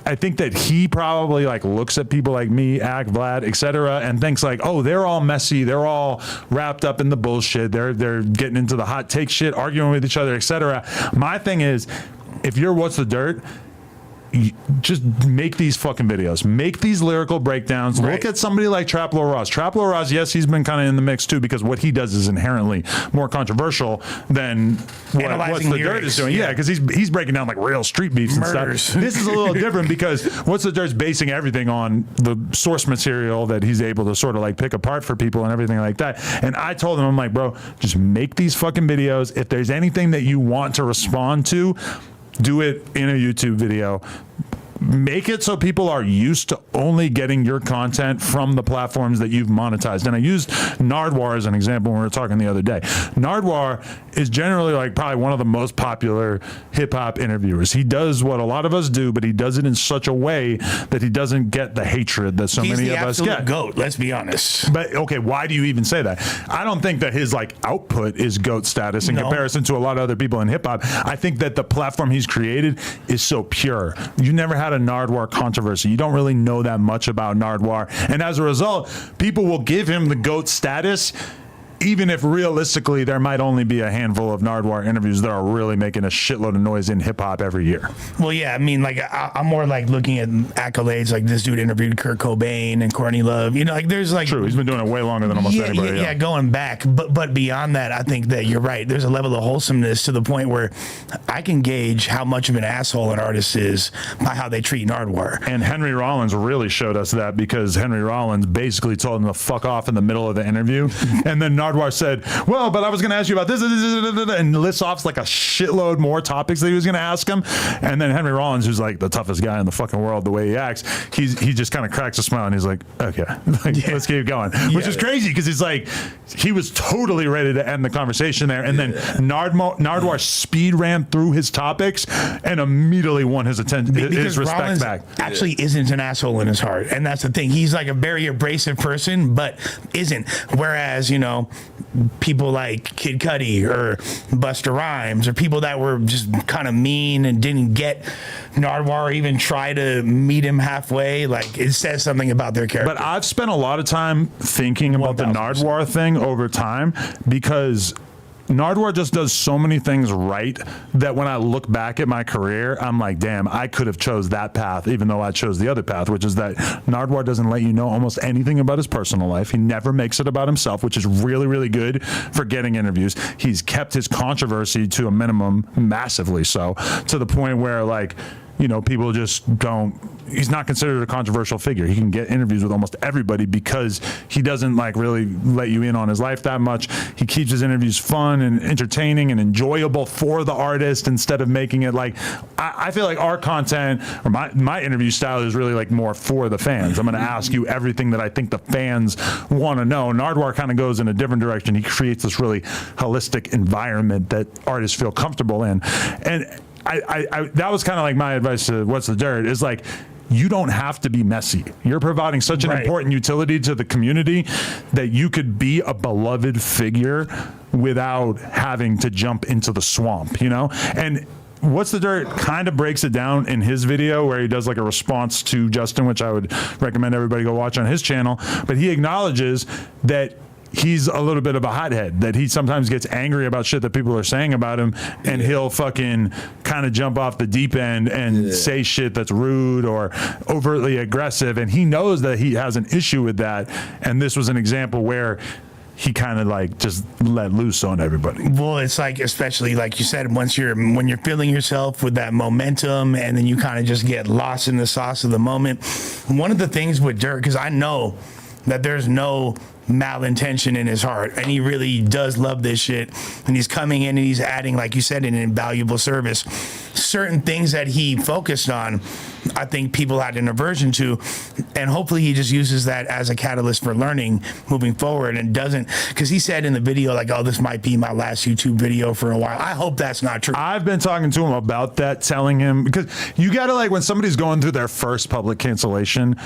I think that he probably like looks at people like me, Ak, Vlad, etc., and thinks like, oh, they're all messy, they're all wrapped up in the bullshit, they're getting into the hot take shit, arguing with each other, etc. My thing is, if you're What's the Dirt, just make these fucking videos. Make these lyrical breakdowns. Right. Look at somebody like Traplo Ross. Traplo Ross, yes, he's been kind of in the mix too because what he does is inherently more controversial than what Analyzing What's the Dirt lyrics, is doing. Yeah, because he's breaking down like real street beefs and Murders. stuff. This is a little different because What's the Dirt's basing everything on the source material that he's able to sort of like pick apart for people and everything like that. And I told him, I'm like, bro, just make these fucking videos. If there's anything that you want to respond to, do it in a YouTube video. Make it so people are used to only getting your content from the platforms that you've monetized. And I used Nardwar as an example when we were talking the other day. Nardwar is generally like probably one of the most popular hip hop interviewers. He does what a lot of us do, but he does it in such a way that he doesn't get the hatred that so He's many the of us absolute get. GOAT, let's be honest. But okay, why do you even say that? I don't think that his like output is GOAT status in comparison to a lot of other people in hip hop. I think that the platform he's created is so pure. You never had a Nardwar controversy. You don't really know that much about Nardwar. And as a result, people will give him the GOAT status even if realistically there might only be a handful of Nardwar interviews that are really making a shitload of noise in hip hop every year. Well, yeah, I mean, like, I'm more like looking at accolades, like this dude interviewed Kurt Cobain and Courtney Love. You know, like, there's like. True, he's been doing it way longer than almost anybody. Yeah, going back. But beyond that, I think that you're right. There's a level of wholesomeness to the point where I can gauge how much of an asshole an artist is by how they treat Nardwar. And Henry Rollins really showed us that because Henry Rollins basically told him to fuck off in the middle of the interview. And then Nardwar said, well, but I was going to ask you about this, and lists off like a shitload more topics that he was going to ask him. And then Henry Rollins, who's like the toughest guy in the fucking world, the way he acts, he just kind of cracks a smile and he's like, okay, let's keep going. Which is crazy because he's like, he was totally ready to end the conversation there. And then Nardwar speed ran through his topics and immediately won his attention, his respect Rollins back. Actually isn't an asshole in his heart. And that's the thing. He's like a very abrasive person, but isn't. Whereas, you know, people like Kid Cudi or Busta Rhymes or people that were just kind of mean and didn't get Nardwar or even try to meet him halfway, like, it says something about their character. But I've spent a lot of time thinking about the Nardwar thing over time because Nardwuar just does so many things right that when I look back at my career, I'm like, damn, I could have chose that path, even though I chose the other path, which is that Nardwuar doesn't let you know almost anything about his personal life. He never makes it about himself, which is really, really good for getting interviews. He's kept his controversy to a minimum, massively so, to the point where, like, you know, people just don't, he's not considered a controversial figure. He can get interviews with almost everybody because he doesn't like really let you in on his life that much. He keeps his interviews fun and entertaining and enjoyable for the artist instead of making it like, I feel like our content or my interview style is really like more for the fans. I'm going to ask you everything that I think the fans want to know. Nardwuar kind of goes in a different direction. He creates this really holistic environment that artists feel comfortable in. And I that was kind of like my advice to What's the Dirt is like, you don't have to be messy. You're providing such an important utility to the community that you could be a beloved figure without having to jump into the swamp, you know? And What's the Dirt kind of breaks it down in his video where he does like a response to Justin, which I would recommend everybody go watch on his channel. But he acknowledges that he's a little bit of a hothead, that he sometimes gets angry about shit that people are saying about him, and he'll fucking kind of jump off the deep end and say shit that's rude or overtly aggressive, and he knows that he has an issue with that, and this was an example where he kind of like just let loose on everybody. Well, it's like, especially like you said, when you're feeling yourself with that momentum and then you kind of just get lost in the sauce of the moment. One of the things with Dirt, because I know that there's no malintention in his heart, and he really does love this shit, and he's coming in and he's adding, like you said, an invaluable service. Certain things that he focused on, I think people had an aversion to, and hopefully he just uses that as a catalyst for learning moving forward, and doesn't, because he said in the video like, oh, this might be my last YouTube video for a while. I hope that's not true. I've been talking to him about that, telling him, because you gotta, like, when somebody's going through their first public cancellation,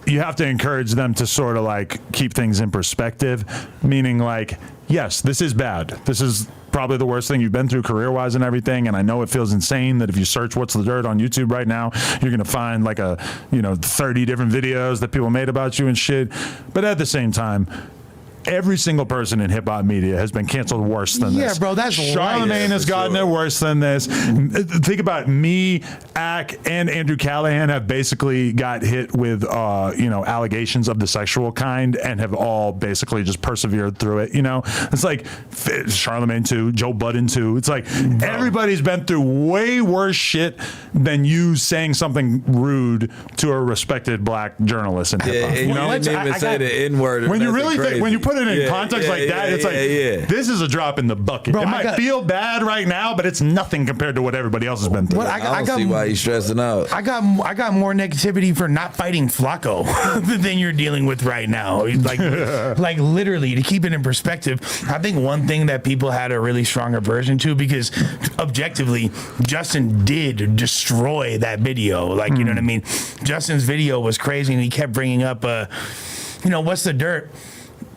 you have to encourage them to sort of like keep things in perspective, meaning like, yes, this is bad. This is probably the worst thing you've been through career-wise and everything. And I know it feels insane that if you search What's the Dirt on YouTube right now, you're going to find like 30 different videos that people made about you and shit. But at the same time, every single person in hip-hop media has been canceled worse than this. Yeah, bro, that's Charlamagne has gotten it worse than this. Think about me, Ack, and Andrew Callahan have basically got hit with, allegations of the sexual kind and have all basically just persevered through it. You know, it's like Charlamagne too, Joe Budden too. It's like everybody's been through way worse shit than you saying something rude to a respected black journalist in hip-hop. You know, didn't even say the N-word. When you really think, when you put it in context like that, it's like, this is a drop in the bucket. Bro, it might feel bad right now, but it's nothing compared to what everybody else has been through. I don't see why he's stressing out. I got more negativity for not fighting Flacco than you're dealing with right now. Like literally, to keep it in perspective, I think one thing that people had a really strong aversion to, because objectively, Justin did destroy that video. Like, you know what I mean? Justin's video was crazy, and he kept bringing up, What's the Dirt?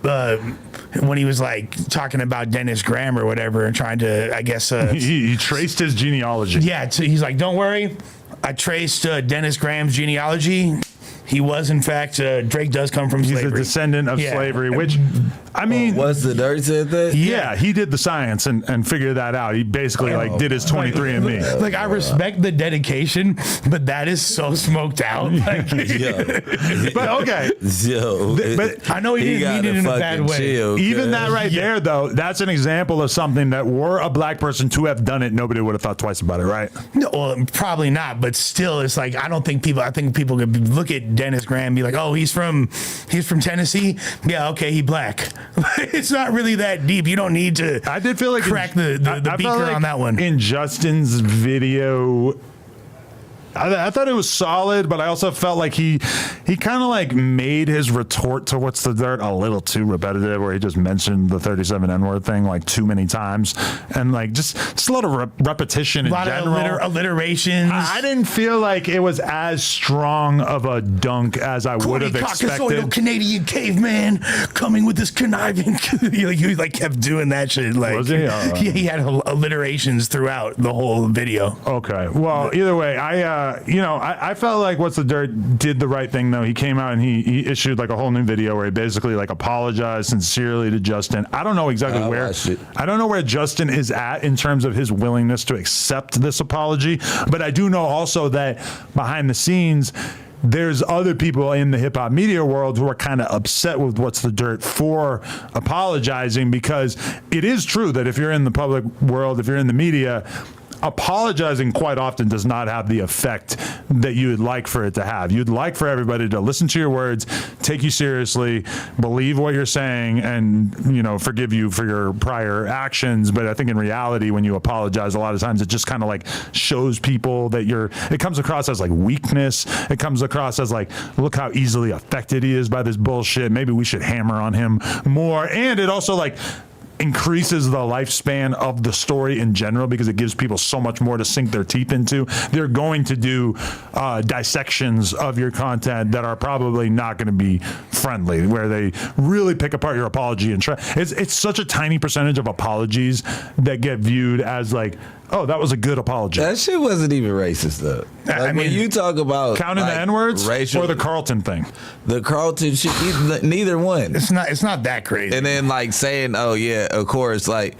When he was like talking about Dennis Graham or whatever, and trying to, I guess, he traced his genealogy. Yeah, so he's like, don't worry, I traced Dennis Graham's genealogy. He was, in fact, Drake does come from slavery. He's a descendant of slavery, which, I mean... What's the Dirt said that? Yeah, he did the science and figured that out. He basically, did his 23andMe. Like, I respect the dedication, but that is so smoked out. Like, but, okay. But I know he didn't mean it in a bad way. Chill, even that right there, though, that's an example of something that were a black person to have done it, nobody would have thought twice about it, right? No, well, probably not, but still, it's like, I think people could look at Dennis Graham and be like, oh, he's from Tennessee. Yeah, okay, he black. It's not really that deep. You don't need to. I did feel like crack the beaker like on that one. In Justin's video, I thought it was solid, but I also felt like he kind of like made his retort to What's the Dirt a little too repetitive, where he just mentioned the 37 N-word thing like too many times, and like just a lot of repetition in general. A lot of alliterations. I didn't feel like it was as strong of a dunk as I would have expected. Canadian caveman coming with this conniving. he like kept doing that shit. Like, was he? He had alliterations throughout the whole video. Okay. Well, either way, I felt like What's the Dirt did the right thing, though. He came out and he issued like a whole new video where he basically like apologized sincerely to Justin. I don't know exactly where. I don't know where Justin is at in terms of his willingness to accept this apology, but I do know also that behind the scenes, there's other people in the hip hop media world who are kind of upset with What's the Dirt for apologizing, because it is true that if you're in the public world, if you're in the media, apologizing quite often does not have the effect that you would like for it to have. You'd like for everybody to listen to your words, take you seriously, believe what you're saying, and forgive you for your prior actions. But I think in reality, when you apologize, a lot of times it just kind of like shows people that it comes across as like weakness. It comes across as like, look how easily affected he is by this bullshit. Maybe we should hammer on him more. And it also like increases the lifespan of the story in general, because it gives people so much more to sink their teeth into. They're going to do dissections of your content that are probably not going to be friendly, where they really pick apart your apology and try. It's such a tiny percentage of apologies that get viewed as like, oh, that was a good apology. That shit wasn't even racist, though. Like, when you talk about counting the N-words or the Carlton thing, the Carlton shit, neither one. It's not that crazy. And then like saying, oh yeah, of course, like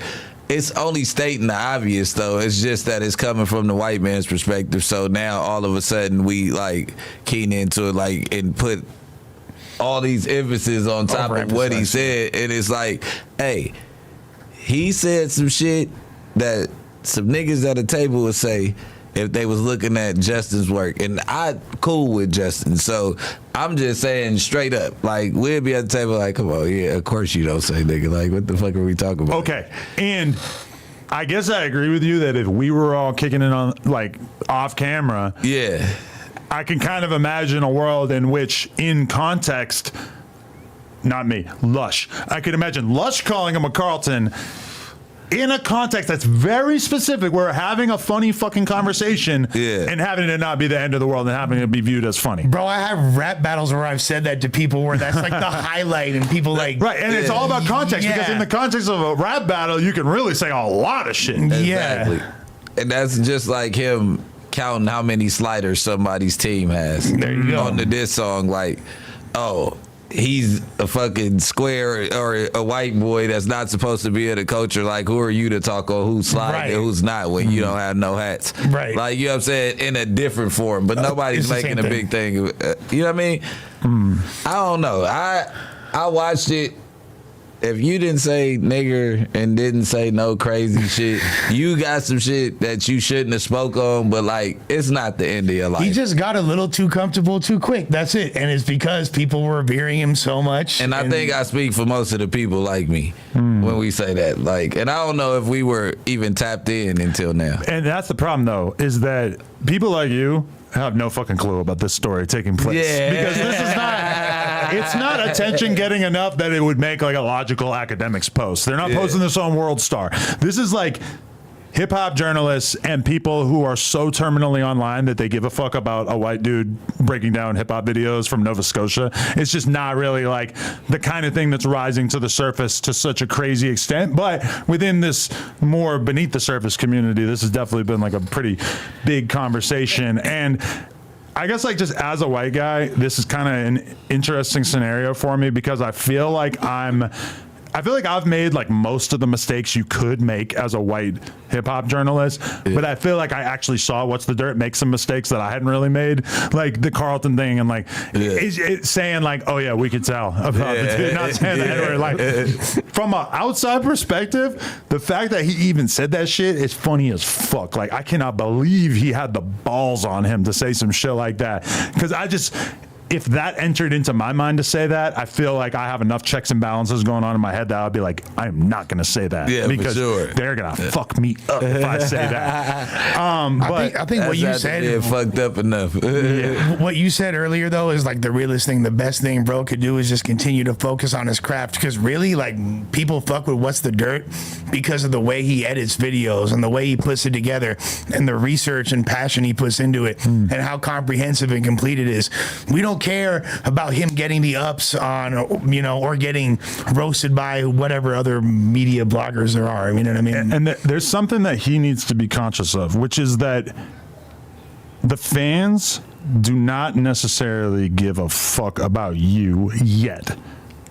it's only stating the obvious, though. It's just that it's coming from the white man's perspective. So now all of a sudden we like keen into it, like, and put all these emphasis on top of what he said. And it's like, hey, he said some shit that some niggas at the table would say if they was looking at Justin's work. And I cool with Justin, so I'm just saying straight up, like, we'll be at the table like, come on, yeah, of course you don't say nigga. Like, what the fuck are we talking about? Okay, and I guess I agree with you that if we were all kicking it on like off camera, yeah, I can kind of imagine a world in which, in context, not me, Lush, I could imagine Lush calling him a Carlton in a context that's very specific. We're having a funny fucking conversation, and having it not be the end of the world and having it be viewed as funny. Bro, I have rap battles where I've said that to people where that's like the highlight, and people like, right, and it's all about context, because in the context of a rap battle, you can really say a lot of shit. Exactly. And that's just like him counting how many sliders somebody's team has. There you go. On this song, like, oh, he's a fucking square or a white boy that's not supposed to be in the culture. Like, who are you to talk on who's sliding and who's not when you don't have no hats? Right. Like, you know what I'm saying? In a different form, but nobody's making a big thing. You know what I mean? I don't know. I watched it. If you didn't say nigger and didn't say no crazy shit, you got some shit that you shouldn't have spoke on, but like, it's not the end of your life. He just got a little too comfortable too quick. That's it. And it's because people were revering him so much. And I think I speak for most of the people like me when we say that. Like, and I don't know if we were even tapped in until now. And that's the problem, though, is that people like you have no fucking clue about this story taking place. Yeah. Because this is it's not attention getting enough that it would make like a logical academics post. They're not posting this on World Star. This is like hip hop journalists and people who are so terminally online that they give a fuck about a white dude breaking down hip hop videos from Nova Scotia. It's just not really like the kind of thing that's rising to the surface to such a crazy extent. But within this more beneath the surface community, this has definitely been like a pretty big conversation. And I guess like just as a white guy, this is kind of an interesting scenario for me, because I feel like I've made like most of the mistakes you could make as a white hip hop journalist, but I feel like I actually saw What's the Dirt make some mistakes that I hadn't really made, like the Carlton thing, and like it's saying like, oh yeah, we could tell about the dude not saying that. Like, from an outside perspective, the fact that he even said that shit is funny as fuck. Like, I cannot believe he had the balls on him to say some shit like that, because if that entered into my mind to say that, I feel like I have enough checks and balances going on in my head that I'll be like, I'm not going to say that, because they're going to fuck me up if I say that. But I think what you said fucked up enough. What you said earlier, though, is like the realest thing. The best thing bro could do is just continue to focus on his craft, because really, like, people fuck with What's the Dirt because of the way he edits videos and the way he puts it together and the research and passion he puts into it and how comprehensive and complete it is. We don't care about him getting the ups on, or getting roasted by whatever other media bloggers there are. You know what I mean? And there's something that he needs to be conscious of, which is that the fans do not necessarily give a fuck about you yet.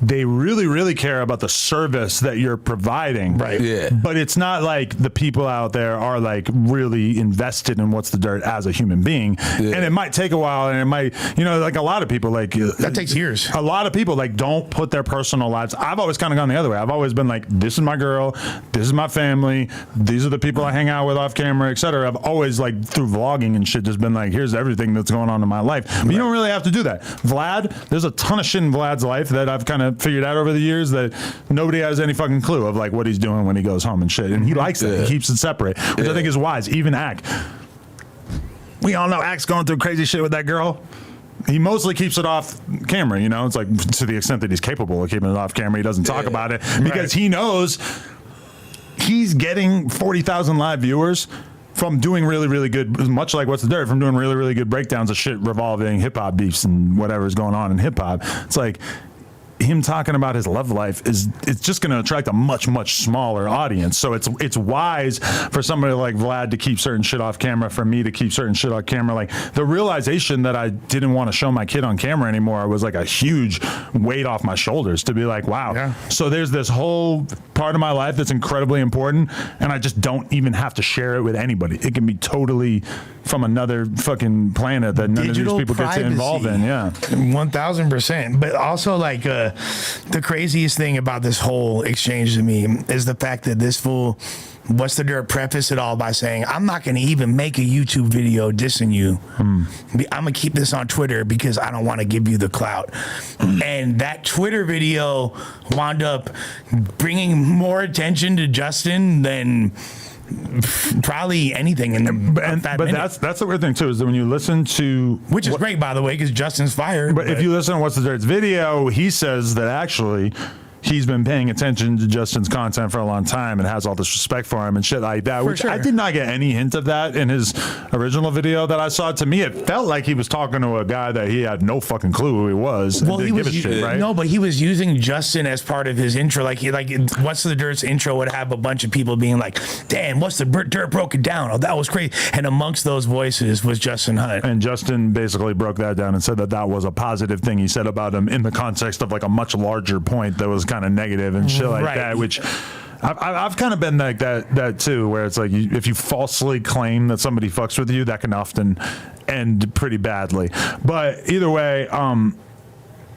They really, really care about the service that you're providing. Right. Yeah. But it's not like the people out there are like really invested in What's the Dirt as a human being. Yeah. And it might take a while, and it might, like a lot of people, like That takes years. a lot of people like don't put their personal lives. I've always kind of gone the other way. I've always been like, this is my girl, this is my family, these are the people I hang out with off camera, etc. I've always like through vlogging and shit just been like, here's everything that's going on in my life. But you don't really have to do that. Vlad, there's a ton of shit in Vlad's life that I've kind of figured out over the years that nobody has any fucking clue of, like what he's doing when he goes home and shit. And he likes it. He keeps it separate, which I think is wise. Even Ack. We all know Ack's going through crazy shit with that girl. He mostly keeps it off camera, It's like to the extent that he's capable of keeping it off camera. He doesn't talk about it because he knows he's getting 40,000 live viewers from doing really, really good, much like What's the Dirt, from doing really, really good breakdowns of shit revolving hip-hop beefs and whatever's going on in hip-hop. It's like him talking about his love life it's just going to attract a much, much smaller audience. So it's wise for somebody like Vlad to keep certain shit off camera, for me to keep certain shit off camera. Like the realization that I didn't want to show my kid on camera anymore was like a huge weight off my shoulders to be like, wow. Yeah. So there's this whole part of my life that's incredibly important, and I just don't even have to share it with anybody. It can be totally from another fucking planet that none Digital of these people get to involve in. Yeah. 1000%. But also, like, the craziest thing about this whole exchange to me is the fact that this fool, What's the Dirt, preface it all by saying, I'm not going to even make a YouTube video dissing you. I'm going to keep this on Twitter because I don't want to give you the clout. And that Twitter video wound up bringing more attention to Justin than probably anything in that but minute. that's the weird thing too, is that when you listen to, which is great, by the way, because Justin's fired. but if you listen to What's the Dirt's video, he says that actually he's been paying attention to Justin's content for a long time and has all this respect for him and shit like that, which I did not get any hint of that in his original video that I saw. To me, it felt like he was talking to a guy that he had no fucking clue who he was. Well, and he was give a shit, right? No, but he was using Justin as part of his intro. Like What's the Dirt's intro would have a bunch of people being like, "Damn, What's the Dirt broke it down? Oh, that was crazy." And amongst those voices was Justin Hunt. And Justin basically broke that down and said that that was a positive thing he said about him in the context of like a much larger point that was kind of negative and shit like that, which I've kind of been like that too, where it's like if you falsely claim that somebody fucks with you, that can often end pretty badly. But either way,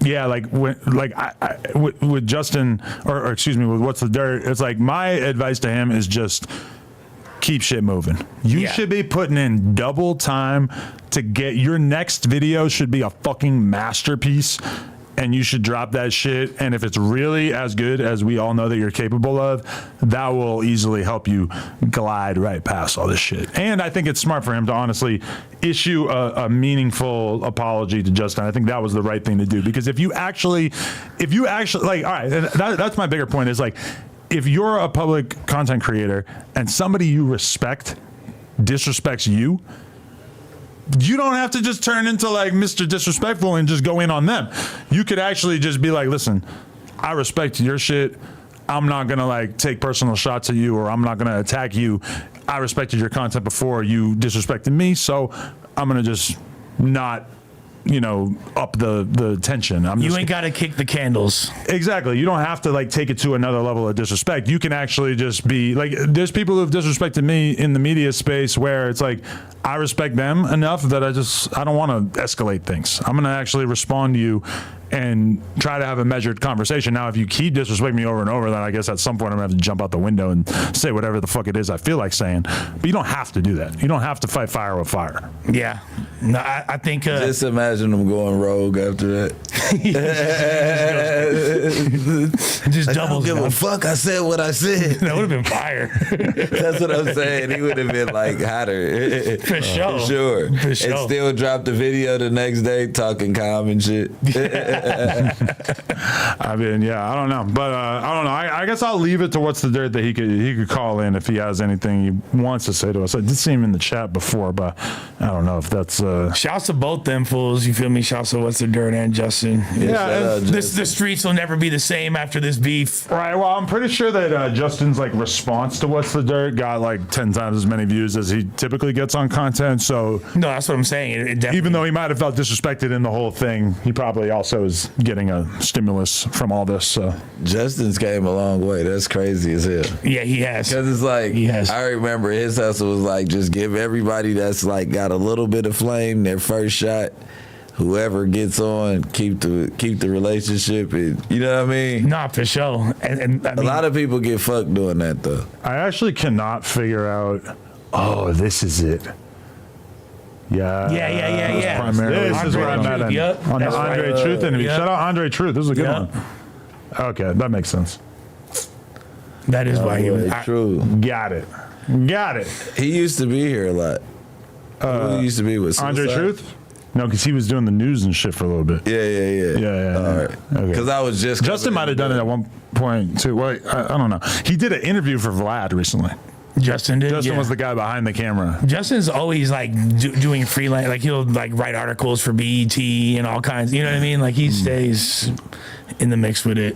yeah, like with Justin, or excuse me, with What's the Dirt, it's like my advice to him is just keep shit moving. You should be putting in double time to get your next video should be a fucking masterpiece. And you should drop that shit. And if it's really as good as we all know that you're capable of, that will easily help you glide right past all this shit. And I think it's smart for him to honestly issue a meaningful apology to Justin. I think that was the right thing to do, because if you actually like, all right, that's my bigger point is like, if you're a public content creator and somebody you respect disrespects you, you don't have to just turn into like Mr. Disrespectful and just go in on them. You could actually just be like, listen, I respect your shit. I'm not going to like take personal shots at you, or I'm not going to attack you. I respected your content before you disrespected me, so I'm going to just not, up the tension. You ain't got to kick the candles. Exactly. You don't have to like take it to another level of disrespect. You can actually just be like, there's people who've disrespected me in the media space where it's like, I respect them enough that I don't want to escalate things. I'm going to actually respond to you and try to have a measured conversation. Now, if you keep disrespecting me over and over, then I guess at some point I'm going to have to jump out the window and say whatever the fuck it is I feel like saying. But you don't have to do that. You don't have to fight fire with fire. Yeah. No, I think... just imagine them going rogue after that. just like, doubles. I don't give a fuck. I said what I said. That would have been fire. That's what I'm saying. He would have been like hotter. For sure. For sure. For sure. And still dropped the video the next day talking calm and shit. I mean, yeah, I don't know, but I don't know. I guess I'll leave it to What's the Dirt that he could call in if he has anything he wants to say to us. I did see him in the chat before, but I don't know if that's Shouts to both them fools. You feel me? Shouts to What's the Dirt and Justin. Yeah, the streets will never be the same after this beef. right. Well, I'm pretty sure that Justin's like response to What's the Dirt got like 10 times as many views as he typically gets on content. So No, that's what I'm saying. It definitely, even though he might have felt disrespected in the whole thing, he probably also is getting a stimulus from all this. So Justin's came a long way. That's crazy as hell. yeah, he has. Because it's like, Yes. I remember his hustle was like, just give everybody that's like got a little bit of flame their first shot. Whoever gets on, keep the relationship. And, you know what I mean? Nah, for sure. And I A mean, lot of people get fucked doing that though. I actually cannot figure out. Oh, this is it. Yeah. Yeah. Primarily, this is Andre where I'm at Truth, yep, on the that's Andre right. Truth interview. Yep. Shout out Andre Truth. This is a good Yep. one. Okay, that makes sense. that is why he was. True. Got it. He used to be here a lot. Who he used to be with Andre Suicide? Truth? No, because he was doing the news and shit for a little bit. Yeah. All right. Okay. Because I was just Justin might have done it at one point too. Wait, I don't know. He did an interview for Vlad recently. Justin did. Justin yeah. was the guy behind the camera. Justin's always like doing freelance, like he'll like write articles for BET and all kinds. You know what I mean? Like he stays in the mix with it.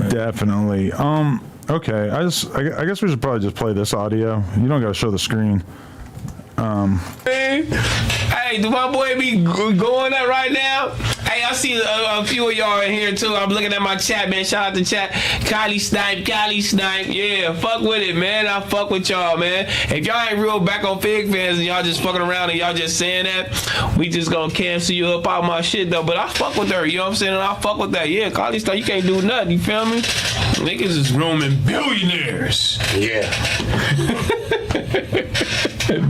Definitely. Okay. I guess we should probably just play this audio. You don't got to show the screen. Hey, do my boy be going up right now? Hey, I see a few of y'all in here too. I'm looking at my chat, man. Shout out to chat. Kylie Snipe. Yeah, fuck with it, man. I fuck with y'all, man. If y'all ain't real back on Fig fans and y'all just fucking around and y'all just saying that, we just gonna cancel you up out my shit though. But I fuck with her, you know what I'm saying? And I fuck with that. Yeah, Kylie Snipe, you can't do nothing, you feel me? Niggas is grooming billionaires. Yeah.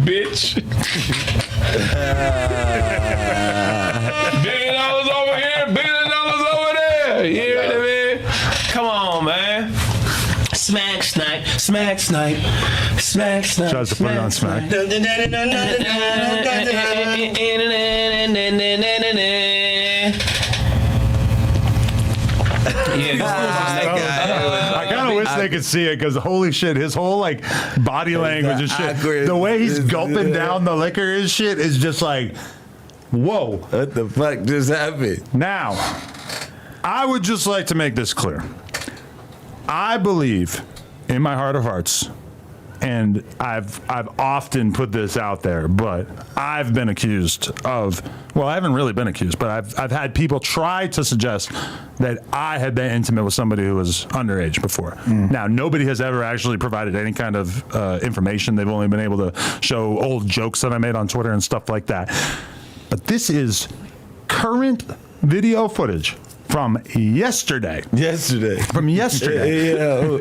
Bitch. $1 billion over here, $1 billion over there. You hear what I mean? Come on, man. Smack snipe. Tries to put it on Smack. I kind of wish they could see it because holy shit, his whole like body language and shit, awkward- the way he's gulping down the liquor and shit is just like, whoa. What the fuck just happened? Now, I would just like to make this clear. I believe in my heart of hearts, and I've often put this out there, but I've been accused of, well, I haven't really been accused, but I've had people try to suggest that I had been intimate with somebody who was underage before. Now, nobody has ever actually provided any kind of information. They've only been able to show old jokes that I made on Twitter and stuff like that. But this is current video footage from yesterday. From yesterday. Yo.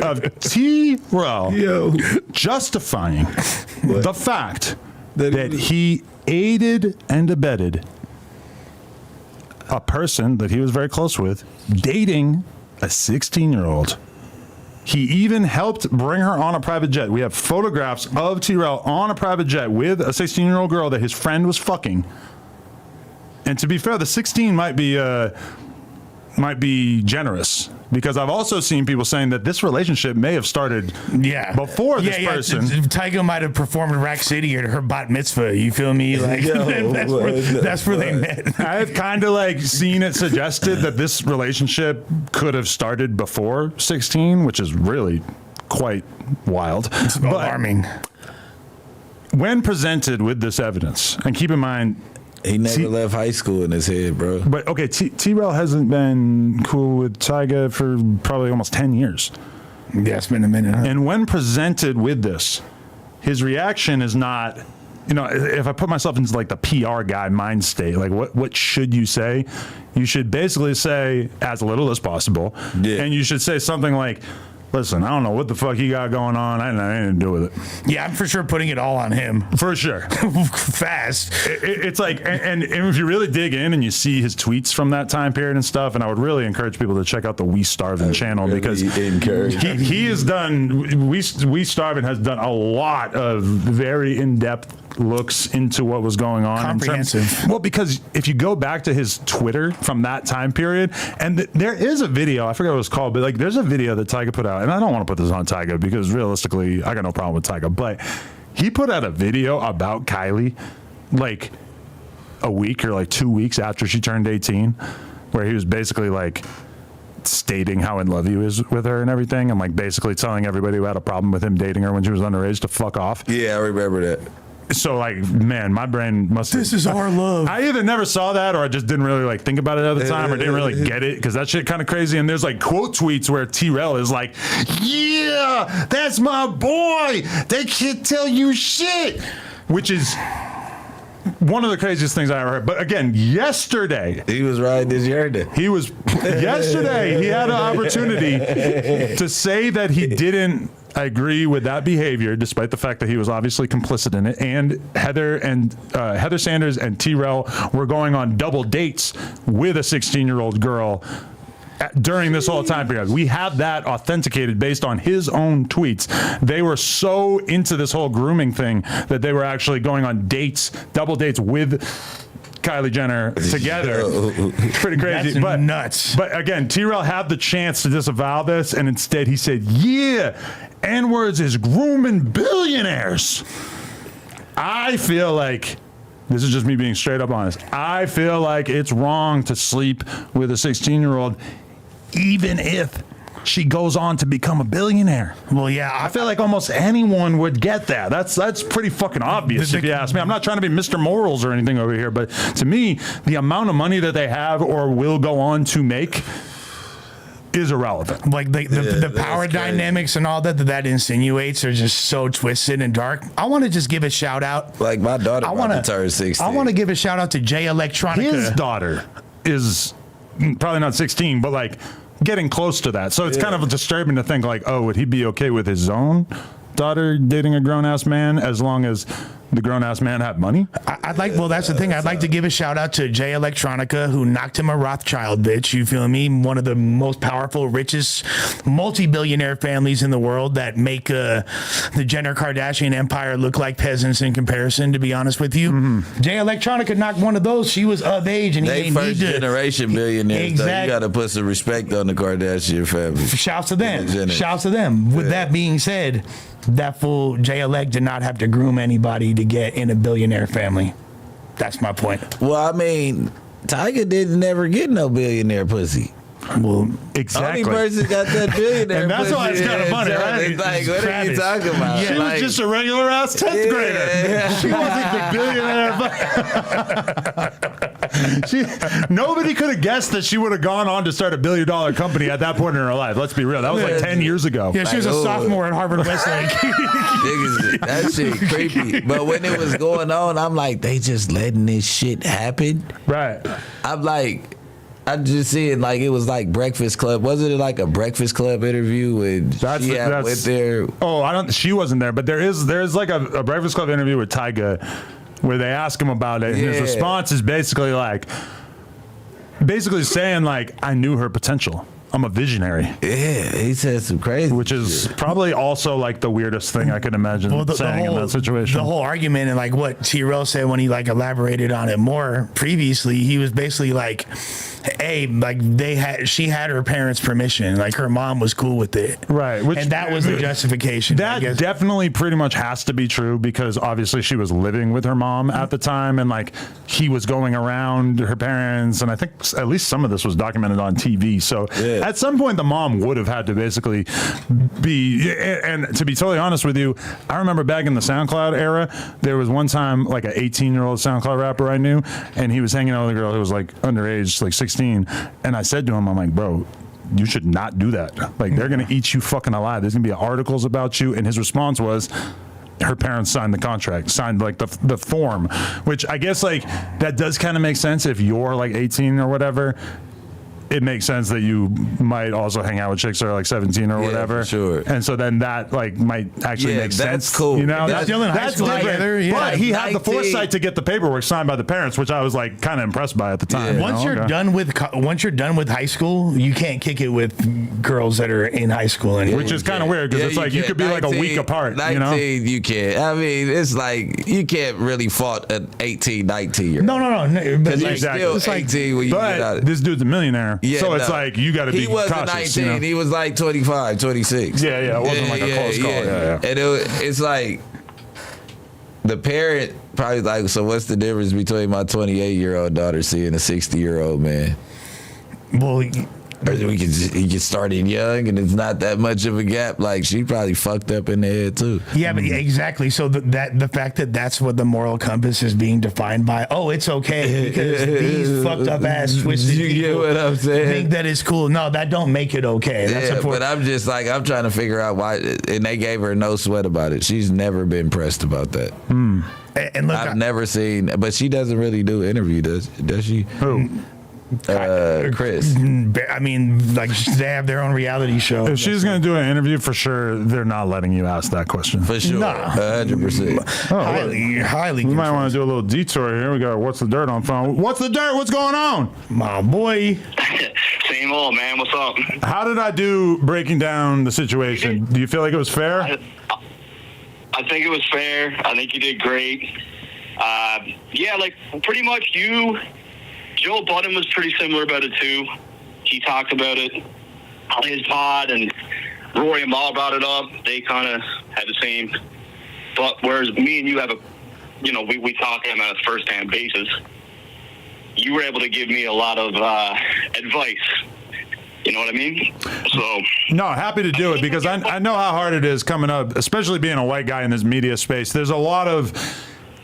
Of T-Rail justifying the fact that he aided and abetted a person that he was very close with dating a 16-year-old. He even helped bring her on a private jet. We have photographs of T-Rail on a private jet with a 16-year-old girl that his friend was fucking. And to be fair, the 16 might be generous, because I've also seen people saying that this relationship may have started before this person. Tyga might have performed in Rack City at her bat mitzvah. You feel me? Like that's where they met. I've kind of like seen it suggested that this relationship could have started before 16, which is really quite wild. It's alarming. When presented with this evidence, and keep in mind, He never left high school in his head, bro. but okay, T-Rail hasn't been cool with Tyga for probably almost 10 years. Yeah, it's been a minute. Huh? And when presented with this, his reaction is not, you know, if I put myself into like the PR guy mind state, like what should you say? You should basically say as little as possible. Yeah. And you should say something like, listen, I don't know what the fuck he got going on. I had anything to do with it. Yeah, I'm for sure putting it all on him. For sure. Fast. It's like, and if you really dig in and you see his tweets from that time period and stuff, and I would really encourage people to check out the We Starvin' channel, because he has done, We Starvin' has done a lot of very in-depth looks into what was going on. Comprehensive. Well, because if you go back to his Twitter from that time period, and there is a video, I forget what it was called, but like there's a video that Tyga put out, and I don't want to put this on Tyga because realistically, I got no problem with Tyga, but he put out a video about Kylie like a week or like 2 weeks after she turned 18, where he was basically like stating how in love he was with her and everything, and like basically telling everybody who had a problem with him dating her when she was underage to fuck off. Yeah, I remember that. So like, man, my brain must. This is our love. I either never saw that or I just didn't really like think about it at the time or didn't really get it because that shit kind of crazy. And there's like quote tweets where T-Rell is like, "Yeah, that's my boy. They can't tell you shit," which is one of the craziest things I ever heard. But again, yesterday He was riding his journey. yesterday he had an opportunity to say that he didn't agree with that behavior, despite the fact that he was obviously complicit in it. And Heather Sanders and T-Rell were going on double dates with a 16-year-old girl during this whole time period. We have that authenticated based on his own tweets. They were so into this whole grooming thing that they were actually going on dates, double dates with Kylie Jenner together. Pretty crazy. That's nuts. But again, T-Rell had the chance to disavow this, and instead he said, "Yeah, N-words is grooming billionaires." I feel like, this is just me being straight up honest, I feel like it's wrong to sleep with a 16-year-old even if she goes on to become a billionaire. Well, yeah, I feel like almost anyone would get that. That's pretty fucking obvious if you ask me. I'm not trying to be Mr. Morals or anything over here, but to me, the amount of money that they have or will go on to make is irrelevant. like the power dynamics and all that insinuates are just so twisted and dark. I want to just give a shout out. Like my daughter about to turn 16. I want to give a shout out to Jay Electronica. His daughter is probably not 16, but like getting close to that. So it's kind of disturbing to think like, oh, would he be okay with his own daughter dating a grown-ass man as long as the grown-ass man had money? That's the thing. I'd like to give a shout out to Jay Electronica, who knocked him a Rothschild bitch. You feel me? One of the most powerful, richest, multi-billionaire families in the world that make the Jenner Kardashian empire look like peasants in comparison, to be honest with you. Mm-hmm. Jay Electronica knocked one of those. She was of age, and they he first generation billionaires. Exactly. Though. You got to put some respect on the Kardashian family. Shouts to them. Shouts to them. With that being said, that fool Jay Elect did not have to groom anybody to get in a billionaire family. That's my point. Well, I mean, Tiger didn't never get no billionaire pussy. Well, exactly. Only person got that billionaire and that's pussy. why it's kind of funny, right? It's like, what are you talking about? She was just a regular ass 10th grader. Yeah. She wasn't the billionaire. Nobody could have guessed that she would have gone on to start $1 billion company at that point in her life. Let's be real. That was like 10 years ago. Yeah, she was a sophomore at Harvard Westlake. Niggas, that shit creepy. But when it was going on, I'm like, they just letting this shit happen. Right. I'm like, I'm just seeing like it was like Breakfast Club. Wasn't it like a Breakfast Club interview with she went there? Oh, she wasn't there, but there's like a Breakfast Club interview with Tyga where they ask him about it, and his response is basically saying like, I knew her potential. I'm a visionary. Yeah, he said some crazy which is shit. Probably also like the weirdest thing I could imagine saying in that situation. The whole argument and like what T-Rell said when he like elaborated on it more previously, he was basically like, hey, like she had her parents' permission, like her mom was cool with it, right? And that was the justification. That definitely pretty much has to be true because obviously she was living with her mom at the time, and like he was going around her parents, and I think at least some of this was documented on TV. So at some point, the mom would have had to basically be. And to be totally honest with you, I remember back in the SoundCloud era, there was one time like an 18-year-old SoundCloud rapper I knew, and he was hanging out with a girl who was like underage, like 16. And I said to him, I'm like, bro, you should not do that. Like, they're going to eat you fucking alive. There's going to be articles about you. And his response was, her parents signed the contract, signed like the form, which I guess like that does kind of make sense if you're like 18 or whatever. It makes sense that you might also hang out with chicks that are like 17 or whatever. For sure. And so then that like might actually make sense. That's cool. You know, That's still in high school different. together, yeah. But he had the 19. foresight to get the paperwork signed by the parents, which I was like kind of impressed by at the time. Yeah. Once you're done with high school, you can't kick it with girls that are in high school anymore. Which is kind of weird because it's like you could be 19, like a week apart. 19, you know? you can't. I mean, it's like you can't really fault an 18, 19-year-old. No. But Because like, Exactly. you're It's still like- 18 when you get out. But this dude's a millionaire, Yeah, so it's no. like you got to be He wasn't cautious. 19. You know? He was like 25, 26. Yeah, it wasn't like a close call. Yeah. And it's like, the parent probably like, so what's the difference between my 28-year-old daughter seeing a 60-year-old man? Well, Or he can start in young, and it's not that much of a gap. Like, she probably fucked up in the head too. yeah, but exactly. So the fact that that's what the moral compass is being defined by. Oh, it's okay because these fucked up ass twisted You get people what I'm saying? think that it's cool. No, that don't make it okay. That's Yeah, but I'm just like, I'm trying to figure out why, and they gave her no sweat about it. She's never been pressed about that. and look, I've never seen, but she doesn't really do interview, does she? Who? Chris. I mean, like they have their own reality show. If she's going to do an interview, for sure, they're not letting you ask that question. For sure. Nah. 100%. highly. We might want to do a little detour here. We got What's the Dirt on phone. What's the Dirt? What's going on? My boy. Same old, man. What's up? How did I do breaking down the situation? Do you feel like it was fair? I think it was fair. I think you did great. Yeah, like pretty much Joe Budden was pretty similar about it too. He talked about it on his pod, and Rory and Mal brought it up. They kind of had the same. But whereas me and you have we talk on a first-hand basis. You were able to give me a lot of advice. You know what I mean? So No, happy to do it because I know how hard it is coming up, especially being a white guy in this media space. There's a lot of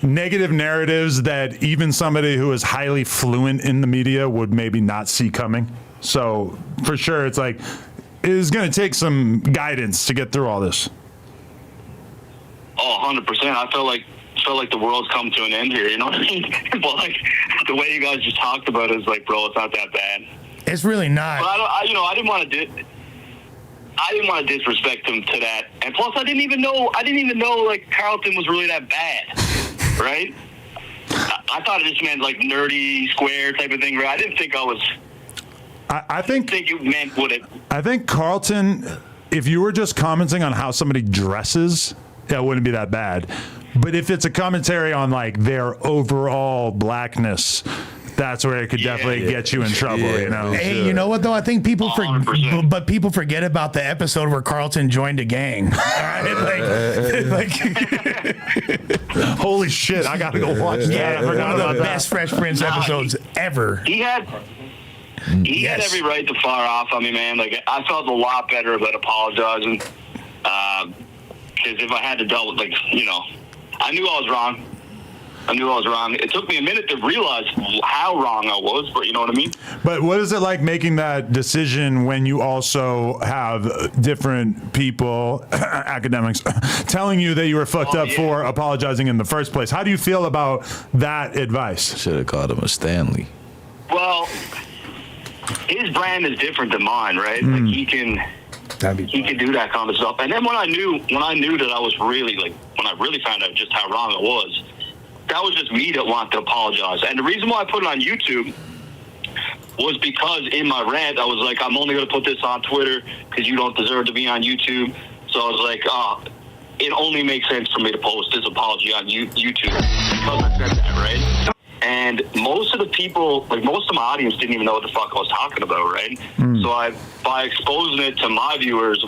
negative narratives that even somebody who is highly fluent in the media would maybe not see coming. So for sure, it's like it is going to take some guidance to get through all this. Oh, 100%. I felt like the world's come to an end here. You know what I mean? But like the way you guys just talked about it is like, bro, it's not that bad. It's really not. But I didn't want to disrespect him to that. And plus, I didn't even know like Carlton was really that bad, right? I thought it just meant like nerdy, square type of thing. Right? I didn't think I think it meant what it. I think Carlton, if you were just commenting on how somebody dresses, that wouldn't be that bad. But if it's a commentary on like their overall blackness, that's where it could definitely get you in trouble, you know. Hey, you know what though? I think people but people forget about the episode where Carlton joined a gang. All right? like Holy shit, I gotta go watch that. yeah, I forgot one of about the that. best Fresh Prince episodes ever. He had every right to fire off on me, man. Like I felt a lot better about apologizing. Because if I had to deal with I knew I was wrong. It took me a minute to realize how wrong I was, but you know what I mean? But what is it like making that decision when you also have different people, academics, telling you that you were fucked up for apologizing in the first place? How do you feel about that advice? Should have called him a Stanley. Well, his brand is different than mine, right? Like he can do that kind of stuff. And then when I knew that I was really when I really found out just how wrong it was, that was just me that wanted to apologize. And the reason why I put it on YouTube was because in my rant, I was like, I'm only going to put this on Twitter because you don't deserve to be on YouTube. So I was like, it only makes sense for me to post this apology on YouTube because I said that, right? And most of the people, most of my audience didn't even know what the fuck I was talking about, right? So by exposing it to my viewers,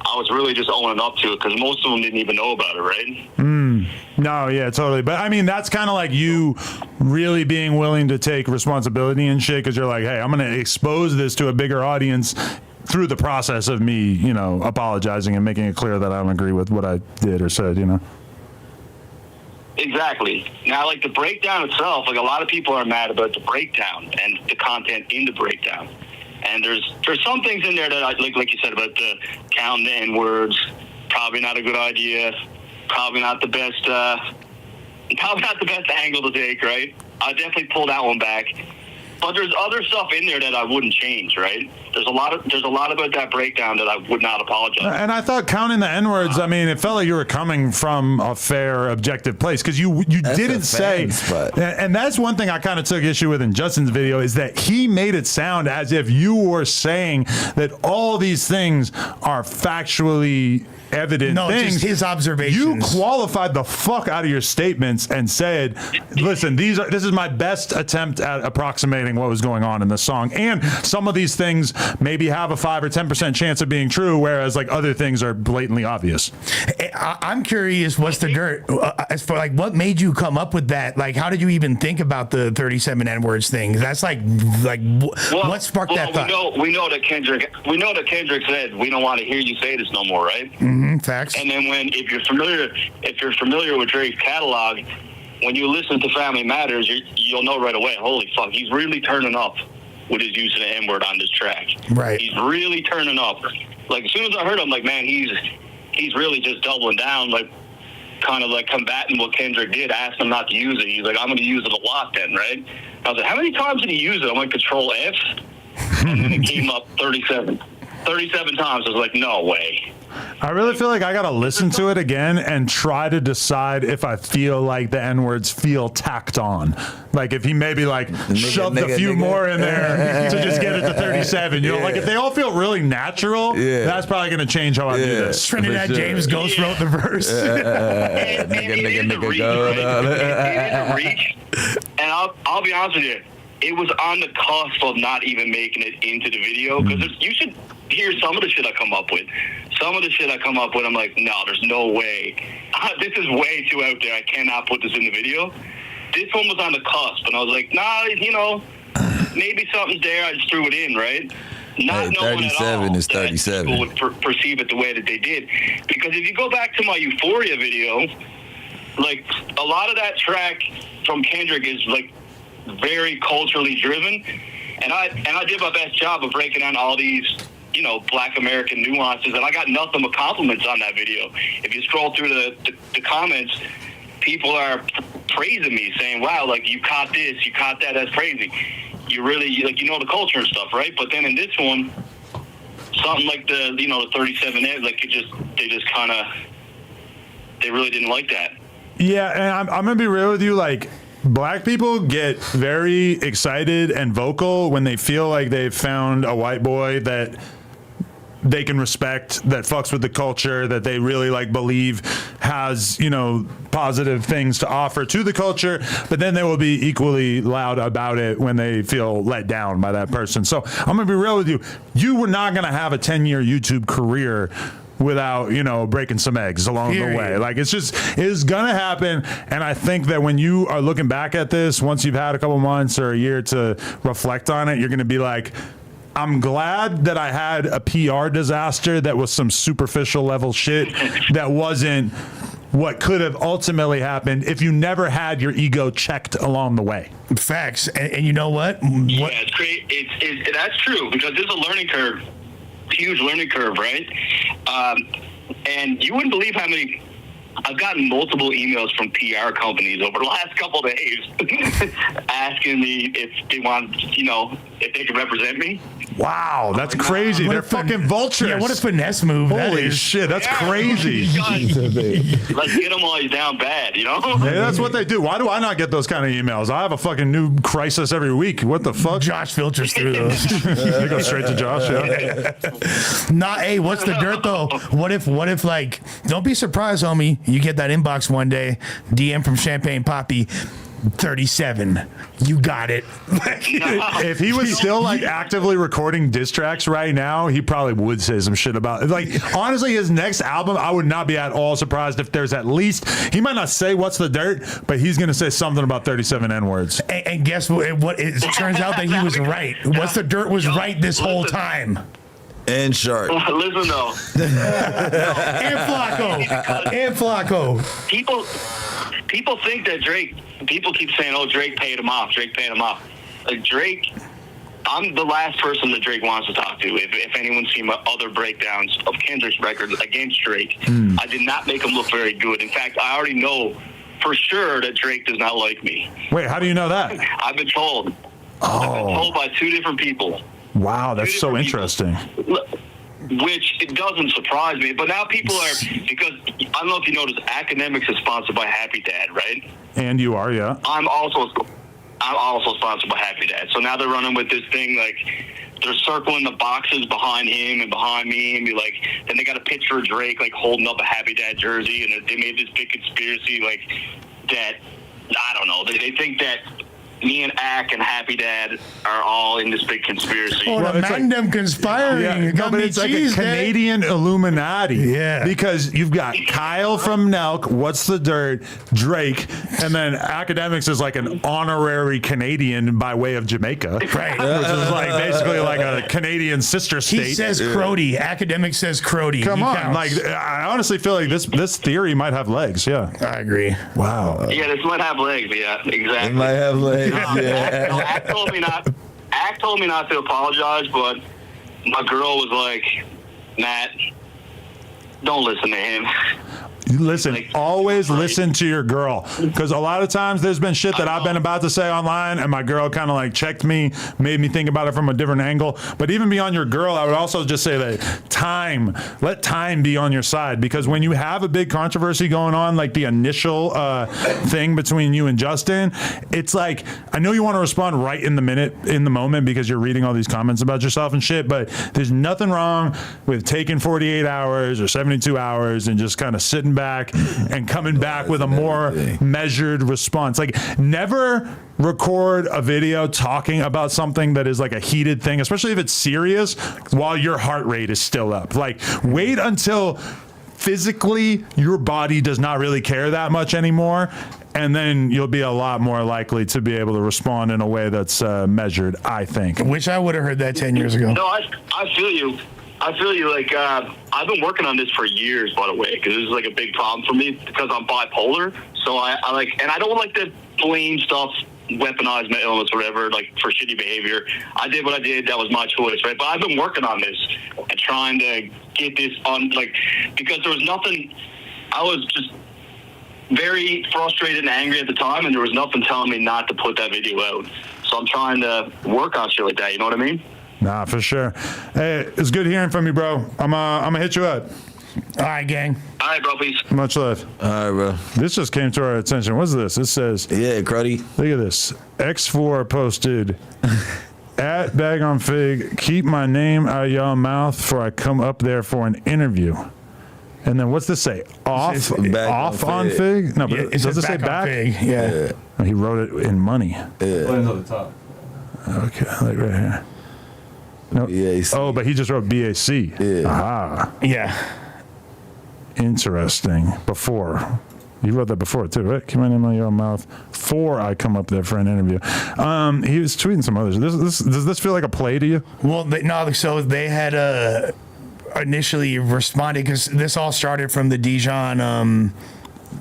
I was really just owning up to it because most of them didn't even know about it, right? No, yeah, totally. But I mean, that's kind of like you really being willing to take responsibility and shit because you're like, hey, I'm going to expose this to a bigger audience through the process of me, apologizing and making it clear that I don't agree with what I did or said, Exactly. Now, the breakdown itself, a lot of people are mad about the breakdown and the content in the breakdown. And there's some things in there that, like you said, about the counting the N-words, probably not a good idea, probably not the best angle to take, right? I definitely pull that one back. But there's other stuff in there that I wouldn't change, right? There's a lot about that breakdown that I would not apologize. And I thought counting the N-words, I mean, it felt like you were coming from a fair, objective place because you didn't say, and that's one thing I kind of took issue with in Justin's video is that he made it sound as if you were saying that all these things are factually evident No, things. just his observations. You qualified the fuck out of your statements and said, listen, this is my best attempt at approximating what was going on in this song. And some of these things maybe have a 5 or 10% chance of being true, whereas like other things are blatantly obvious. I'm curious, what's the dirt? As for like, what made you come up with that? Like, how did you even think about the 37 N-words thing? That's like what sparked that thought? We know that Kendrick said we don't want to hear you say this no more, right? Mm-hmm, facts. And then if you're familiar with Drake's catalog, when you listen to Family Matters, you'll know right away. Holy fuck, he's really turning up with his use of the N-word on this track. Right. He's really turning up. Like as soon as I heard him, like man, he's really just doubling down, like kind of like combating what Kendrick did. Asked him not to use it. He's like, I'm going to use it a lot then, right? I was like, how many times did he use it? I'm like, Control F, and then it came up 37 times. I was like, no way. I really feel like I got to listen to it again and try to decide if I feel like the N-words feel tacked on. Like if he maybe like shoved a few more in there to just get it to 37. You know, like if they all feel really natural, that's probably going to change how I do this. Trinidad James Ghost wrote the verse. It is a reach. And I'll be honest with you, it was on the cusp of not even making it into the video, because you should hear some of the shit I come up with. Some of the shit I come up with, I'm like, no, there's no way. This is way too out there. I cannot put this in the video. This one was on the cusp, and I was like, nah, you know, maybe something's there. I just threw it in, right? Not knowing at all 37 is 37. that people would perceive it the way that they did. Because if you go back to my Euphoria video, like a lot of that track from Kendrick is like very culturally driven, and I did my best job of breaking down all these, you know, Black American nuances, and I got nothing but compliments on that video. If you scroll through the comments, people are praising me, saying, wow, like you caught this, you caught that, that's crazy. You really, like, you know the culture and stuff, right? But then in this one, something like the 37 like they really didn't like that. Yeah, and I'm gonna be real with you, like Black people get very excited and vocal when they feel like they've found a white boy that they can respect, that fucks with the culture, that they really like believe has, you know, positive things to offer to the culture, but then they will be equally loud about it when they feel let down by that person. So I'm gonna be real with you. You were not gonna have a 10-year YouTube career without, you know, breaking some eggs along the way. Like it's gonna happen. And I think that when you are looking back at this, once you've had a couple months or a year to reflect on it, you're gonna be like, I'm glad that I had a PR disaster that was some superficial level shit that wasn't what could have ultimately happened if you never had your ego checked along the way. Facts. And you know what? Yeah, it's great. That's true, because there's a learning curve. Huge learning curve, right? And you wouldn't believe how many. I've gotten multiple emails from PR companies over the last couple of days asking me if they want, you know, if they can represent me. Wow, that's crazy. They're fucking vultures. Yeah, what a finesse move. Holy shit, that's crazy. Let's get them while he's down bad, you know? Hey, that's what they do. Why do I not get those kind of emails? I have a fucking new crisis every week. What the fuck? Josh filters through those. They go straight to Josh, yeah. Hey, what's the dirt though? What if like, don't be surprised, homie. You get that inbox one day, DM from Champagne Poppy, 37. You got it. If he was still like actively recording diss tracks right now, he probably would say some shit about it. Like honestly, his next album, I would not be at all surprised if there's at least, he might not say what's the dirt, but he's gonna say something about 37 N-words. And guess what? It turns out that he was right. What's the dirt was right this whole time. And Shark. Listen though. And Flacco. People think that Drake. People keep saying, "Oh, Drake paid him off. Drake paid him off." Like Drake, I'm the last person that Drake wants to talk to. If anyone's seen my other breakdowns of Kendrick's records against Drake, I did not make him look very good. In fact, I already know for sure that Drake does not like me. Wait, how do you know that? I've been told. I've been told by two different people. Wow, that's so interesting. Which it doesn't surprise me, but now people are, because I don't know if you noticed, Academics is sponsored by Happy Dad, right? And you are, yeah. I'm also sponsored by Happy Dad. So now they're running with this thing like they're circling the boxes behind him and behind me, and be like, then they got a picture of Drake like holding up a Happy Dad jersey, and they made this big conspiracy like that. I don't know. They think that me and Ack and Happy Dad are all in this big conspiracy. Oh, the Mandem conspiring. Yeah, no, but it's like a Canadian Illuminati. Yeah. Because you've got Kyle from Nelk, What's the Dirt, Drake, and then Academics is like an honorary Canadian by way of Jamaica. Right. Which is like basically like a Canadian sister state. He says Crody. Academic says Crody. Come He on. counts. Like, I honestly feel like this theory might have legs. Yeah. I agree. Wow. Yeah, this might have legs. Yeah, exactly. It might have legs. Yeah. Ack told me not to apologize, but my girl was like, Matt, don't listen to him. Listen, always listen to your girl, because a lot of times there's been shit that I've been about to say online and my girl kind of like checked me, made me think about it from a different angle. But even beyond your girl, I would also just say that let time be on your side, because when you have a big controversy going on, like the initial thing between you and Justin, it's like, I know you want to respond right in the moment because you're reading all these comments about yourself and shit, but there's nothing wrong with taking 48 hours or 72 hours and just kind of sitting back and coming back with a more measured response. Like, never record a video talking about something that is like a heated thing, especially if it's serious, while your heart rate is still up. Like, wait until physically your body does not really care that much anymore, and then you'll be a lot more likely to be able to respond in a way that's measured, I think. Wish I would have heard that 10 years ago. No, I feel you. I feel you. Like, I've been working on this for years, by the way, because this is like a big problem for me because I'm bipolar. So I like, and I don't like to blame stuff, weaponize my illness, or whatever, like for shitty behavior. I did what I did. That was my choice, right? But I've been working on this and trying to get this on, like, because there was nothing. I was just very frustrated and angry at the time, and there was nothing telling me not to put that video out. So I'm trying to work on shit like that. You know what I mean? Nah, for sure. Hey, it's good hearing from you, bro. I'm gonna hit you up. All right, gang. All right, bro. Peace. Much love. All right, bro. This just came to our attention. What's this? It says, Yeah, Cruddy. look at this. X4 posted, at Bag on Fig, keep my name out of y'all mouth before I come up there for an interview. And then what's this say? Off on Fig? No, but does it say back? Yeah. Oh, he wrote it in money. Buttons on the top. Okay, like right here. No. BAC. Oh, but he just wrote BAC. Yeah. Ah, Yeah. interesting. Before. You wrote that before too, right? Keep my name out of your mouth before I come up there for an interview. He was tweeting some others. Does this feel like a play to you? Well, no, so they had initially responded because this all started from the Dijon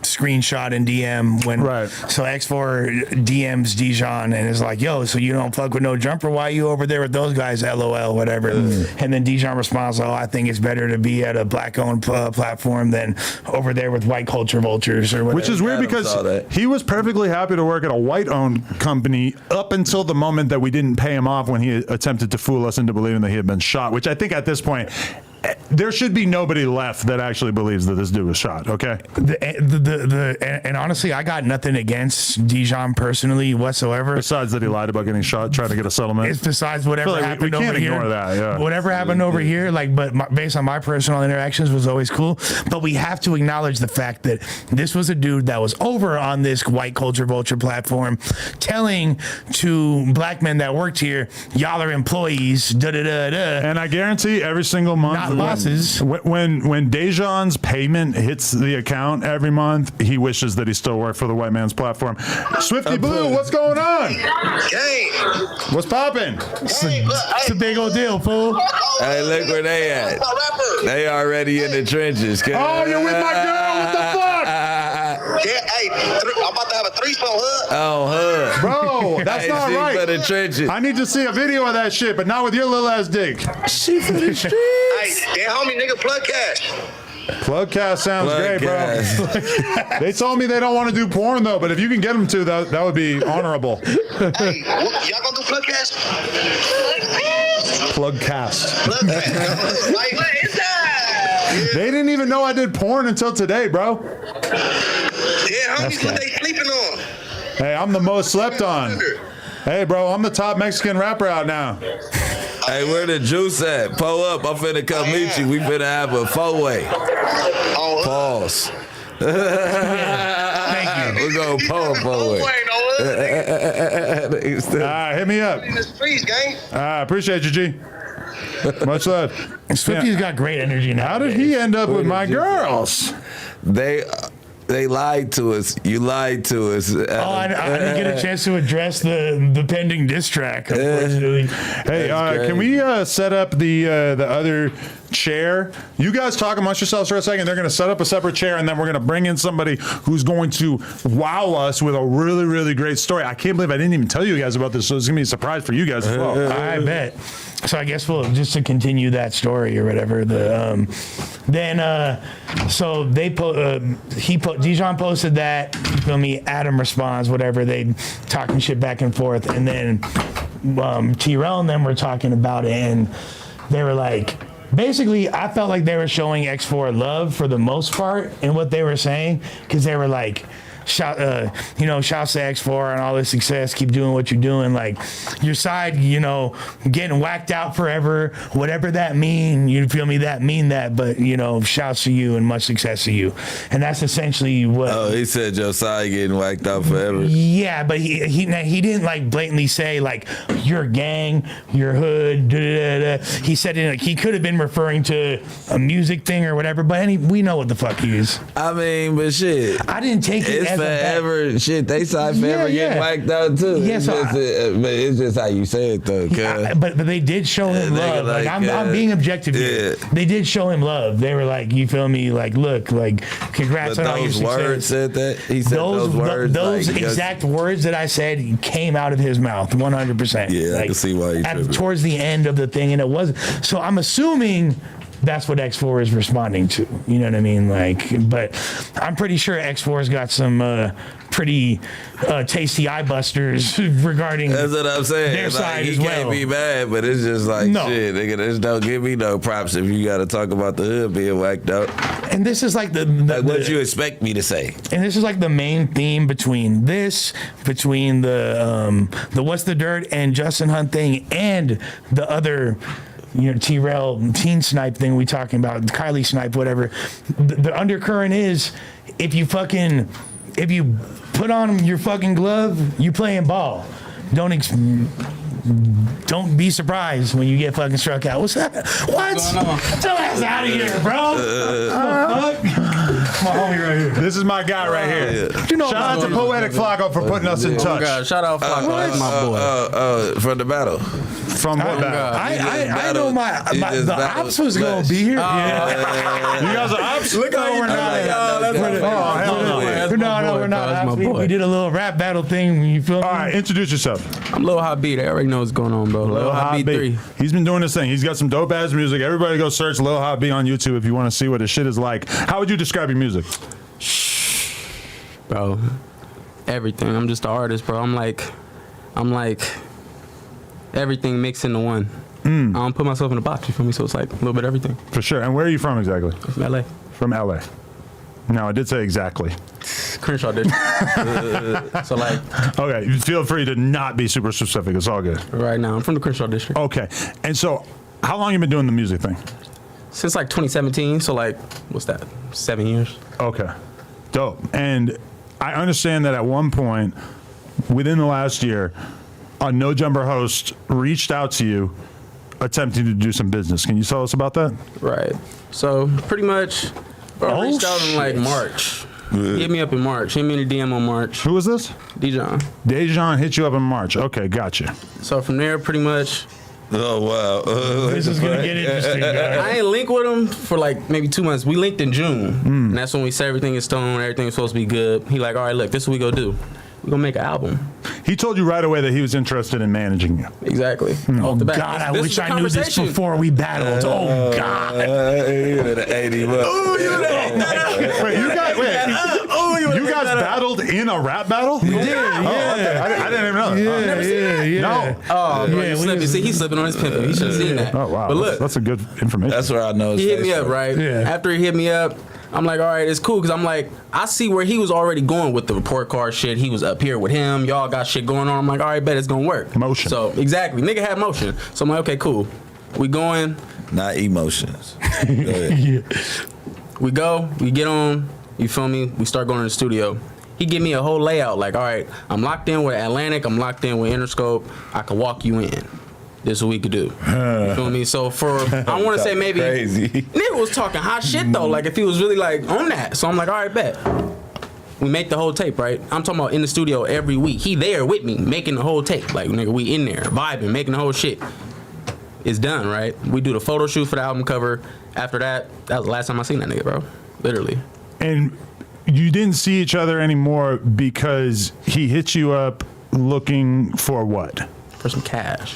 screenshot and DM when Right. So X4 DMs Dijon and is like, yo, so you don't fuck with no jumper, why you over there with those guys, LOL, whatever. And then Dijon responds, oh, I think it's better to be at a black owned platform than over there with white culture vultures or whatever. Which is weird Adam because saw that. he was perfectly happy to work at a white-owned company up until the moment that we didn't pay him off when he attempted to fool us into believing that he had been shot, which I think at this point, there should be nobody left that actually believes that this dude was shot, okay? And honestly, I got nothing against Dijon personally whatsoever. Besides that he lied about getting shot, trying to get a settlement. It's besides whatever I feel like we happened over can't here. ignore that, yeah. Whatever happened over here, like, but based on my personal interactions, was always cool. But we have to acknowledge the fact that this was a dude that was over on this white culture vulture platform, telling to black men that worked here, y'all are employees. Da da da da. And I guarantee every single month, Not bosses. when Dejan's payment hits the account every month, he wishes that he still worked for the white man's platform. Swifty Blue, what's going on? Hey, What's popping? It's a big old deal, fool. Hey, look where they at. They already in the trenches. Oh, you're with my girl. What the fuck? yeah, hey, I'm about to have a threesome, huh? Oh, huh. Bro, that's Hey, not she right. for the trenches. I need to see a video of that shit, but not with your little ass dick. She for the streets. Hey, that homie nigga plug cash. Plugcast sounds great, bro. They told me they don't want to do porn though, but if you can get them to, that would be honorable. Hey, y'all gonna do plug cash? Plugcast. Plug cash. Right? What is that? They didn't even know I did porn until today, bro. Yeah, homies, what they sleeping on? Hey, I'm the most slept on. Hey, bro, I'm the top Mexican rapper out now. Hey, where the juice at? Pull up. I'm finna come meet you. We finna have a 4-way. Pause. Thank you. We're gonna pull a 4-way. Hit me up. In the streets, gang. Appreciate you, G. Much love. Swifty's got great energy now. How did he end up with my girls? They lied to us. You lied to us. Oh, I didn't get a chance to address the pending diss track, unfortunately. Hey, can we set up the other chair? You guys talk amongst yourselves for a second. They're going to set up a separate chair, and then we're going to bring in somebody who's going to wow us with a really, really great story. I can't believe I didn't even tell you guys about this, so it's going to be a surprise for you guys as well. I bet. So I guess we'll just to continue that story or whatever. So they Dijon posted that. You feel me? Adam responds, whatever. They talking shit back and forth, and then T-Rell and them were talking about it, and they were like, basically, I felt like they were showing X4 love for the most part in what they were saying, because they were like, shouts to X4 and all this success, keep doing what you're doing, like your side, getting whacked out forever, whatever that mean, you feel me, that mean that, but shouts to you and much success to you. And that's essentially what. Oh, he said your side getting whacked out forever. Yeah, but he didn't like blatantly say like your gang, your hood, He said he could have been referring to a music thing or whatever, but we know what the fuck he is. I mean, but shit, I didn't take it as forever. Shit, they side forever getting whacked out too. Yeah, it's just how you say it though. But they did show him love. Like, I'm being objective here. They did show him love. They were like, you feel me? Like, look, like, congrats on all your success. Those words said that. He said those words. Those exact words that I said came out of his mouth, 100%. Yeah, I can see why you towards the end of the thing, and it wasn't. So I'm assuming that's what X4 is responding to. You know what I mean? Like, but I'm pretty sure X4's got some pretty tasty eye busters regarding. That's what I'm saying. Their side as well. You can't be mad, but it's just like shit, nigga. Just don't give me no props if you got to talk about the hood being whacked out. And this is like what you expect me to say. And this is like the main theme between the What's the Dirt and Justin Hunt thing, and the other. T-Rell teen snipe thing we talking about, Kylie snipe, whatever. The undercurrent is if you put on your fucking glove, you playing ball. Don't be surprised when you get fucking struck out. What's that? What? Get your ass out of here, bro. What the fuck? My homie right here. This is my guy right here. Shout out to Poetic Flacco for putting us in touch. God, shout out Flacco. That's my boy. From the battle. From what battle? I know the Opps was going to be here. You guys are Opps? Look how we're not. No, we're not. We did a little rap battle thing. You feel me? All right, introduce yourself. I'm Lil Hot B. They already know what's going on, bro. Lil Hot B 3. He's been doing this thing. He's got some dope ass music. Everybody go search Lil Hot B on YouTube if you want to see what his shit is like. How would you describe your music? Bro, everything. I'm just an artist, bro. I'm like everything mixed into one. I don't put myself in a box, you feel me? So it's like a little bit of everything. For sure. And where are you from exactly? From LA. From LA. No, I did say exactly. Crenshaw district. So like. Okay, feel free to not be super specific. It's all good. Right now, I'm from the Crenshaw district. Okay, and so how long you been doing the music thing? Since like 2017. So like, what's that? 7 years. Okay, dope. And I understand that at one point within the last year, a No Jumper host reached out to you attempting to do some business. Can you tell us about that? Right. So pretty much, bro, reached out in like March. He hit me up in March. Hit me in the DM on March. Who was this? Dijon. Dijon hit you up in March. Okay, gotcha. So from there, pretty much. Oh, wow. This is going to get interesting, guys. I ain't linked with him for like maybe 2 months. We linked in June. And that's when we said everything is stone, everything was supposed to be good. He like, all right, look, this is what we go do. We're going to make an album. He told you right away that he was interested in managing you. Exactly. Oh, God, I wish I knew this before we battled. Oh, God. You guys battled in a rap battle? We did, yeah. Okay. I didn't even know that. Yeah. No. Oh, bro, you slipping. See, he's slipping on his pimping. He should have seen that. Oh, wow. But look. That's a good information. That's where I know. He hit me up, right? Yeah. After he hit me up, I'm like, all right, it's cool, because I'm like, I see where he was already going with the report card shit. He was up here with him. Y'all got shit going on. I'm like, all right, bet it's gonna work. Motion. So exactly, nigga had motion. So I'm like, okay, cool. We going. Not emotions. Go ahead. Yeah. We go. We get on. You feel me? We start going to the studio. He give me a whole layout. Like, all right, I'm locked in with Atlantic. I'm locked in with Interscope. I can walk you in. This is what we could do. You feel me? So for, I want to say maybe, Crazy. nigga was talking hot shit though. Like if he was really like on that. So I'm like, all right, bet. We make the whole tape, right? I'm talking about in the studio every week. He there with me making the whole tape. Like, nigga, we in there vibing, making the whole shit. It's done, right? We do the photo shoot for the album cover. After that, that was the last time I seen that nigga, bro. Literally. And you didn't see each other anymore because he hit you up looking for what? For some cash.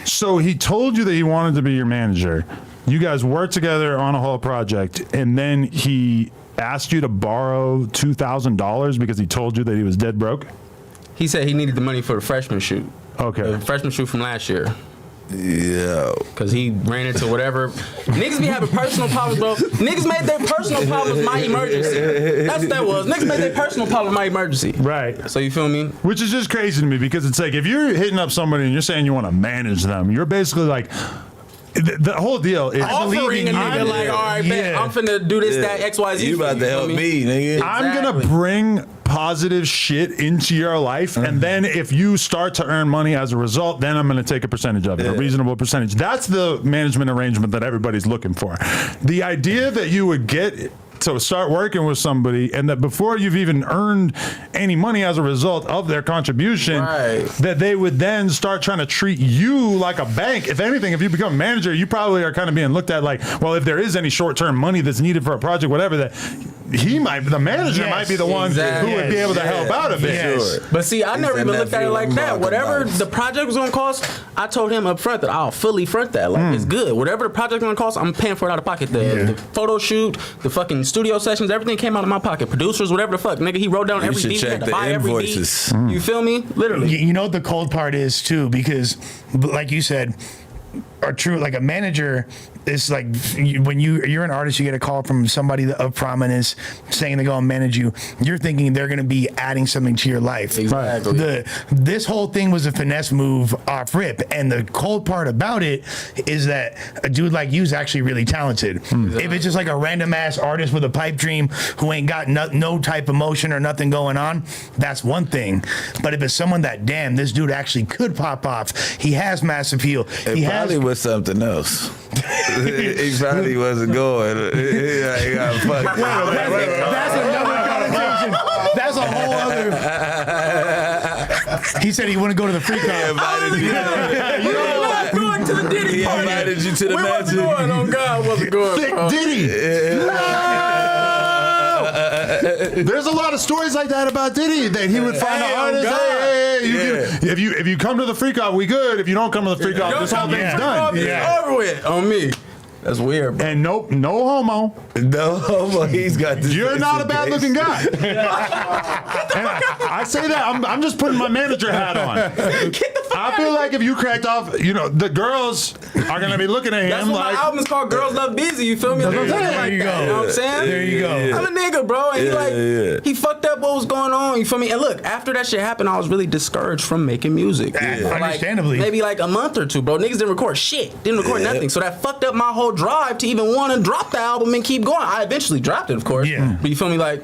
So he told you that he wanted to be your manager. You guys worked together on a whole project, and then he asked you to borrow $2,000 because he told you that he was dead broke? He said he needed the money for the freshman shoot. Okay. The freshman shoot from last year. Yeah. Cause he ran into whatever. Niggas be having personal problems, bro. Niggas made their personal problems my emergency. That's what that was. Niggas made their personal problem my emergency. Right. So you feel me? Which is just crazy to me because it's like if you're hitting up somebody and you're saying you want to manage them, you're basically like the whole deal is Offering a nigga like, all right, bet I'm finna do this, that, XYZ. You about to help me, nigga. I'm gonna bring positive shit into your life, and then if you start to earn money as a result, then I'm going to take a percentage of it, a reasonable percentage. That's the management arrangement that everybody's looking for. The idea that you would get to start working with somebody and that before you've even earned any money as a result of their contribution, that they would then start trying to treat you like a bank. If anything, if you become a manager, you probably are kind of being looked at like, well, if there is any short-term money that's needed for a project, whatever, that the manager might be the one who would be able to help out a bit. Sure. But see, I never even looked at it like that. Whatever the project was gonna cost, I told him up front that I'll fully front that. Like it's good. Whatever the project's gonna cost, I'm paying for it out of pocket. The photo shoot, the fucking studio sessions, everything came out of my pocket. Producers, whatever the fuck, nigga, he wrote down every beat, had to buy every beat. You feel me? Literally. You know what the cold part is too, because like you said, are true. Like a manager is like when you're an artist, you get a call from somebody of prominence saying they're going to manage you. You're thinking they're going to be adding something to your life. Exactly. This whole thing was a finesse move off rip, and the cold part about it is that a dude like you is actually really talented. Exactly. If it's just like a random ass artist with a pipe dream who ain't got no type of motion or nothing going on, that's one thing. But if it's someone that, damn, this dude actually could pop off, he has mass appeal. It probably was something else. He probably wasn't going. He got fucked. That's another conversation. That's a whole other. He said he wouldn't go to the free club. He not going to the Diddy party. He invited you to the we magic. wasn't going. Oh God, wasn't going. Thick Diddy. There's a lot of stories like that about Diddy that he would find an artist. If you come to the freak out, we good. If you don't come to the freak out, this whole thing's done. It's over with on me. That's weird, bro. And no homo. No homo. He's got this. You're not a bad looking guy. And I say that I'm just putting my manager hat on. I feel like if you cracked off, the girls are gonna be looking at him. That's what like my album is called. Girls Love Busy. You feel me? There you go. You know what I'm saying? There you go. I'm a nigga, bro. And he fucked up what was going on. You feel me? And look, after that shit happened, I was really discouraged from making music. Understandably. Maybe like a month or two, bro. Niggas didn't record shit. Didn't record nothing. So that fucked up my whole drive to even want to drop the album and keep going. I eventually dropped it, of course. Yeah. But you feel me? Like,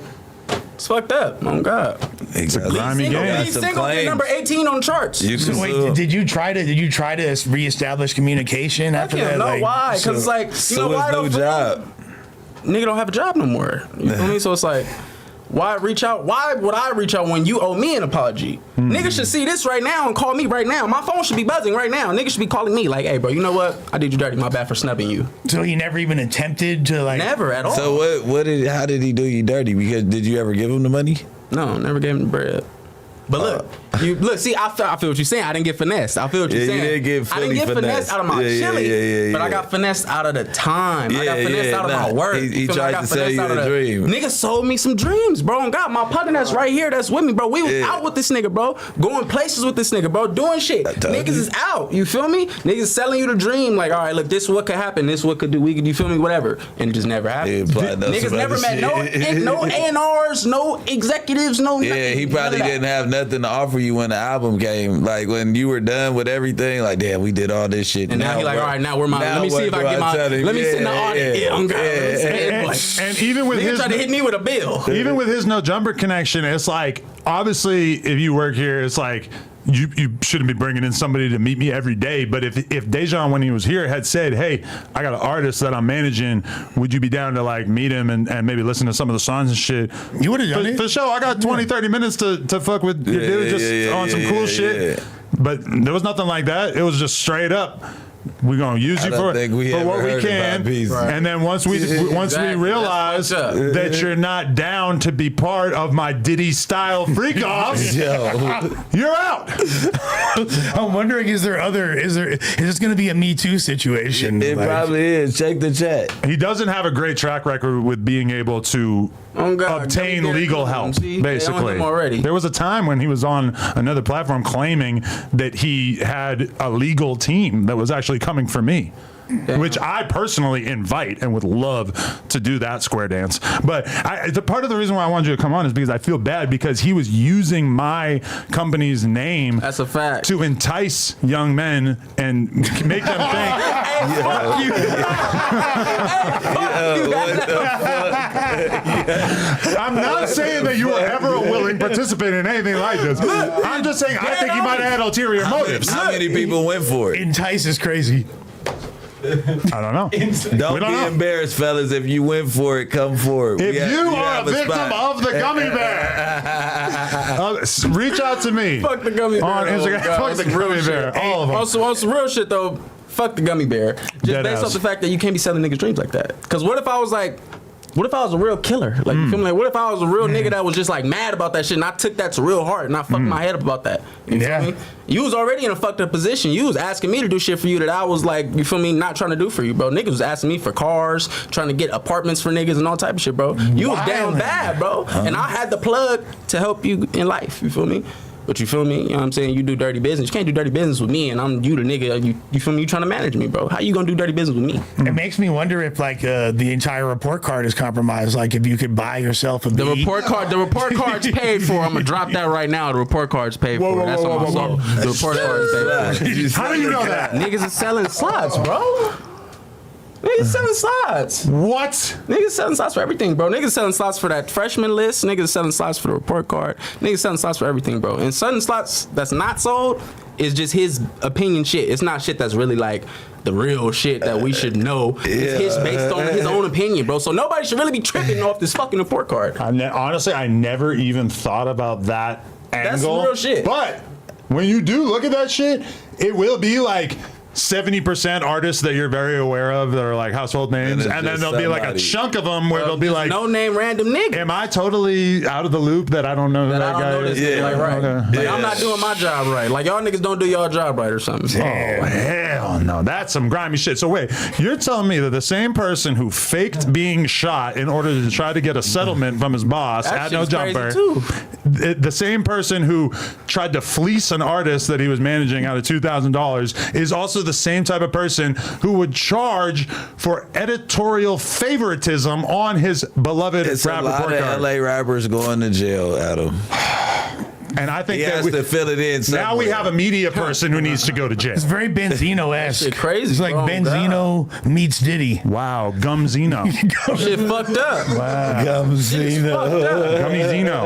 it's fucked up. Oh God. It's a grimy game. Lead single is number 18 on the charts. So wait, did you try to reestablish communication after that? No, why? Because it's like, you know why? No job. Nigga don't have a job no more. You feel me? So it's like, why reach out? Why would I reach out when you owe me an apology? Niggas should see this right now and call me right now. My phone should be buzzing right now. Niggas should be calling me like, hey, bro, you know what? I did you dirty. My bad for snubbing you. So he never even attempted to like. Never at all. So how did he do you dirty? Because did you ever give him the money? No, never gave him the bread. But look, Look, see, I feel what you're saying. I didn't get finessed. I feel what you're saying. You didn't get I didn't get finessed out of my chili, but I got finessed out of the time. I got finessed out of my work. He tried to sell you a dream. Nigga sold me some dreams, bro. And God, my partner that's right here, that's with me, bro. We was out with this nigga, bro. Going places with this nigga, bro. Doing shit. Niggas is out. You feel me? Niggas selling you the dream. Like, all right, look, this is what could happen. This is what could do. We could, you feel me? Whatever. And it just never happened. Niggas never met no A&Rs, no executives, no nothing. Yeah, he probably didn't have nothing to offer you when the album came. Like, when you were done with everything, like, damn, we did all this shit. And now he like, all right, now we're my. Let me see if I get my. Let me send the audit. And even with his, trying to hit me with a bill. Even with his no jumper connection, it's like, obviously, if you work here, it's like, you shouldn't be bringing in somebody to meet me every day. But if Dejan, when he was here, had said, hey, I got an artist that I'm managing, would you be down to like meet him and maybe listen to some of the songs and shit? You would have done it. For sure. I got 20, 30 minutes to fuck with your dude just on some cool shit. But there was nothing like that. It was just straight up. We're gonna use you for what we can, and then once we realize that you're not down to be part of my Diddy style freak offs, you're out. I'm wondering, is this gonna be a Me Too situation? It probably is. Check the chat. He doesn't have a great track record with being able to obtain legal help. Basically, there was a time when he was on another platform claiming that he had a legal team that was actually coming for me. Which I personally invite and would love to do that square dance. But the part of the reason why I wanted you to come on is because I feel bad because he was using my company's name. That's a fact. To entice young men and make them think. Fuck you. I'm not saying that you were ever a willing participant in anything like this. I'm just saying I think he might have had ulterior motives. How many people went for it? Entice is crazy. I don't know. Don't be embarrassed, fellas. If you went for it, come forward. If you are a victim of the gummy bear, reach out to me. Fuck the gummy bear. On Instagram. Fuck the gummy bear. All of them. Also, on some real shit though, fuck the gummy bear. Just based off the fact that you can't be selling niggas dreams like that. Because what if I was a real killer? Like, you feel me? Like, what if I was a real nigga that was just like mad about that shit and I took that to real heart and I fucked my head up about that? You feel me? You was already in a fucked up position. You was asking me to do shit for you that I was like, you feel me, not trying to do for you, bro. Niggas was asking me for cars, trying to get apartments for niggas and all type of shit, bro. You was down bad, bro. And I had the plug to help you in life. You feel me? But you feel me? You know what I'm saying? You do dirty business. You can't do dirty business with me, and I'm you the nigga. You feel me? You trying to manage me, bro? How you gonna do dirty business with me? It makes me wonder if like the entire report card is compromised. Like if you could buy yourself a the report card's paid for. I'm gonna drop that right now. The report card's paid for. That's on my soul. The report card's paid for. How do you know that? Niggas is selling slots, bro. Niggas selling slots. What? Niggas selling slots for everything, bro. Niggas selling slots for that freshman list. Niggas selling slots for the report card. Niggas selling slots for everything, bro. And certain slots that's not sold is just his opinion shit. It's not shit that's really like the real shit that we should know. It's his based on his own opinion, bro. So nobody should really be tripping off this fucking report card. Honestly, I never even thought about that angle. That's real shit. But when you do look at that shit, it will be like 70% artists that you're very aware of that are like household names, and then there'll be like a chunk of them where they'll be like no name random nigga. Am I totally out of the loop that I don't know who that guy is? Like, right. Like, I'm not doing my job right. Like y'all niggas don't do y'all job right or something. Oh hell no, that's some grimy shit. So wait, you're telling me that the same person who faked being shot in order to try to get a settlement from his boss at No Jumper, the same person who tried to fleece an artist that he was managing out of $2,000 is also the same type of person who would charge for editorial favoritism on his beloved rap report card. It's a lot of LA rappers going to jail, Adam. And I think he has to fill it in somewhere. Now we have a media person who needs to go to jail. It's very Benzino-esque. Shit crazy. It's like Benzino meets Diddy. Wow, Gumzino. Shit fucked up. Wow. Gummyzino.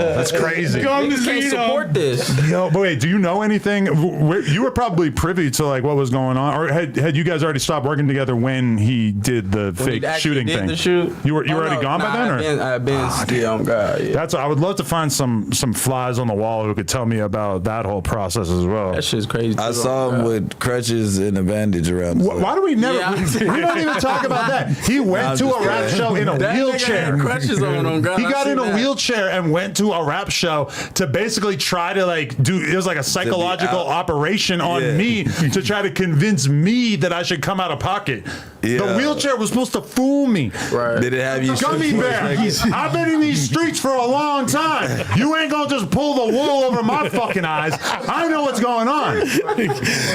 That's crazy. Niggas can't support this. Yo, but wait, do you know anything? You were probably privy to like what was going on, or had you guys already stopped working together when he did the fake shooting thing? The shoot? You were already gone by then, or I've been still on God. Yeah. I would love to find some flies on the wall who could tell me about that whole process as well. That shit's crazy. I saw him with crutches and a bandage around. Why do we never? Yeah. We don't even talk about that. He went to a rap show in a wheelchair. Crutches on He got in a wheelchair and went to a rap show to basically try to like do. It was like a psychological operation on me to try to convince me that I should come out of pocket. Yeah. The wheelchair was supposed to fool me. Right. Did it have you? Gummy bear. I've been in these streets for a long time. You ain't gonna just pull the wool over my fucking eyes. I know what's going on.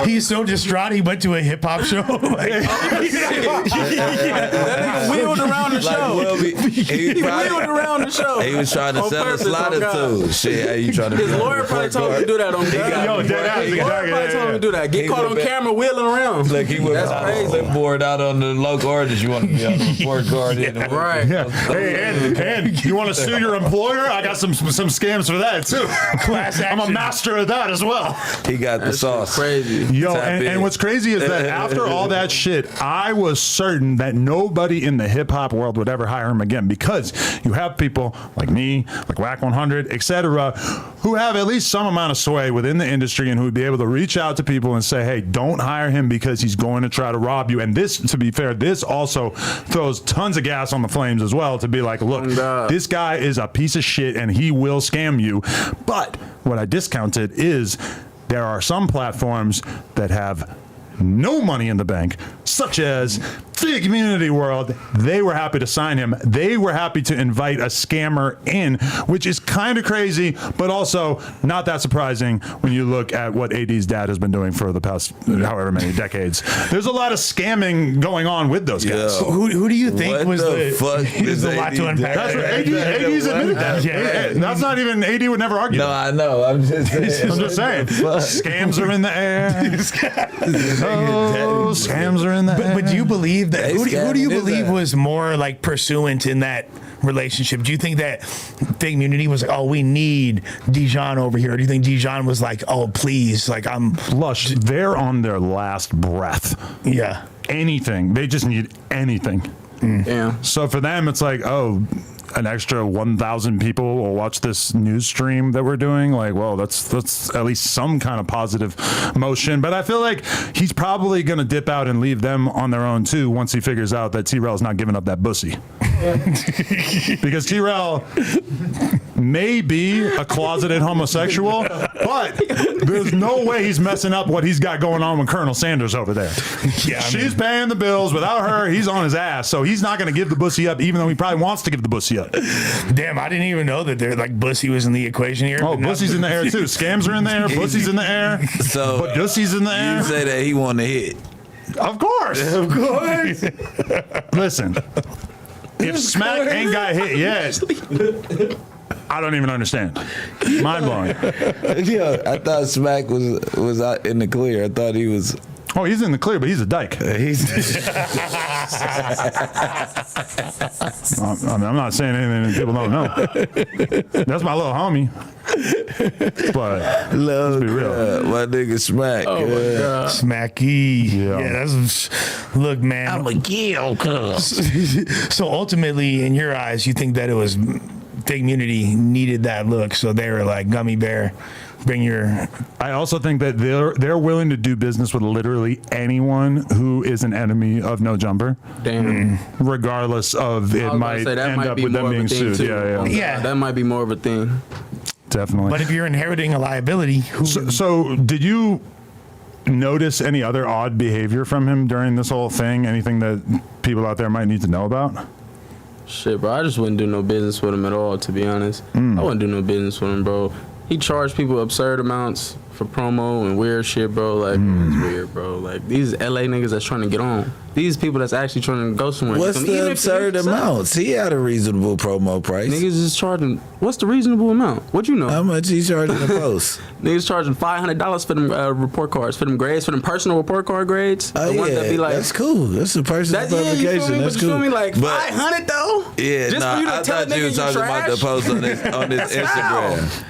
He's so distraught. He went to a hip hop show. That nigga wheeled around the show. He wheeled around the show. He was trying to On sell a purpose, slider oh God. too. Shit, how you trying to? His lawyer probably told him to do that on camera. Yo, dead ass. His lawyer probably told him to do that. Get caught on camera wheeling around. Like he was That's crazy. clipboard out on the local orders. You want to be on the report card? Right. Yeah. Hey, and you want to sue your employer? I got some scams for that too. Class action. I'm a master of that as well. He got the sauce. Crazy. Yo, Tap in. and what's crazy is that after all that shit, I was certain that nobody in the hip hop world would ever hire him again, because you have people like me, like Whack 100, etc., who have at least some amount of sway within the industry and who would be able to reach out to people and say, hey, don't hire him because he's going to try to rob you. And this, to be fair, this also throws tons of gas on the flames as well, to be like, look, this guy is a piece of shit and he will scam you. But what I discounted is there are some platforms that have no money in the bank, such as the community world. They were happy to sign him. They were happy to invite a scammer in, which is kind of crazy, but also not that surprising when you look at what AD's dad has been doing for the past however many decades. There's a lot of scamming going on with those guys. Yo. Who do you think What was the fuck is is a lot to AD? unpack? That's what AD's admitted that. Yeah. That's not even, AD would never argue. No, I know. I'm just saying. I'm just saying. Scams are in the air. Oh, scams are in the air. But do you believe that? Who do you believe that? was more like pursuant in that relationship? Do you think that Fake Community was like, oh, we need Dijon over here? Or do you think Dijon was like, oh, please, like I'm Lush, they're on their last breath. Yeah. Anything. They just need anything. Yeah. So for them, it's like, oh, an extra 1,000 people will watch this news stream that we're doing. Like, well, that's at least some kind of positive motion. But I feel like he's probably going to dip out and leave them on their own too once he figures out that T-Rel's not giving up that bussy. Because T-Rel may be a closeted homosexual, but there's no way he's messing up what he's got going on with Colonel Sanders over there. Yeah, She's paying the bills. Without her, he's on his ass. So he's not going to give the bussy up, even though he probably wants to give the bussy up. Damn, I didn't even know that they're like bussy was in the equation here. Oh, bussy's in the air too. Scams are in the air. Bussy's in the air. So But Dussy's in the air. you say that he want to hit. Of course. Of course. Listen, if Smack ain't got hit yet, I don't even understand. Mind blowing. Yeah, I thought Smack was out in the clear. I thought he was. Oh, he's in the clear, but he's a dyke. I'm not saying anything that people don't know. That's my little homie. But let's be real. My nigga Smack. Oh my God. Smacky. Yeah. That's look, man. I'm a gill, cuz. So ultimately, in your eyes, you think that it was Fake Community needed that look, so they were like, Gummy Bear, bring your. I also think that they're willing to do business with literally anyone who is an enemy of No Jumper. Damn. Regardless of it might end up with them being sued. Yeah. Yeah. That might be more of a thing. Definitely. But if you're inheriting a liability, who? So did you notice any other odd behavior from him during this whole thing? Anything that people out there might need to know about? Shit, bro, I just wouldn't do no business with him at all, to be honest. I wouldn't do no business with him, bro. He charged people absurd amounts for promo and weird shit, bro. Like, it's weird, bro. Like, these LA niggas that's trying to get on. These people that's actually trying to go somewhere. What's Even the if absurd amounts? He had a reasonable promo price. Niggas is charging. What's the reasonable amount? What you know? How much he charging a post? Niggas charging $500 for them report cards, for them grades, for them personal report card grades. Oh, the ones yeah, that be like, that's cool. That's a personal publication. You feel me? That's But cool. you feel me? Like But- 500 though? Yeah, Just for you to I tell thought you were niggas talking about the trash? post on his Instagram.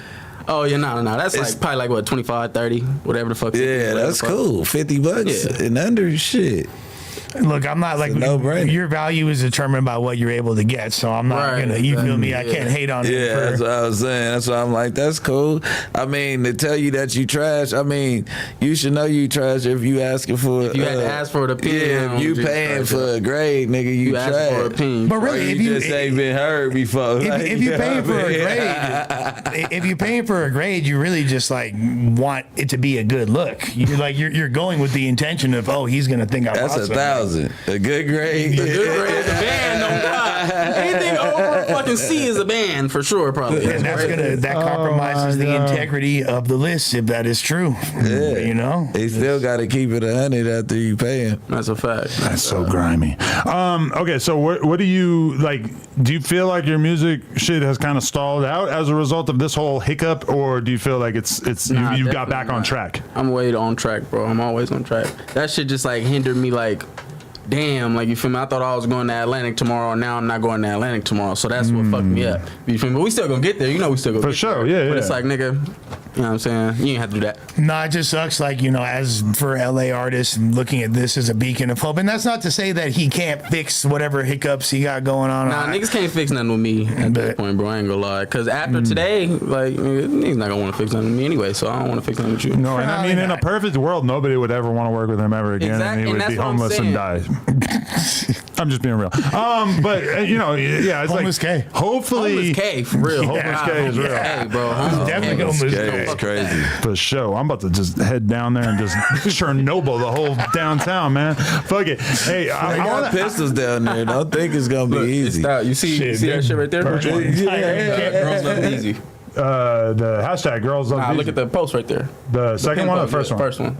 Oh yeah, no. That's It's- like probably like what 25, 30, whatever the fuck. Yeah, that's cool. $50 Yeah. and under, shit. Look, I'm not like no-brainer. your value is determined by what you're able to get. So I'm not gonna. You feel me? I can't hate on it. Yeah, that's what I was saying. That's why I'm like, that's cool. I mean, to tell you that you trash, I mean, you should know you trash if you asking for. If you had to ask for an opinion, yeah, if you paying for a grade, nigga, you trash. ask for an opinion. But really, or if you just ain't been heard before. If you paying for a grade, if you paying for a grade, you really just like want it to be a good look. You're going with the intention of, oh, he's gonna think I That's bought 1,000. A good grade. A good grade is a band, on God. Anything over a fucking C is a band for sure, probably. And that compromises the integrity of the list if that is true. Yeah. You know, They still got to keep it 100 after you pay him. That's a fact. That's so grimy. Okay, so what do you like? Do you feel like your music shit has kind of stalled out as a result of this whole hiccup, or do you feel like you got back on track? I'm way on track, bro. I'm always on track. That shit just like hindered me, like, damn, like, you feel me? I thought I was going to Atlantic tomorrow. Now I'm not going to Atlantic tomorrow. So that's what fucked me up. You feel me? But we still gonna get there. You know we still gonna For get sure, there. yeah, But yeah. it's like, nigga, you know what I'm saying? You ain't have to do that. No, it just sucks. Like, you know, as for LA artists, looking at this as a beacon of hope, and that's not to say that he can't fix whatever hiccups he got going on. Nah, niggas can't fix nothing with me at that point, bro. I ain't gonna lie. Cause after today, like, niggas not gonna want to fix nothing with me anyway. So I don't want to fix nothing with you. No, and I mean, in a perfect world, nobody would ever want to work with him ever again, Exactly, and he and would that's be what I'm homeless and die. I'm just being real. But you know, yeah, it's Homeless like K. hopefully Homeless K, for real. Homeless K is real. Hey, bro. Homeless Definitely K. homeless. It's crazy. For sure. I'm about to just head down there and just Chernobyl the whole downtown, man. Fuck it. Hey, They I got wanna, pistols down there. Don't think it's gonna be Look, easy. it's out. You see that shit right there? Which one? Girls Love It Easy. the hashtag girls love Nah, Easy. look at the post right there. The second one or the first one? First one.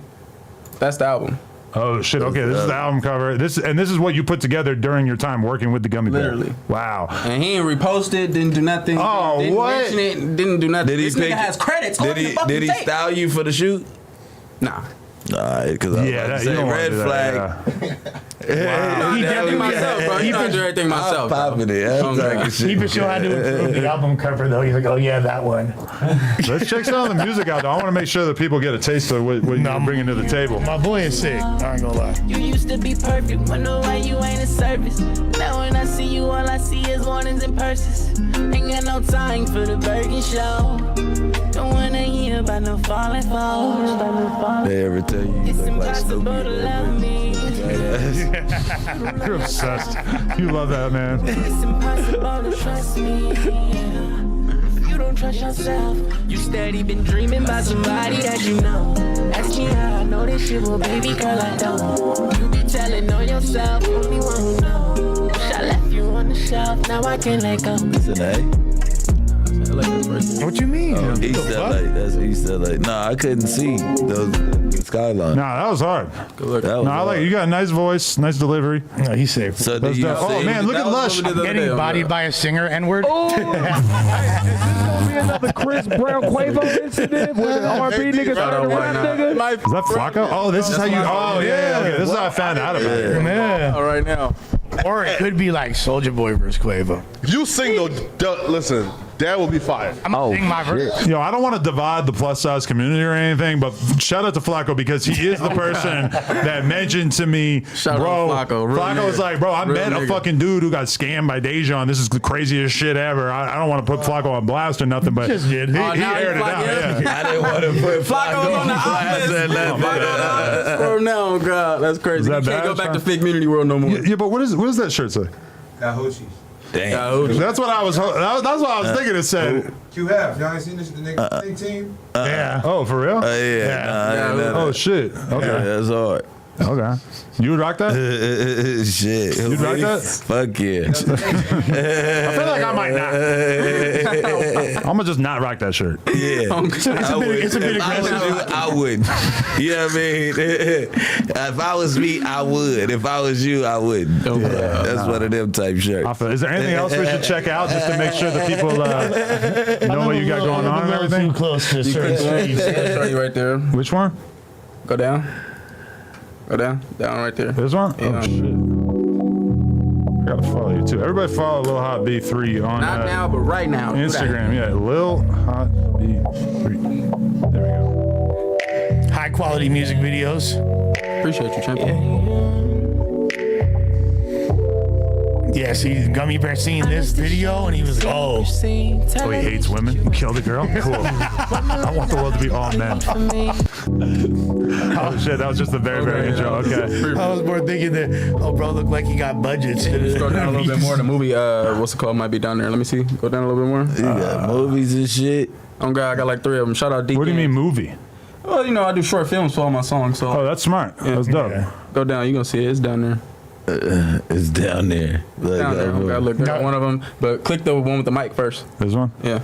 That's the album. Oh shit! Okay, this is the album cover. This is what you put together during your time working with the Gummy Bear. Literally. Wow. And he ain't reposted, didn't do nothing. Oh, didn't what? mention it, didn't do nothing. Did he This pick- nigga has credits on the fucking Did he tape. style you for the shoot? Nah. Alright, because I was Yeah, about that, to you say don't red want to do flag. that, He did everything myself, bro. You know I do everything myself. I'm popping it. I'm talking shit. He for sure had to improve the album cover though. He's like, oh yeah, that one. yeah. Let's check some of the music out, though. I want to make sure that people get a taste of what you're bringing to the table. My boy is sick. I ain't gonna lie. You used to be perfect, wonder why you ain't a service. Now when I see you, all I see is warnings and purses. Ain't got no time for the Bergen show. Don't wanna hear about no falling falls. They ever tell you It's look like impossible Snoopy? to love me. You're obsessed. You love that, man. It's impossible to trust me. If you don't trust yourself, you steady been dreaming about somebody that you know. Ask me how I know this shit, well, baby girl, I don't. You be telling on yourself, only one who knows. Wish I left you on the shelf, now I can't let go. It's an A. What you mean? East LA. That's East LA. Nah, I couldn't see the skyline. Nah, that was hard. That was No, I like hard. you got a nice voice, nice delivery. No, he's safe. So do That's you dope. Oh sing- man, look at Lush. Getting bodied by a singer N-word. Another Chris Brown Quavo incident with an R&B nigga started a rap nigga. Is that Flacco? Oh, this is how you. Oh yeah, okay. This is how I found out about it. Yeah. All right now. Or it could be like Soulja Boy versus Quavo. If you sing though, listen, that will be fire. I'm gonna sing my verse. Yo, I don't want to divide the plus size community or anything, but shout out to Flacco because he is the person that mentioned to me, Shout bro. out to Flacco. Real Flacco was nigga. like, bro, I Real met a nigga. fucking dude who got scammed by Dejan. This is the craziest shit ever. I don't want to put Flacco on blast or nothing, but Just did. he Oh, now aired it Flacco- out. Yeah. I didn't want to put Flacco was on the blast opposite. at that bit. Bro, no, God, that's crazy. Is You that can't bad, go back to Sean? fake community world no more. Yeah, but what does that shirt say? Damn. That's what I was. That's what I was thinking. It said. Q have. Y'all ain't seen this nigga team? Yeah. Oh, for real? Yeah. Nah, I didn't know Oh that. shit. Yeah, Okay. that's hard. Okay. You would rock that? Shit. You'd rock that? Fuck yeah. I feel like I might not. I'm gonna just not rock that shirt. Yeah. I would. it's a bit If I was aggressive. you, I would. You know what I mean? If I was me, I would. If I was you, I wouldn't. That's one of them type shirts. I feel- Is there anything else we should check out just to make sure that people know what you got going on and everything? Too close to certain streets. That's right there. Which one? Go down. Go down. Down right there. This one? Yeah. Oh shit. I gotta follow you too. Everybody follow Lil Hot B3 on Not now, but right now. Do that. Instagram. Yeah, Lil Hot B3. There we go. High quality music videos. Appreciate you, champion. Yeah, see, Gummy Bear seen this video and he was like, oh. Oh, he hates women? He killed a girl? Cool. I want the world to be all men. Oh shit, that was just the very, very intro. Okay. I was more thinking that, oh, bro, looked like he got budgets. Just go down a little bit more. The movie, what's it called? Might be down there. Let me see. Go down a little bit more. You got movies and shit. Oh God, I got like 3 of them. Shout out D. What do you mean movie? Well, you know, I do short films for all my songs. So. Oh, that's smart. Yeah. That's dope. Yeah. Go down. You gonna see it. It's down there. It's down there. Down there. Okay, look, there's one of them. But click the one with the mic first. This one? Yeah.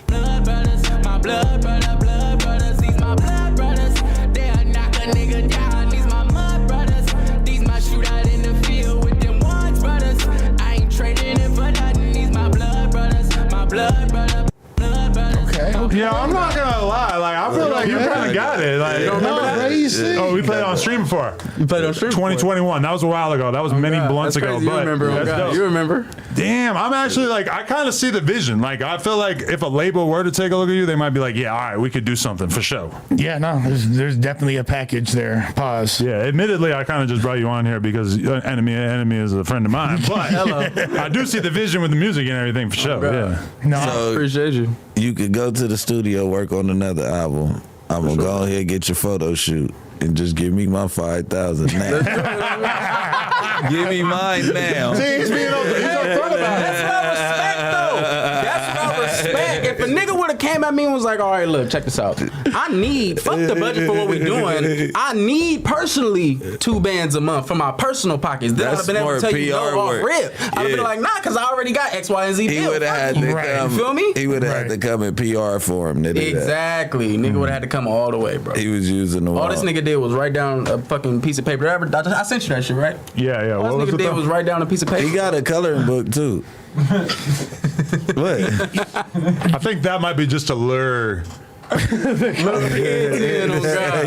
Blood brothers, my blood brothers, these my blood brothers. They'll knock a nigga down, these my mud brothers. These my shootout in the field with them ones brothers. I ain't trading it for nothing, these my blood brothers, my blood brothers. Okay. Yeah, I'm not gonna lie. Like, I feel like you kind of got it. Like, oh, we played on stream before. You played on stream. 2021. That was a while ago. That was many blunts ago. You But remember? Oh, God. You remember? Damn, I'm actually like, I kind of see the vision. Like, I feel like if a label were to take a look at you, they might be like, yeah, all right, we could do something for sure. Yeah, no, there's definitely a package there. Pause. Yeah, admittedly, I kind of just brought you on here because enemy is a friend of mine. But I do see the vision with the music and everything for sure. Yeah. No, So Appreciate you. you could go to the studio, work on another album. I'm gonna go ahead and get your photo shoot and just give me my 5,000 now. Give me mine now. See, he's upfront about it. That's what I respect, though. That's what I respect. If a nigga would have came at me and was like, all right, look, check this out. I need, fuck the budget for what we doing. I need personally 2 bands a month for my personal pockets. Then I'd have been able to tell you no off rip. I'd have been like, nah, because I already got X, Y, and Z. He would have had to come. You feel me? He would have had to come in PR for him to do that. Exactly. Nigga would have had to come all the way, bro. He was using the All wall. this nigga did was write down a fucking piece of paper. I sent you that shit, right? Yeah. All this nigga did was write down a piece of paper. He got a coloring book too. What? I think that might be just a lure. Little kids in, oh God.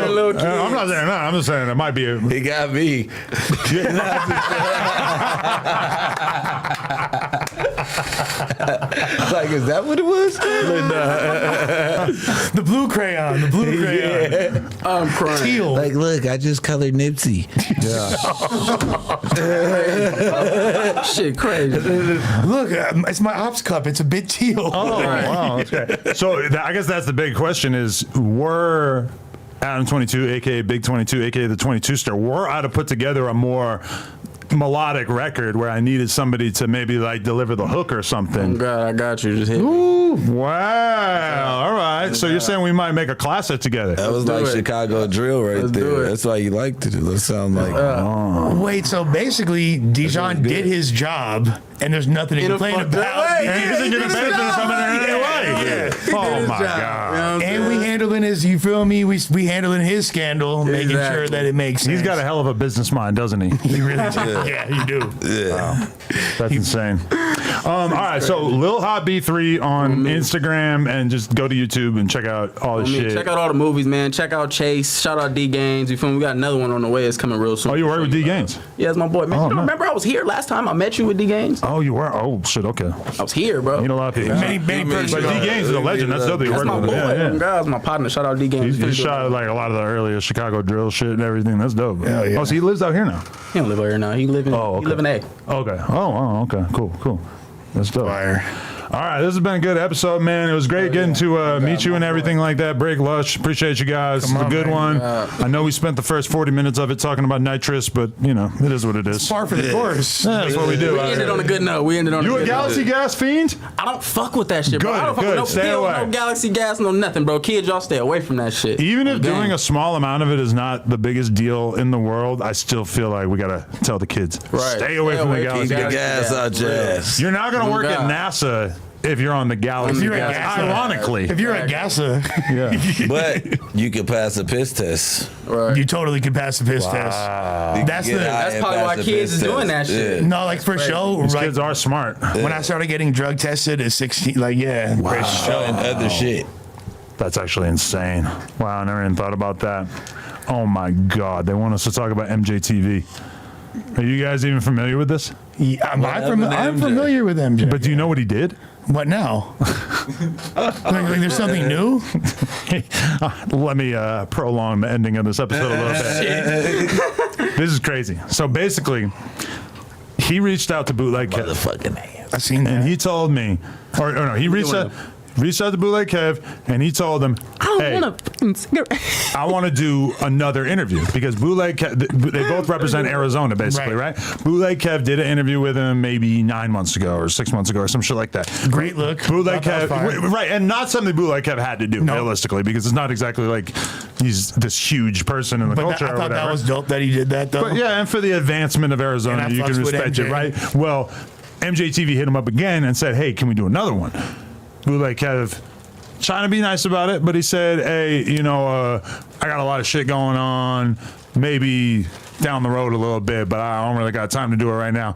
Little kids. I'm not saying that. I'm just saying it might be. He got me. Like, is that what it was? the blue crayon. The blue crayon. Yeah. I'm crying. Teal. Like, look, I just colored Nipsey. Yeah. Shit, crazy. Look, it's my Opps cup. It's a bit teal. Oh, wow. Okay. So I guess that's the big question is, were Adam 22, aka Big 22, aka the 22 Star, were I to put together a more melodic record where I needed somebody to maybe like deliver the hook or something. Oh God, I got you. Just hit me. Ooh, wow. All right. So you're saying we might make a classic together? That was like Chicago drill right there. That's why you liked it. It sound like. Wait, so basically, Dijon did his job, and there's nothing to complain about. He isn't going to benefit from it in any way. Oh my God. And we handling his, you feel me? We handling his scandal, making sure that it makes sense. He's got a hell of a business mind, doesn't he? He really does. Yeah, you do. Yeah. Wow. That's insane. All right, so Lil Hot B3 on Instagram, and just go to YouTube and check out all the shit. Check out all the movies, man. Check out Chase. Shout out D Gaines. You feel me? We got another one on the way. It's coming real soon. Oh, you work with D Gaines? Yeah, it's my boy. Man, you don't remember I was here last time I met you with D Gaines? Oh, you were? Oh, shit, okay. I was here, bro. You know a lot of people. Many But D Gaines is a legend. That's dope that you That's work my with boy. him. Yeah. That's my partner. Shout out D Gaines. He shot like a lot of the earlier Chicago drill shit and everything. That's dope. Hell yeah. Oh, so he lives out here now? He don't live out here now. He live in A. Okay. Oh, okay. Cool. That's dope. Fire. All right, this has been a good episode, man. It was great getting to meet you and everything like that. Bricc, Lush, appreciate you guys. It's a good one. I know we spent the first 40 minutes of it talking about nitrous, but, you know, it is what it is. Par for the course. Yeah, that's what we do. We ended on a good note. You a Galaxy Gas fiend? I don't fuck with that shit, bro. I don't fuck with no pills, no Galaxy Gas, no nothing, bro. Kids, y'all stay away from that shit. Even if doing a small amount of it is not the biggest deal in the world, I still feel like we got to tell the kids, stay away from the Galaxy Keep the gas out your ass. You're not going to work at NASA if you're on the Galaxy Gas. Ironically. If you're at Gasa. Yeah. But you can pass a piss test. You totally can pass the piss test. That's probably why kids is doing that shit. No, like for show. These like, kids are smart. When I started getting drug tested at 16, like, yeah. Wow. And other shit. That's actually insane. Wow, I never even thought about that. Oh my God. They want us to talk about MJTV. Are you guys even familiar with this? Yeah, I'm familiar with MJ. But do you know what he did? What now? like there's something new? Let me prolong the ending of this episode a little bit. This is crazy. So basically, he reached out to Bootleg Kev. Motherfucking I seen that. And he told me, or no, he reached out to Bootleg Kev, and he told him, hey, I want to do another interview because Bootleg Kev, they both represent Arizona, basically, right? Bootleg Kev did an interview with him maybe 9 months ago or 6 months ago or some shit like that. Great look. Bootleg Kev, right, and not something Bootleg Kev had to do realistically because it's not exactly like he's this huge person in the culture. I or thought whatever. that was dope that he did that though. But yeah, and for the advancement of Arizona, And I you can fucks with respect it, MJ. right? Well, MJTV hit him up again and said, hey, can we do another one? Bootleg Kev trying to be nice about it, but he said, hey, I got a lot of shit going on, maybe down the road a little bit, but I don't really got time to do it right now.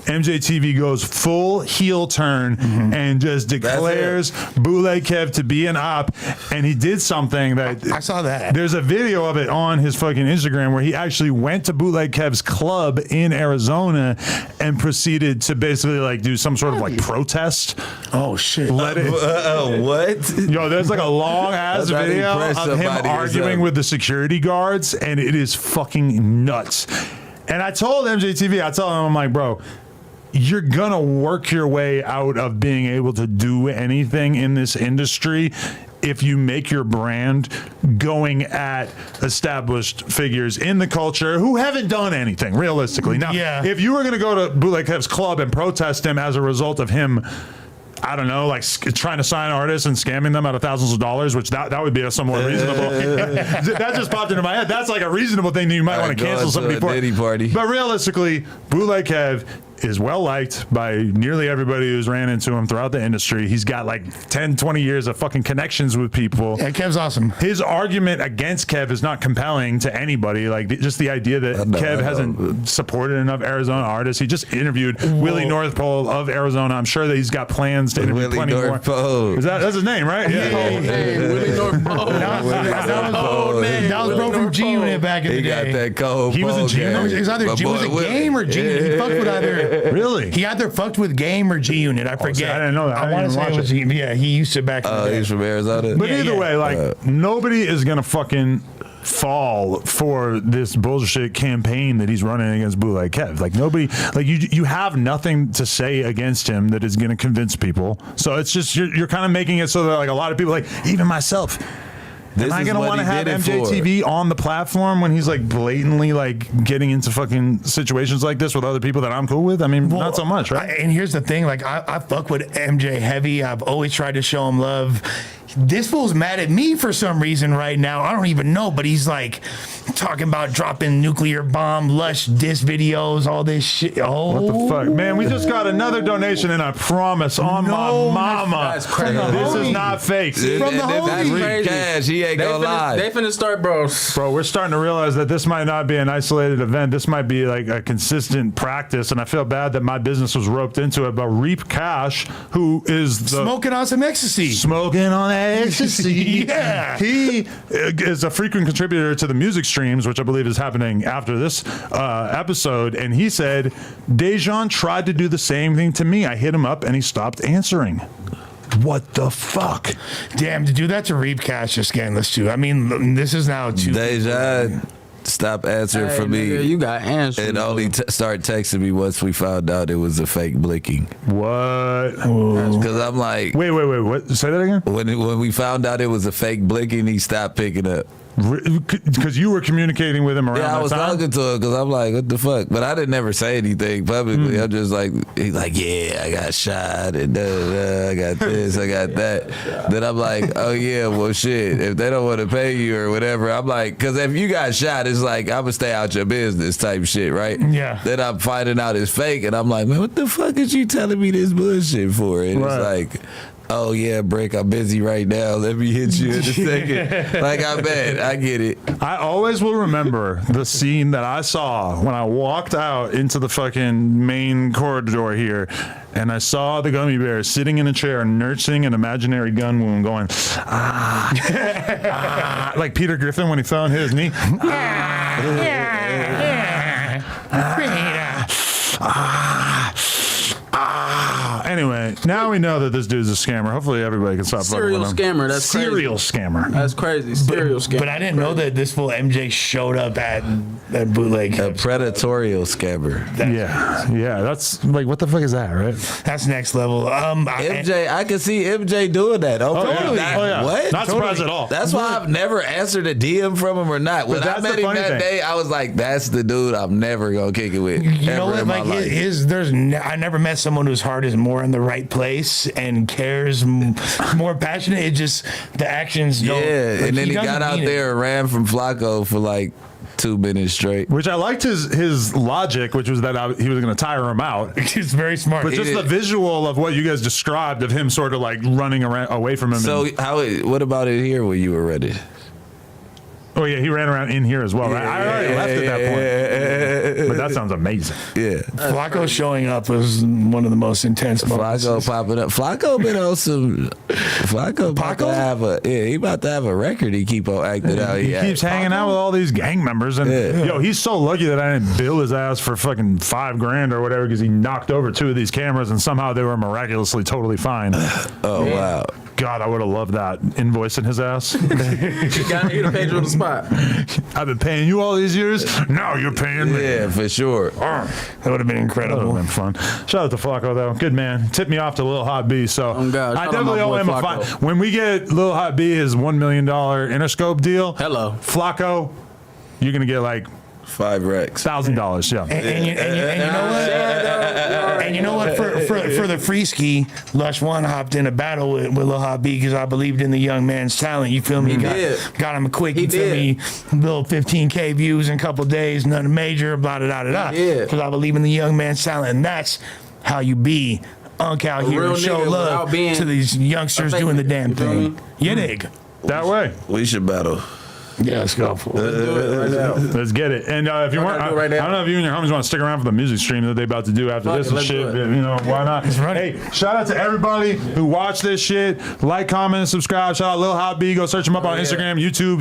MJTV goes full heel turn and just declares Bootleg Kev to be an op, and he did something that I saw that. There's a video of it on his fucking Instagram where he actually went to Bootleg Kev's club in Arizona and proceeded to basically like do some sort of like protest. Oh shit! What? Yo, there's like a long ass I'm trying to video impress of him somebody or arguing something. with the security guards, and it is fucking nuts. And I told MJTV, I'm like, bro, you're gonna work your way out of being able to do anything in this industry if you make your brand going at established figures in the culture who haven't done anything realistically. Now, if you were gonna go to Bootleg Kev's club and protest him as a result of him, I don't know, like trying to sign artists and scamming them out of thousands of dollars, which that would be a somewhat reasonable. That just popped into my head. That's like a reasonable thing that you might want to cancel somebody for. Party. But realistically, Bootleg Kev is well liked by nearly everybody who's ran into him throughout the industry. He's got like 10, 20 years of fucking connections with people. Yeah, Kev's awesome. His argument against Kev is not compelling to anybody. Like just the idea that Kev hasn't supported enough Arizona artists. He just interviewed Willie North Pole of Arizona. I'm sure that he's got plans to interview plenty more. That's his name, right? Willie North Pole. That was bro from G Unit back in the day. He got that cold. He was in G Unit. It was either G was it Game or G Unit. He fucked with either. Really? He either fucked with Game or G Unit. I forget. I didn't know that. I want to say it was G. Yeah, he used to back in the day. He's from Arizona. But either way, like nobody is gonna fucking fall for this bullshit campaign that he's running against Bootleg Kev. Like nobody, like you have nothing to say against him that is gonna convince people. So it's just you're kind of making it so that like a lot of people, like even myself. Am I gonna want to have MJTV on the platform when he's like blatantly like getting into fucking situations like this with other people that I'm cool with? I mean, not so much, right? And here's the thing, like I fuck with MJ heavy. I've always tried to show him love. This fool's mad at me for some reason right now. I don't even know, but he's like talking about dropping nuclear bomb, Lush diss videos, all this shit. Oh, what the fuck, man? We just got another donation, and I promise on my mama, that's crazy. This is not fake. From the homie. Cash, he ain't gonna lie. They finna start, bro. Bro, we're starting to realize that this might not be an isolated event. This might be like a consistent practice, and I feel bad that my business was roped into it. But Reap Cash, who is the smoking on some ecstasy, yeah, he is a frequent contributor to the music streams, which I believe is happening after this episode. And he said, Dejan tried to do the same thing to me. I hit him up and he stopped answering. What the fuck? Damn, to do that to Reap Cash is scandalous too. I mean, this is now too. Dejan, stop answering for me. Nigga, you got answers. And only start texting me once we found out it was a fake blinking. What? Because I'm like, wait. What? Say that again. When we found out it was a fake blinking, he stopped picking up. Because you were communicating with him around I was that time? talking to him because I'm like, what the fuck? But I didn't never say anything publicly. I'm just like, he's like, yeah, I got shot and I got this, I got that. Then I'm like, oh yeah, well shit, if they don't want to pay you or whatever, I'm like, because if you got shot, it's like, I'm gonna stay out your business type shit, right? Yeah. Then I'm finding out it's fake and I'm like, man, what the fuck is you telling me this bullshit for? And it's like, oh yeah, Bricc, I'm busy right now. Let me hit you in a second. Like, I bet. I get it. I always will remember the scene that I saw when I walked out into the fucking main corridor here, and I saw the gummy bear sitting in a chair nursing an imaginary gun wound going, like Peter Griffin when he fell and hit his knee. Anyway, now we know that this dude's a scammer. Hopefully everybody can stop fucking Serial with him. scammer. That's Serial crazy. scammer. That's crazy. Serial scammer. But I didn't know that this fool MJ showed up at bootleg. A predatorial scammer. Yeah. That's like, what the fuck is that, right? That's next level. MJ, I can see MJ doing that. Okay. Totally. What? Not surprised at all. That's why I've never answered a DM from him or not. When I met him that day, I was like, that's the dude I'm never gonna kick it with. You know what? Like I never met someone whose heart is more in the right place and cares more passionate. It just the actions don't. Yeah, like, and then he got out there and ran from Flacco for like 2 minutes straight. Which I liked his logic, which was that he was going to tire him out. He's very smart. But just the visual of what you guys described of him sort of like running around away from him. So what about it here when you were ready? Oh yeah, he ran around in here as well. Right? I already left at that point. But that sounds amazing. Yeah. Flacco showing up was one of the most intense moments. Flacco popping up. Flacco been on some. Flacco about to have he about to have a record. He keep on acting out. He keeps hanging out with all these gang members, and yo, he's so lucky that I didn't bill his ass for fucking $5,000 or whatever because he knocked over 2 of these cameras and somehow they were miraculously totally fine. Oh wow. God, I would have loved that invoicing his ass. You got me to pay you on the spot. I've been paying you all these years. Now you're paying me. Yeah, for sure. That would have been incredible. That would have been fun. Shout out to Flacco though. Good man. Tipped me off to Lil Hot B. So God. I definitely owe him a fine. When we get Lil Hot B his $1 million Interscope deal. Hello, Flacco. You're gonna get like 5 racks. $1,000. Yeah. And you know what? And you know what? For the free ski, Lush One hopped in a battle with Lil Hot B because I believed in the young man's talent. You feel me? Got him quick. You feel me? Little 15K views in a couple days, nothing major. Blah blah blah blah. Because I believe in the young man's talent, and that's how you be unk out here and show love to these youngsters doing the damn thing. You dig? That way. We should battle. Yeah, let's go. Let's get it. And if you weren't, I don't know if you and your homies want to stick around for the music stream that they about to do after this and shit. You know, why not? Hey, shout out to everybody who watched this shit. Like, comment, and subscribe. Shout out Lil Hot B. Go search him up on Instagram, YouTube,